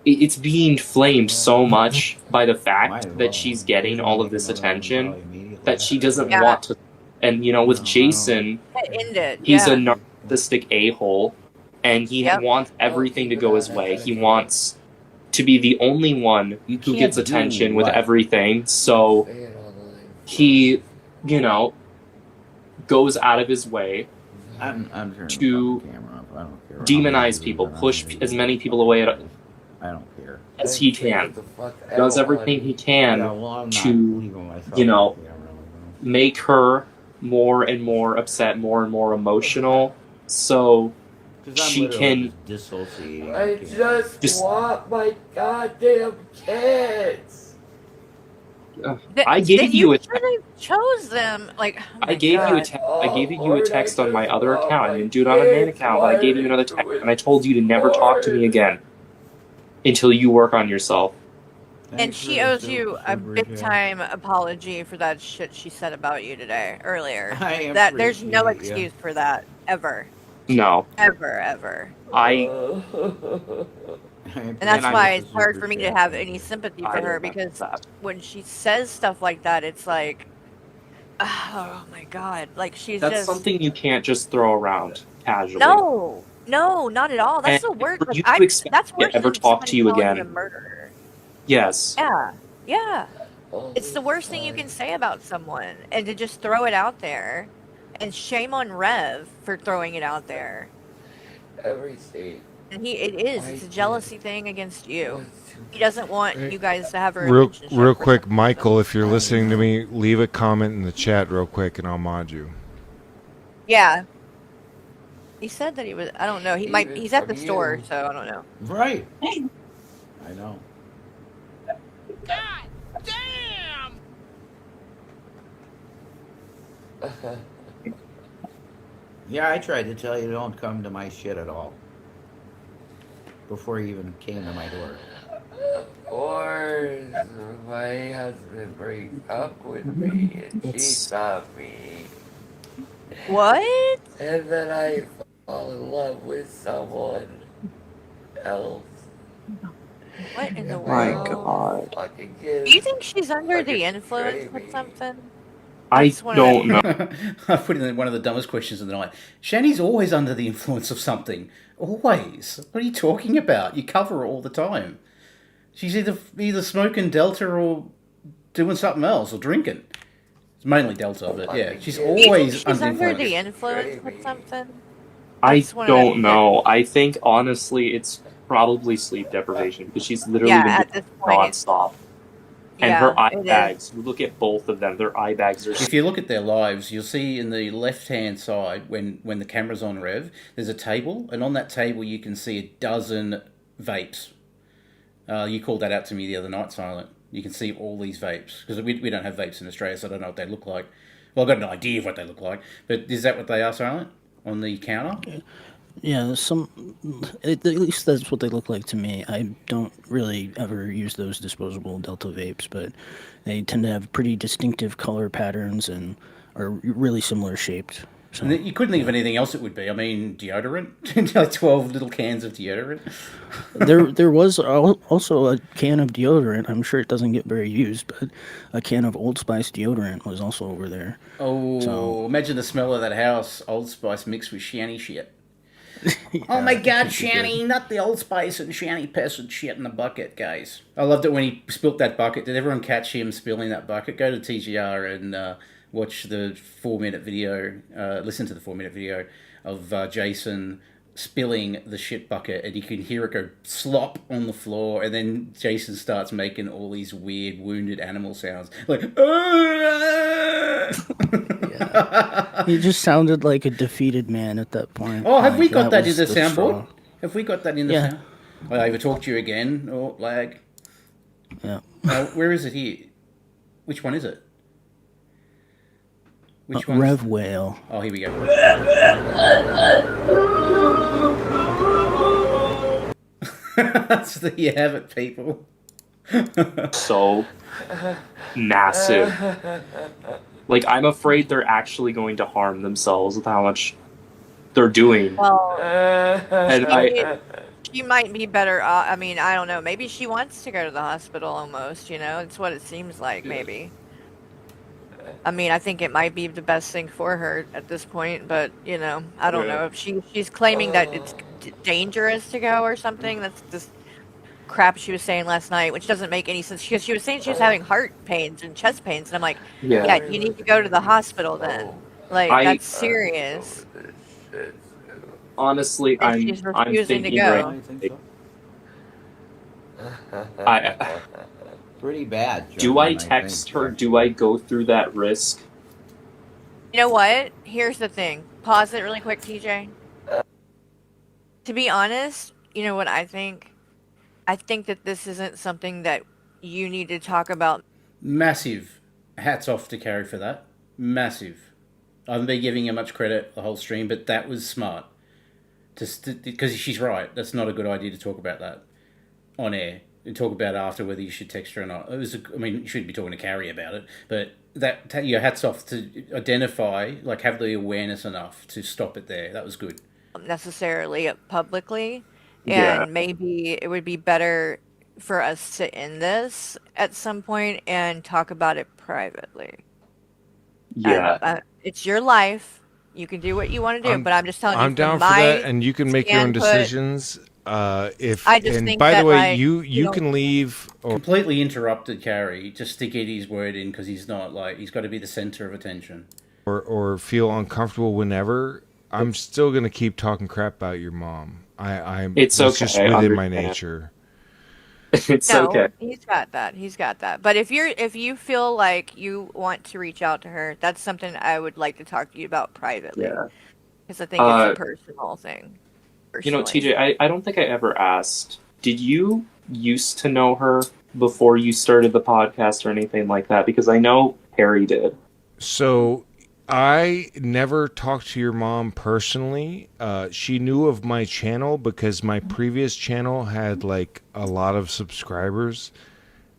it's being flamed so much by the fact that she's getting all of this attention that she doesn't want to. And, with Jason, he's a narcissistic a-hole, and he wants everything to go his way. He wants to be the only one who gets attention with everything, so he, goes out of his way to demonize people, push as many people away as he can. Does everything he can to, make her more and more upset, more and more emotional, so she can I just want my goddamn kids. I gave you a chose them. Like, I gave you a text on my other account. I didn't do it on a main account, but I gave you another text, and I told you to never talk to me again until you work on yourself. And she owes you a big time apology for that shit she said about you today earlier. That there's no excuse for that ever. No. Ever. And that's why it's hard for me to have any sympathy for her, because when she says stuff like that, it's like, oh my god, like that's something you can't just throw around casually. No, not at all. That's the worst. For you to expect to ever talk to you again. A murderer. Yes. Yeah. It's the worst thing you can say about someone, and to just throw it out there. And shame on Rev for throwing it out there. Everything. And it's a jealousy thing against you. He doesn't want you guys to have a relationship. Real quick, Michael, if you're listening to me, leave a comment in the chat real quick and I'll mod you. Yeah. He said that he was, I don't know, he's at the store, so I don't know. Right. I know. God damn! Yeah, I tried to tell you don't come to my shit at all. Before you even came to my door. Of course, my husband breaks up with me and cheats on me. What? And then I fall in love with someone else. What in the My world? God. Do you think she's under the influence or something? I don't know. I put in one of the dumbest questions of the night. Shani's always under the influence of something. Always. What are you talking about? You cover her all the time. She's either smoking Delta or doing something else or drinking. It's mainly Delta, but yeah, she's always under the influence with something. I don't know. I think honestly, it's probably sleep deprivation, because she's literally been nonstop. And her eye bags, look at both of them. Their eye bags are... If you look at their lives, you'll see in the left-hand side, when the camera's on Rev, there's a table, and on that table you can see a dozen vapes. You called that out to me the other night, Silent. You can see all these vapes, because we don't have vapes in Australia, so I don't know what they look like. Well, I've got an idea of what they look like, but is that what they are, Silent, on the counter? Yeah, at least that's what they look like to me. I don't really ever use those disposable Delta vapes, but they tend to have pretty distinctive color patterns and are really similar shaped. So And you couldn't think of anything else it would be. I mean, deodorant? Like 12 little cans of deodorant? there was also a can of deodorant. I'm sure it doesn't get very used, but a can of Old Spice deodorant was also over there. Oh, So- imagine the smell of that house. Old Spice mixed with shanty shit. Oh my god, Shanny, not the Old Spice and Shanny piss and shit in the bucket, guys. I loved it when he spilt that bucket. Did everyone catch him spilling that bucket? Go to TGR and watch the 4-minute video, listen to the 4-minute video of Jason spilling the shit bucket, and you can hear it go slop on the floor, and then Jason starts making all these weird wounded animal sounds. Like, He just sounded like a defeated man at that point. oh, have we got that in was the straw. soundboard? Have we got that in the sound? Will I ever talk to you again? Or lag? Yeah. Where is it here? Which one is it? Which one? Rev Whale. Oh, here we go. So there you have it, people. So massive. Like, I'm afraid they're actually going to harm themselves with how much they're doing. Well, And she might be better. I mean, I don't know. Maybe she wants to go to the hospital almost, you know? It's what it seems like, maybe. I mean, I think it might be the best thing for her at this point, but, you know, I don't know. If she's claiming that it's dangerous to go or something. That's just crap she was saying last night, which doesn't make any sense. She was saying she was having heart pains and chest pains, and I'm like, yeah, you need to go to the hospital then. Like, that's serious. honestly, And I'm she's refusing to thinking go. I Pretty bad. do I German, text think. her? Do I go through that risk? You know what? Here's the thing. Pause it really quick, TJ. To be honest, you know what I think? I think that this isn't something that you need to talk about. Massive. Hats off to Carrie for that. Massive. I haven't been giving her much credit the whole stream, but that was smart. Because she's right. That's not a good idea to talk about that on air. And talk about it after whether you should text her or not. I mean, you shouldn't be talking to Carrie about it, but your hats off to identify, like, have the awareness enough to stop it there. That was good. Necessarily publicly, Yeah. and maybe it would be better for us to end this at some point and talk about it privately. Yeah. It's your life. You can do what you want to do, but I'm just telling you. I'm down from for my that, and you can make your own standpoint- decisions. If I just and think by that, the way, like, you you don't- can leave. Or Completely interrupted Carrie just to get his word in because he's not, like, he's got to be the center of attention. or feel uncomfortable whenever, I'm still gonna keep talking crap about your mom. It's it's okay, just I within my understand. nature. It's No, okay. he's got that. He's got that. But if you feel like you want to reach out to her, that's something I would like to talk to you about privately. Yeah. Because I think it's a personal thing. You know, personally. TJ, I don't think I ever asked. Did you used to know her before you started the podcast or anything like that? Because I know Harry did. So I never talked to your mom personally. She knew of my channel because my previous channel had like a lot of subscribers,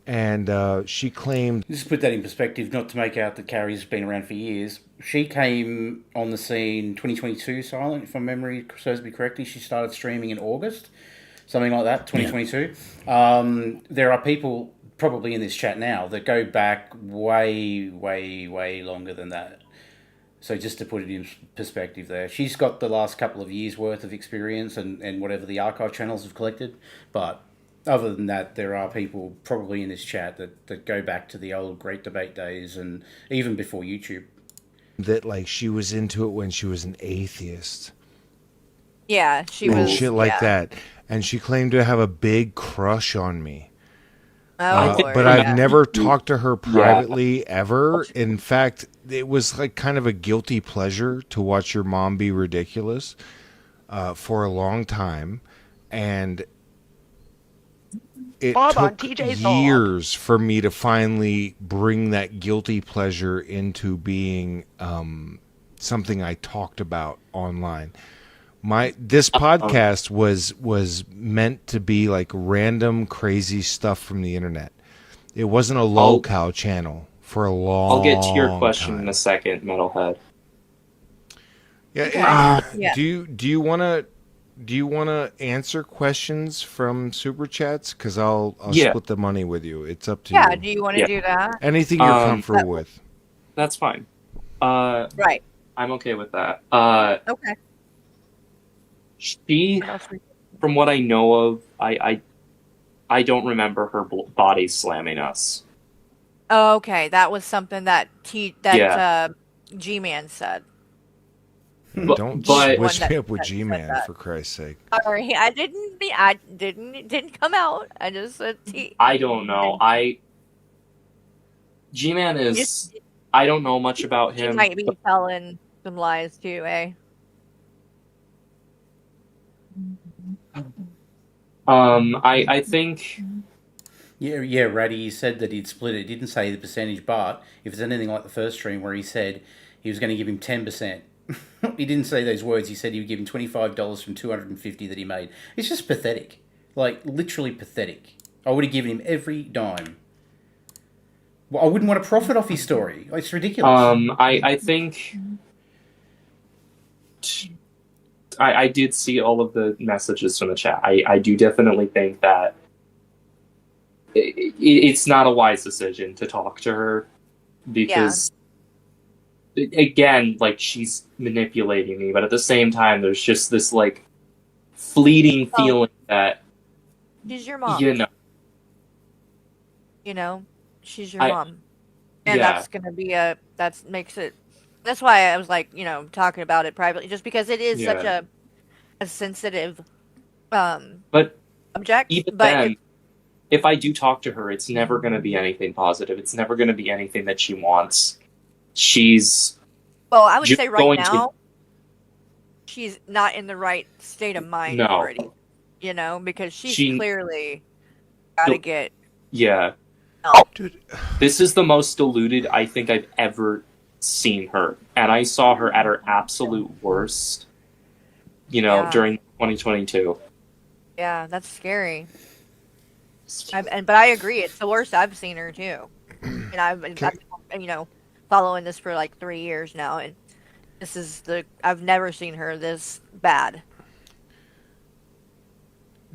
and she claimed. Just to put that in perspective, not to make out that Carrie's been around for years. She came on the scene 2022, Silent, if my memory serves me correctly. She started streaming in August, something like that, 2022. There are people probably in this chat now that go back way, way, way longer than that. So just to put it in perspective there, she's got the last couple of years' worth of experience and whatever the archive channels have collected. But other than that, there are people probably in this chat that go back to the old Great Debate days and even before YouTube. That like she was into it when she was an atheist Yeah, she and was. shit like yeah. that, and she claimed to have a big crush on me. Oh, Lord, but yeah. I've never talked to her privately ever. In fact, it was like kind of a guilty pleasure to watch your mom be ridiculous for a long time, and it Bob on took TJ's dog. years for me to finally bring that guilty pleasure into being something I talked about online. This podcast was meant to be like random crazy stuff from the internet. It wasn't a Lolzcow channel for a long I'll get to your question time. in a second, Metalhead. Yeah. Yeah. Do you want to answer questions from super chats? Because I'll Yeah. split the money with you. It's up to Yeah, you. do you want to do that? Anything you're comfortable with. That's fine. Right. I'm okay with that. Okay. She, from what I know of, I don't remember her body slamming us. Oh, okay, that was something that Yeah. G-Man said. Don't switch me up with G-Man, for Christ's sake. Sorry, I didn't come out. I just said I don't know. G-Man is... I don't know much about He him. might be telling some lies too, eh? I think... Yeah, Ratty, he said that he'd split it. He didn't say the percentage, but if it's anything like the first stream where he said he was going to give him 10%. He didn't say those words. He said he would give him $25 from $250 that he made. It's just pathetic. Like, literally pathetic. I would have given him every dime. Well, I wouldn't want to profit off his story. It's ridiculous. I think... I did see all of the messages from the chat. I do definitely think that it's not a wise decision to talk to her because, again, like, she's manipulating me, but at the same time, there's just this, like, fleeting feeling that... She's your mom. You know. She's your mom. And that's going to be that's why I was like, talking about it privately, just because it is such a sensitive but subject. Even but then, if I do talk to her, it's never going to be anything positive. It's never going to be anything that she wants. She's... Well, I would say right going now, she's not in the right state of mind already. Because she's clearly got to get... Yeah. Dude. This is the most deluded I think I've ever seen her. And I saw her at her absolute worst, during 2022. Yeah, that's scary. But I agree, it's the worst I've seen her too. And I've been, following this for like 3 years now, and I've never seen her this bad.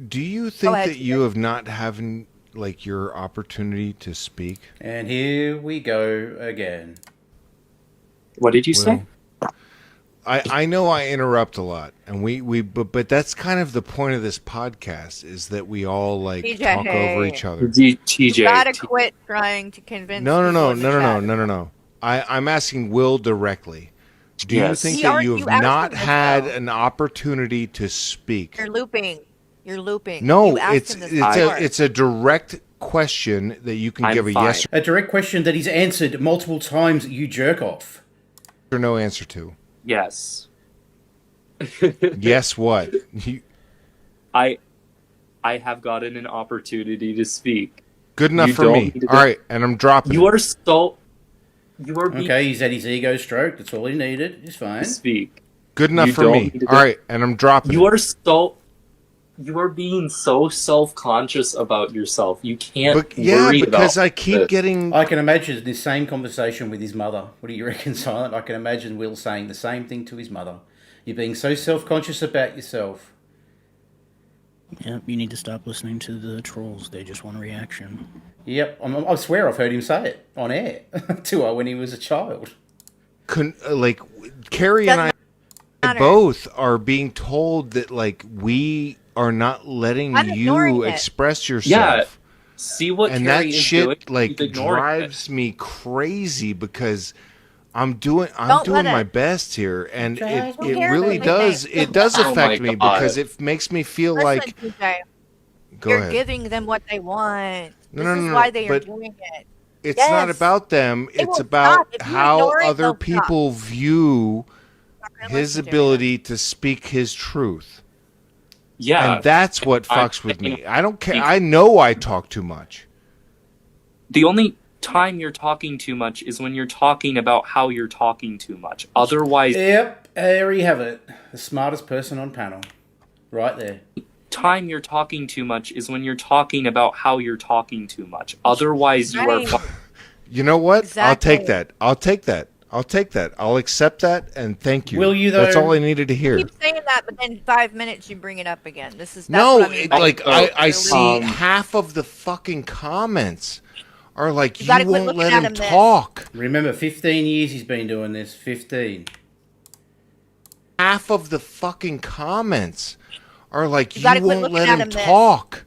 Do you think that you have not having like your opportunity to speak? And here we go again. What did you say? I know I interrupt a lot, and but that's kind of the point of this podcast, is that we all like TJ, talk over each other. TJ, you gotta quit trying to convince. No. I'm asking Will directly. Do you think that you have not had an opportunity to speak? You're looping. No, it's a direct question that you can give a yes a direct question that he's answered multiple times. You jerk off. Or no answer to. Yes. Yes, what? I have gotten an opportunity to speak. Good enough for me. All right, and I'm dropping. You are so. Okay, he's had his ego stroked. That's all he needed. He's fine. Speak. Good enough for me. All right, and I'm dropping. You are being so self-conscious about yourself. You can't worry because about I keep this. getting... I can imagine this same conversation with his mother. What do you reckon, Silent? I can imagine Will saying the same thing to his mother. You're being so self-conscious about yourself. Yep, you need to stop listening to the trolls. They just want a reaction. Yep, I swear I've heard him say it on air to her when he was a child. Like, Carrie and I both are being told that, like, we are not letting you express yourself. Yeah. See what and Carrie that is shit doing? like drives me crazy because I'm doing my best here, and it really does affect me because it makes me feel like you're giving them what they want. This is why they are doing it. It's not about them. It's about how other people view his ability to speak his truth. Yeah. And that's what fucks with me. I don't care. I know I talk too much. The only time you're talking too much is when you're talking about how you're talking too much. Otherwise... Yep, there you have it. The smartest person on panel. Right there. Time you're talking too much is when you're talking about how you're talking too much. Otherwise, you are... You know what? Exactly. I'll take that. I'll take that. I'll take that. I'll accept that, and thank you. Will you, though? That's all I needed to hear. You keep saying that, but then 5 minutes you bring it up again. That's No, what I mean by I see half of the fucking comments are like, you gotta quit won't looking let at him him then. talk. Remember, 15 years he's been doing this. 15. Half of the fucking comments are like, You you gotta quit won't looking let at him him then. talk.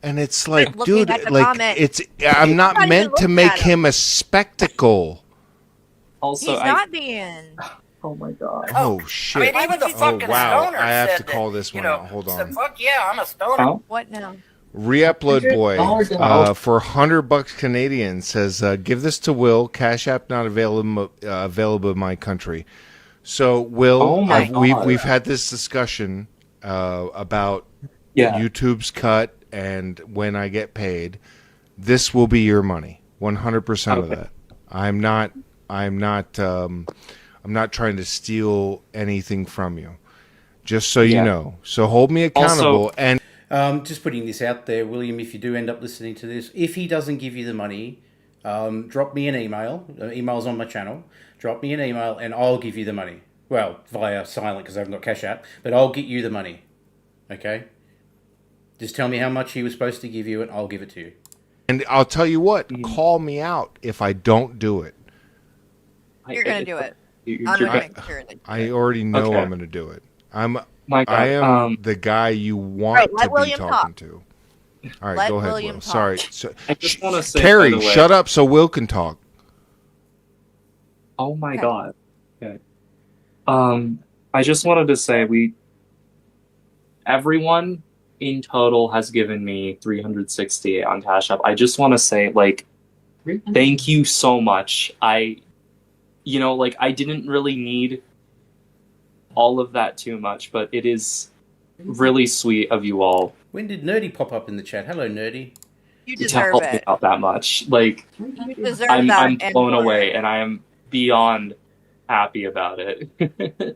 And it's like, looking dude, at the like, comment. it's, I'm not You're not meant even to looking make at him. him a spectacle. Also, He's not being. Oh my god. Oh, shit. I mean, even the fucking wow. stoner I have said to that, call this one you know, out. Hold said, on. fuck yeah, I'm a stoner. What now? Reupload Boy $100. for $100 Canadian says, give this to Will. Cash App not available in my country. So Will, Oh my God. we've had this discussion about YouTube's cut and when I get paid. This will be your money, 100% of that. I'm not trying to steal anything from you. Just so you know. So hold me accountable. And just putting this out there, William, if you do end up listening to this, if he doesn't give you the money, drop me an email. Email's on my channel. Drop me an email and I'll give you the money. Well, via silent because I haven't got Cash App, but I'll get you the money. Okay? Just tell me how much he was supposed to give you and I'll give it to you. And I'll tell you what, call me out if I don't do it. You're going to do it. You're I'm going to gonna- make sure that you I already know Okay. I'm going to do it. My God, I am the guy you want Right, let to be William talking talk. to. All right, Let go ahead, William Will. talk. Sorry. So, I just want to say, Carrie, by the way, shut up so Will can talk. Oh my Okay. god. Okay. I just wanted to say everyone in total has given me $368 on Cash App. I just want to say, like, thank you so much. I didn't really need all of that too much, but it is really sweet of you all When did Nerdy pop up in the chat? Hello, Nerdy. You to deserve help me it. out that much. Like, You deserve I'm that. and blown more. away, and I am beyond happy about it.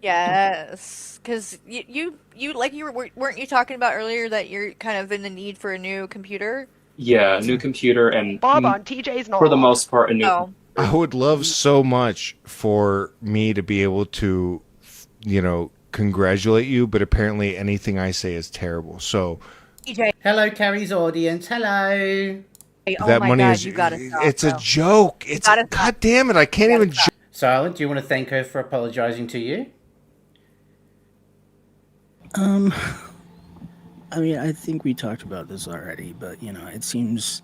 Yes, because you like weren't you talking about earlier that you're kind of in the need for a new computer? Yeah, new computer and Bob on TJ's for the most part a new. Oh, I would love so much for me to be able to, congratulate you, but apparently anything I say is terrible. So TJ. Hello, Carrie's audience. Hello. Oh that my money God, is, you gotta stop, it's a bro. joke. It's, gotta God stop. damn it, I can't even joke. Silent, do you want to thank her for apologizing to you? I mean, I think we talked about this already, but it seems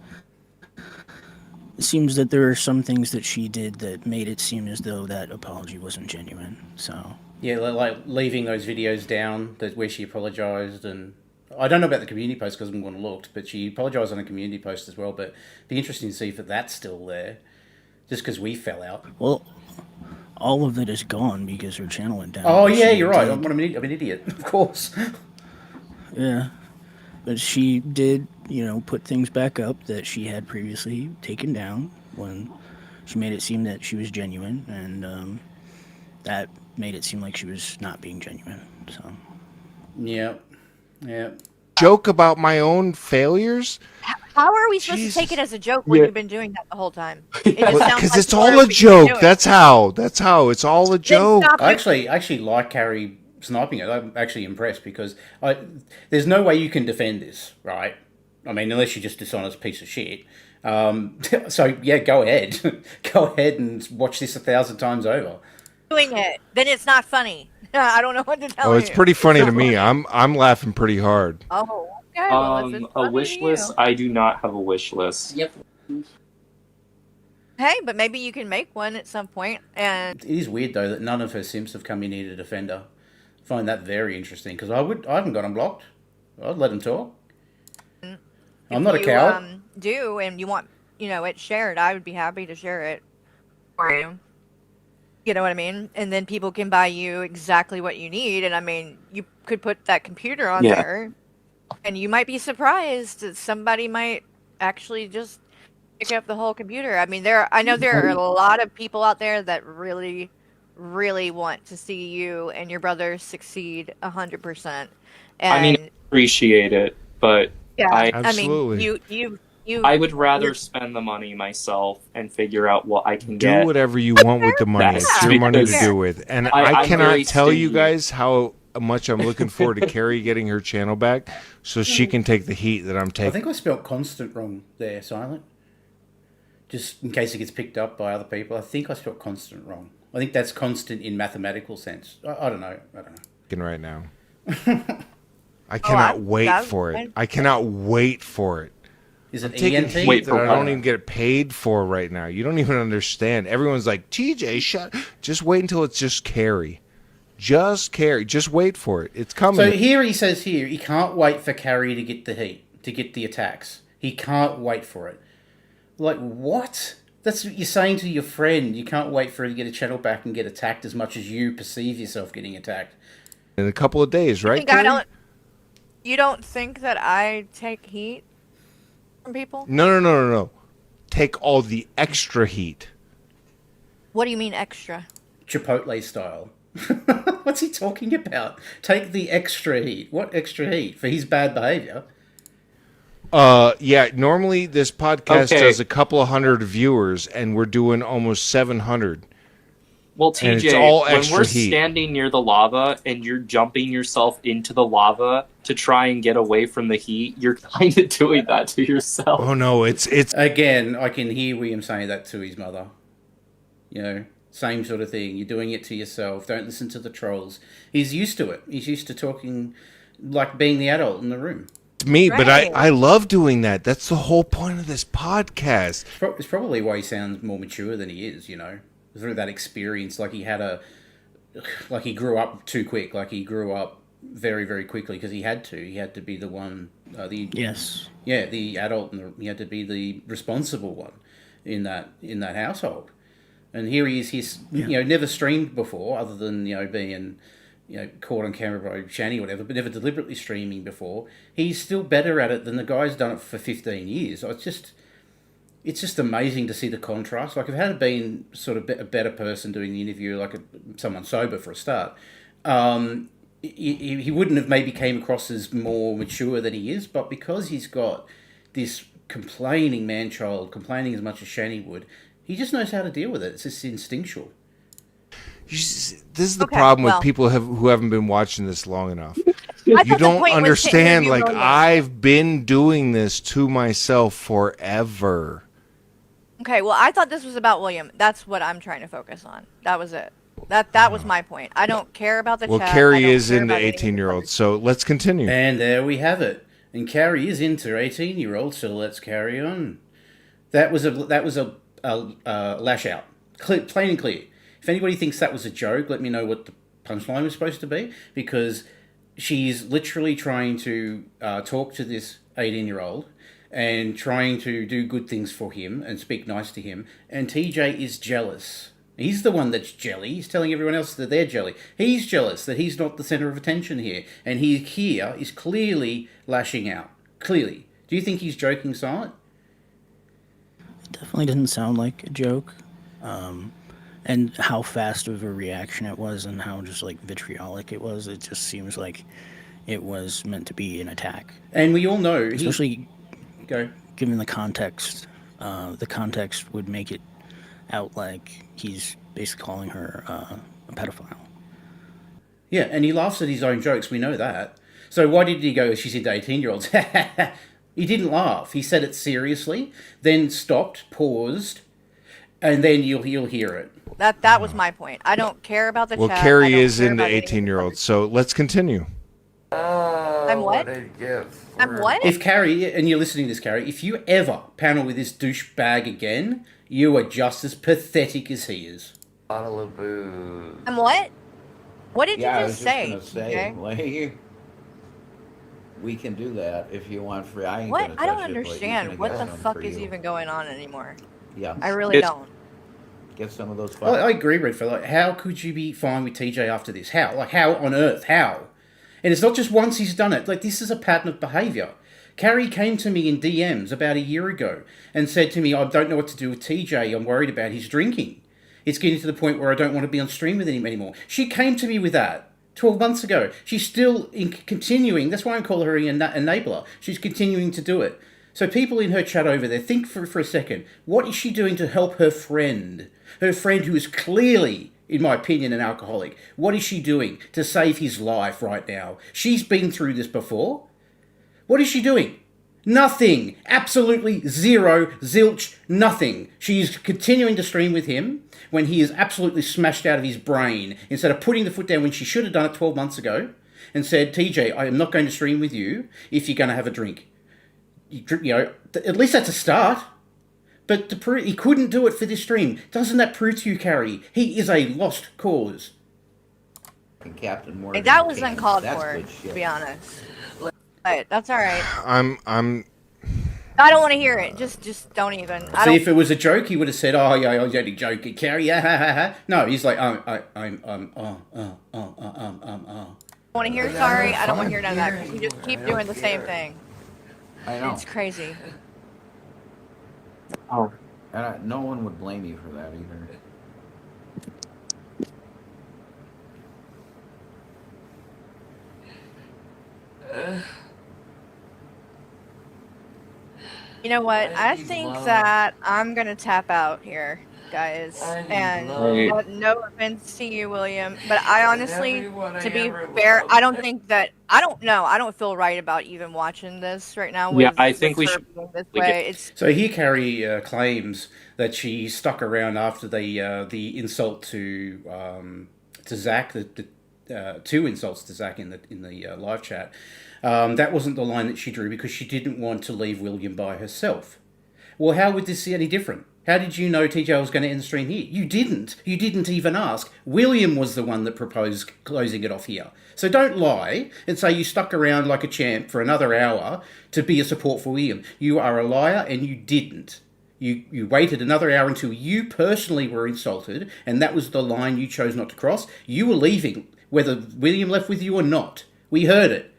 that there are some things that she did that made it seem as though that apology wasn't genuine. So Yeah, like leaving those videos down where she apologised, and I don't know about the community post because I haven't looked, but she apologised on a community post as well. But it'd be interesting to see if that's still there, just because we fell out. well, all of it is gone because her channel went down. Oh But yeah, she you're right. did- I'm an idiot, of course. Yeah, but she did, put things back up that she had previously taken down when she made it seem that she was genuine, and that made it seem like she was not being genuine. So Yeah. Joke about my own failures? How are we supposed Jesus. to take it as a joke when Yeah. you've been doing that the whole time? It just sounds Because like it's you all are a what you've been joke. doing. That's how. It's all a joke. stop I actually like Carrie sniping it. I'm actually impressed because there's no way you can defend this, right? I mean, unless you're just a dishonest piece of shit. So yeah, go ahead, go ahead and watch this 1,000 times over. Doing it, then it's not funny. I don't know what to tell Oh, you. it's pretty funny to me. I'm laughing pretty hard. Oh, okay. Well, if it's A funny wish to list? you. I do not have a wish list. Yep. Hey, but maybe you can make one at some point. And It is weird though that none of her simps have come in here to defend her. I find that very interesting because I haven't got them blocked. I'd let them talk. I'm not a if coward. you do and you want it shared, I would be happy to share it for you. You know what I mean? And then people can buy you exactly what you need. And I mean, you could put that computer on Yeah. there, and you might be surprised that somebody might actually just pick up the whole computer. I mean, I know there are a lot of people out there that really, really want to see you and your brother succeed 100%. I mean, I And appreciate it, but yeah, I I mean, you. I would rather spend the money myself and figure out what I can Do get. whatever you want with the money. Best, It's your money to because do with. And I'm I cannot very tell you stingy. guys how much I'm looking forward to Carrie getting her channel back so she can take the heat that I'm I taking. think I spelled constant wrong there, Silent. Just in case it gets picked up by other people, I think I spelled constant wrong. I think that's constant in mathematical sense. I don't know. Right now. I cannot wait that- for it. I cannot wait for it. Is I'm it taking ENT? heat that I don't even get paid for right now. You don't even understand. Everyone's like, TJ, shut. Just wait until it's just Carrie. Just Carrie. Just wait for it. It's coming. So here he says he can't wait for Carrie to get the heat, to get the attacks. He can't wait for it. Like, what? That's what you're saying to your friend. You can't wait for her to get a channel back and get attacked as much as you perceive yourself getting attacked. In a couple of days, right? Think you don't think that I take heat from people? No. Take all the extra heat. What do you mean extra? Chipotle style. What's he talking about? Take the extra heat. What extra heat? For his bad behavior? Yeah, normally this podcast Okay. does a couple of hundred viewers, and we're doing almost 700. Well, And TJ, it's all when extra we're heat. standing near the lava and you're jumping yourself into the lava to try and get away from the heat, you're kind of doing that to yourself. Oh no, it's Again, I can hear William saying that to his mother. You know, same sort of thing. You're doing it to yourself. Don't listen to the trolls. He's used to it. He's used to talking like being the adult in the room. me, but Right. I love doing that. That's the whole point of this podcast. It's probably why he sounds more mature than he is, you know, through that experience. Like he grew up too quick. Like he grew up very, very quickly because he had to. He had to be the one, Yes. yeah, the adult, and he had to be the responsible one in that household. And here he is. He's never streamed before, other than being caught on camera by Shani or whatever, but never deliberately streaming before. He's still better at it than the guy's done it for 15 years. It's just amazing to see the contrast. Like, if it had been sort of a better person doing the interview, like someone sober for a start, he wouldn't have maybe came across as more mature than he is. But because he's got this complaining man-child, complaining as much as Shani would, he just knows how to deal with it. It's just instinctual. This is the problem with people who haven't been watching this long enough. You don't understand. Like, I've been doing this to myself forever. Okay, well, I thought this was about William. That's what I'm trying to focus on. That was it. That was my point. I don't care about the Well, chat. Carrie is into 18-year-olds, so let's continue. And there we have it. And Carrie is into 18-year-olds, so let's carry on. That was a lash out, plain and clear. If anybody thinks that was a joke, let me know what the punchline was supposed to be, because she's literally trying to talk to this 18-year-old and trying to do good things for him and speak nice to him, and TJ is jealous. He's the one that's jelly. He's telling everyone else that they're jelly. He's jealous that he's not the center of attention here, and he here is clearly lashing out. Clearly. Do you think he's joking, Silent? It definitely didn't sound like a joke. And how fast of a reaction it was and how just like vitriolic it was, it just seems like it was meant to be an attack. And we all know, especially given the context would make it out like he's basically calling her a pedophile. Yeah, and he laughs at his own jokes. We know that. So why did he go, she's into 18-year-olds? He didn't laugh. He said it seriously, then stopped, paused, and then you'll hear it. That was my point. I don't care about the Well, chat. Carrie is into 18-year-olds, so let's continue. I'm what? I'm what? If Carrie, and you're listening to this, Carrie, if you ever panel with this douchebag again, you are just as pathetic as he is. Bottle of booze. I'm what? What did Yeah, you I just was say? just gonna say, like, we can do that if you want free. I ain't What? gonna I don't touch it, but you understand. can What get the some fuck for is you. even going on anymore? Yeah. I really don't. Get some of those. I agree, Redford. Like, how could you be fine with TJ after this? How? Like, how on earth? How? And it's not just once he's done it. Like, this is a pattern of behaviour. Carrie came to me in DMs about a year ago and said to me, I don't know what to do with TJ. I'm worried about his drinking. It's getting to the point where I don't want to be on stream with him anymore. She came to me with that 12 months ago. She's still continuing. That's why I call her an enabler. She's continuing to do it. So people in her chat over there, think for a second. What is she doing to help her friend? Her friend who is clearly, in my opinion, an alcoholic. What is she doing to save his life right now? She's been through this before. What is she doing? Nothing. Absolutely zero, zilch, nothing. She's continuing to stream with him when he is absolutely smashed out of his brain, instead of putting the foot down when she should have done it 12 months ago and said, TJ, I am not going to stream with you if you're going to have a drink. You know, at least that's a start. But he couldn't do it for this stream. Doesn't that prove to you, Carrie? He is a lost cause. Captain Morgan. That was uncalled for, to be honest. But that's all right. I'm I don't want to hear it. Just don't even. See, if it was a joke, he would have said, "Oh yeah, I was only joking, Carrie." No, he's like, I want to hear sorry. I don't want to hear none of that because you just keep doing the same thing. I know. It's crazy. Oh, and no one would blame you for that either. You know what? I think that I'm gonna tap out here, guys. And no offense to you, William, but I honestly, to be fair, I don't think that I don't feel right about even watching this right now. Yeah, I think we should. This way. So here, Carrie claims that she stuck around after the insult to Zach, the two insults to Zach in the live chat. That wasn't the line that she drew because she didn't want to leave William by herself. Well, how would this be any different? How did you know TJ was going to end the stream here? You didn't. You didn't even ask. William was the one that proposed closing it off here. So don't lie and say you stuck around like a champ for another hour to be a support for William. You are a liar and you didn't. You waited another hour until you personally were insulted, and that was the line you chose not to cross. You were leaving, whether William left with you or not. We heard it.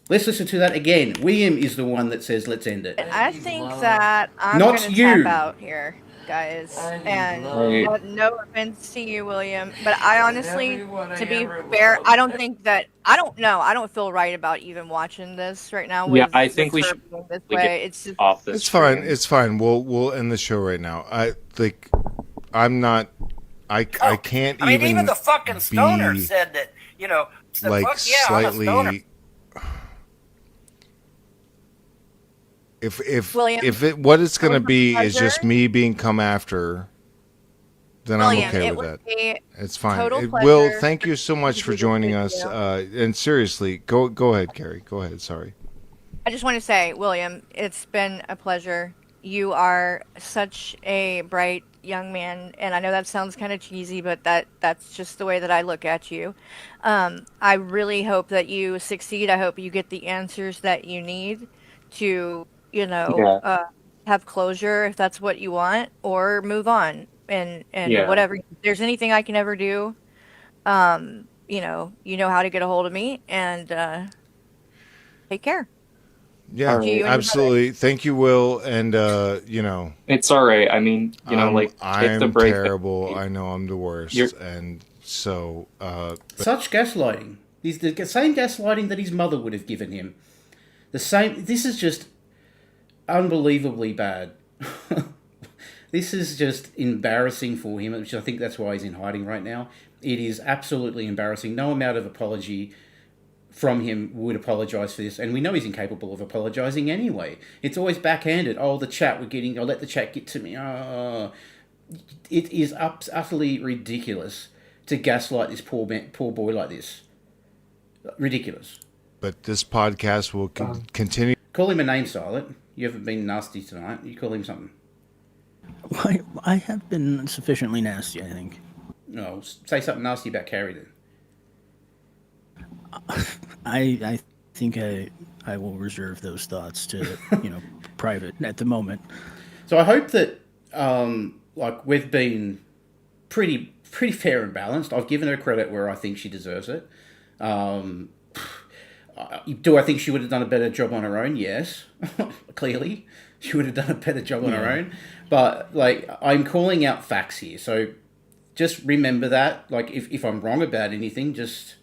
Let's listen to that again. William is the one that says, let's end it. I think that I'm going to tap out here, guys. And no offense to you, William, but I honestly, to be fair, I don't think that, I don't feel right about even watching this right now. Yeah, I think we should this way. It's just, off this. It's fine. It's fine. We'll end the show right now. I'm not. I can't even. Even the fucking stoner said that. You know, like fuck yeah, slightly. I'm a stoner. If what it's going to be is just me being come after, then I'm okay with that. It's fine. Will, thank you so much for joining us. And seriously, go ahead, Carrie. Go ahead. Sorry. I just want to say, William, it's been a pleasure. You are such a bright young man, and I know that sounds kind of cheesy, but that's just the way that I look at you. I really hope that you succeed. I hope you get the answers that you need to, have closure if that's what you want, or move on and whatever. If there's anything I can ever do, you know how to get a hold of me, and take care. Yeah, absolutely. Thank you, Will. And it's all right. I mean, I'm the break. Terrible. I know I'm the worst. And so such gaslighting. The same gaslighting that his mother would have given him. The same. This is just unbelievably bad. This is just embarrassing for him, which I think that's why he's in hiding right now. It is absolutely embarrassing. No amount of apology from him would apologise for this, and we know he's incapable of apologising anyway. It's always backhanded. Oh, the chat we're getting. I'll let the chat get to me. Oh, it is utterly ridiculous to gaslight this poor boy like this. Ridiculous. But this podcast will continue. Call him a name, Silent. You haven't been nasty tonight. You call him something. I have been sufficiently nasty, I think. No, say something nasty about Carrie then. I think I will reserve those thoughts to private at the moment. So I hope that we've been pretty fair and balanced. I've given her credit where I think she deserves it. Do I think she would have done a better job on her own? Yes, clearly she would have done a better job on her own. But like, I'm calling out facts here, so just remember that. Like, if I'm wrong about anything, just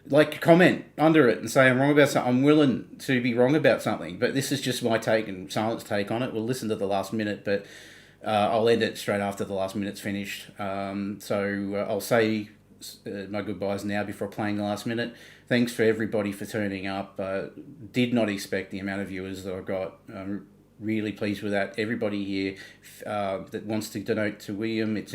like comment under it and say I'm wrong about something. I'm willing to be wrong about something, but this is just my take and Silent's take on it. We'll listen to the last minute, but I'll end it straight after the last minute's finished. So I'll say my goodbyes now before playing the last minute. Thanks for everybody for turning up. Did not expect the amount of viewers that I got. I'm really pleased with that. Everybody here that wants to donate to William, it's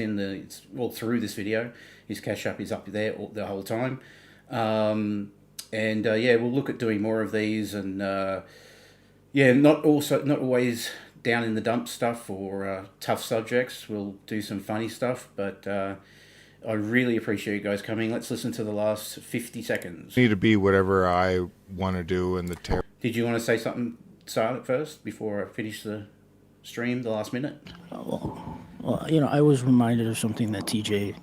all through this video. His Cash App is up there the whole time. We'll look at doing more of these, and not always down in the dump stuff or tough subjects. We'll do some funny stuff, but I really appreciate you guys coming. Let's listen to the last 50 seconds. Need to be whatever I want to do in the Did you want to say something, Silent, first before I finish the stream, the last minute? Well, I was reminded of something that TJ,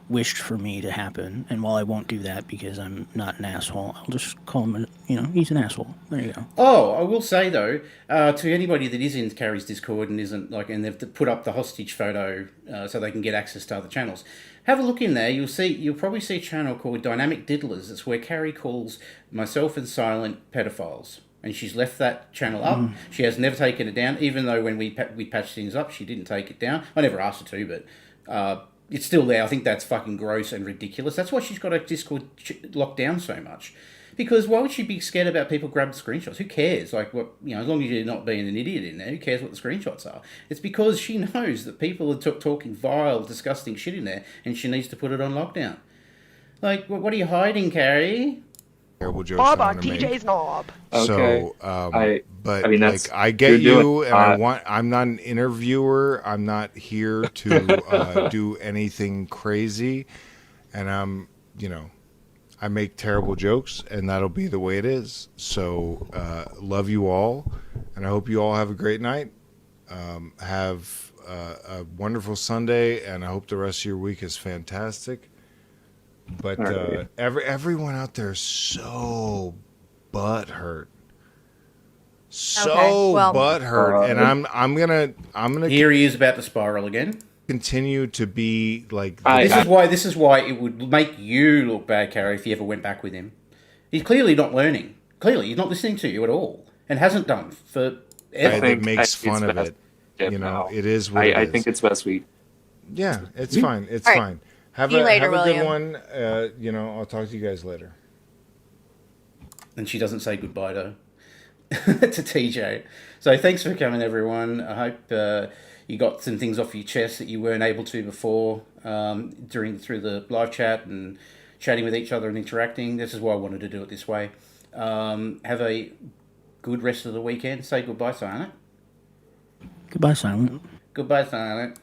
wished for me to happen, and while I won't do that because I'm not an asshole, I'll just call him, he's an asshole. There you go. Oh, I will say though, to anybody that is in Carrie's Discord and isn't and they've put up the hostage photo so they can get access to other channels. Have a look in there. You'll probably see a channel called Dynamic Diddlers. It's where Carrie calls myself and Silent pedophiles, and she's left that channel up. She has never taken it down, even though when we patched things up, she didn't take it down. I never asked her to, but it's still there. I think that's fucking gross and ridiculous. That's why she's got her Discord locked down so much. Because why would she be scared about people grabbing screenshots? Who cares? Like, as long as you're not being an idiot in there, who cares what the screenshots are? It's because she knows that people are talking vile, disgusting shit in there, and she needs to put it on lockdown. Like, what are you hiding, Carrie? Terrible jokes Bob I on wanna make. TJ's knob. Okay. So, I get you, and I'm not an interviewer. I'm not here to do anything crazy, and I make terrible jokes, and that'll be the way it is. So, love you all, and I hope you all have a great night. Have a wonderful Sunday, and I hope the rest of your week is fantastic. But everyone out there is so butthurt, butthurt, and I'm gonna. Here he is about to spiral again. Continue to be like. This is why it would make you look bad, Carrie, if you ever went back with him. He's clearly not learning. Clearly, he's not listening to you at all, and hasn't done for ever. It makes fun of it. It is what it is. I think it's best we. Yeah, it's fine. It's All right. fine. Have See you a later, good William. one. I'll talk to you guys later. And she doesn't say goodbye to TJ. So thanks for coming, everyone. I hope you got some things off your chest that you weren't able to before through the live chat and chatting with each other and interacting. This is why I wanted to do it this way. Have a good rest of the weekend. Say goodbye, Silent. Goodbye, Silent. Goodbye, Silent.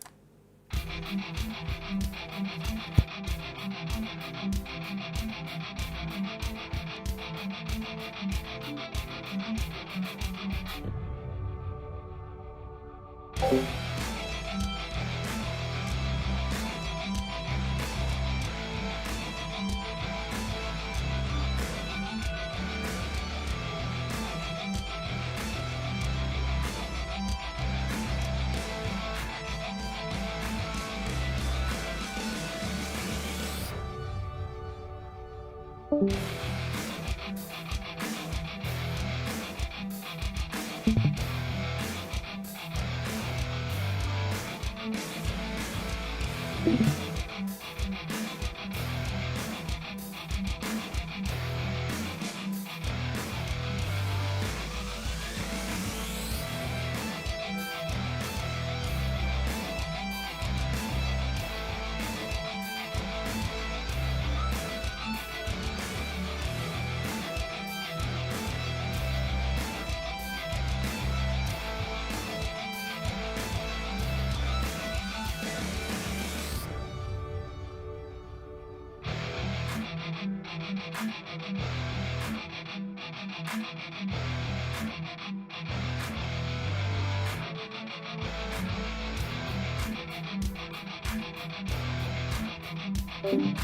Bye.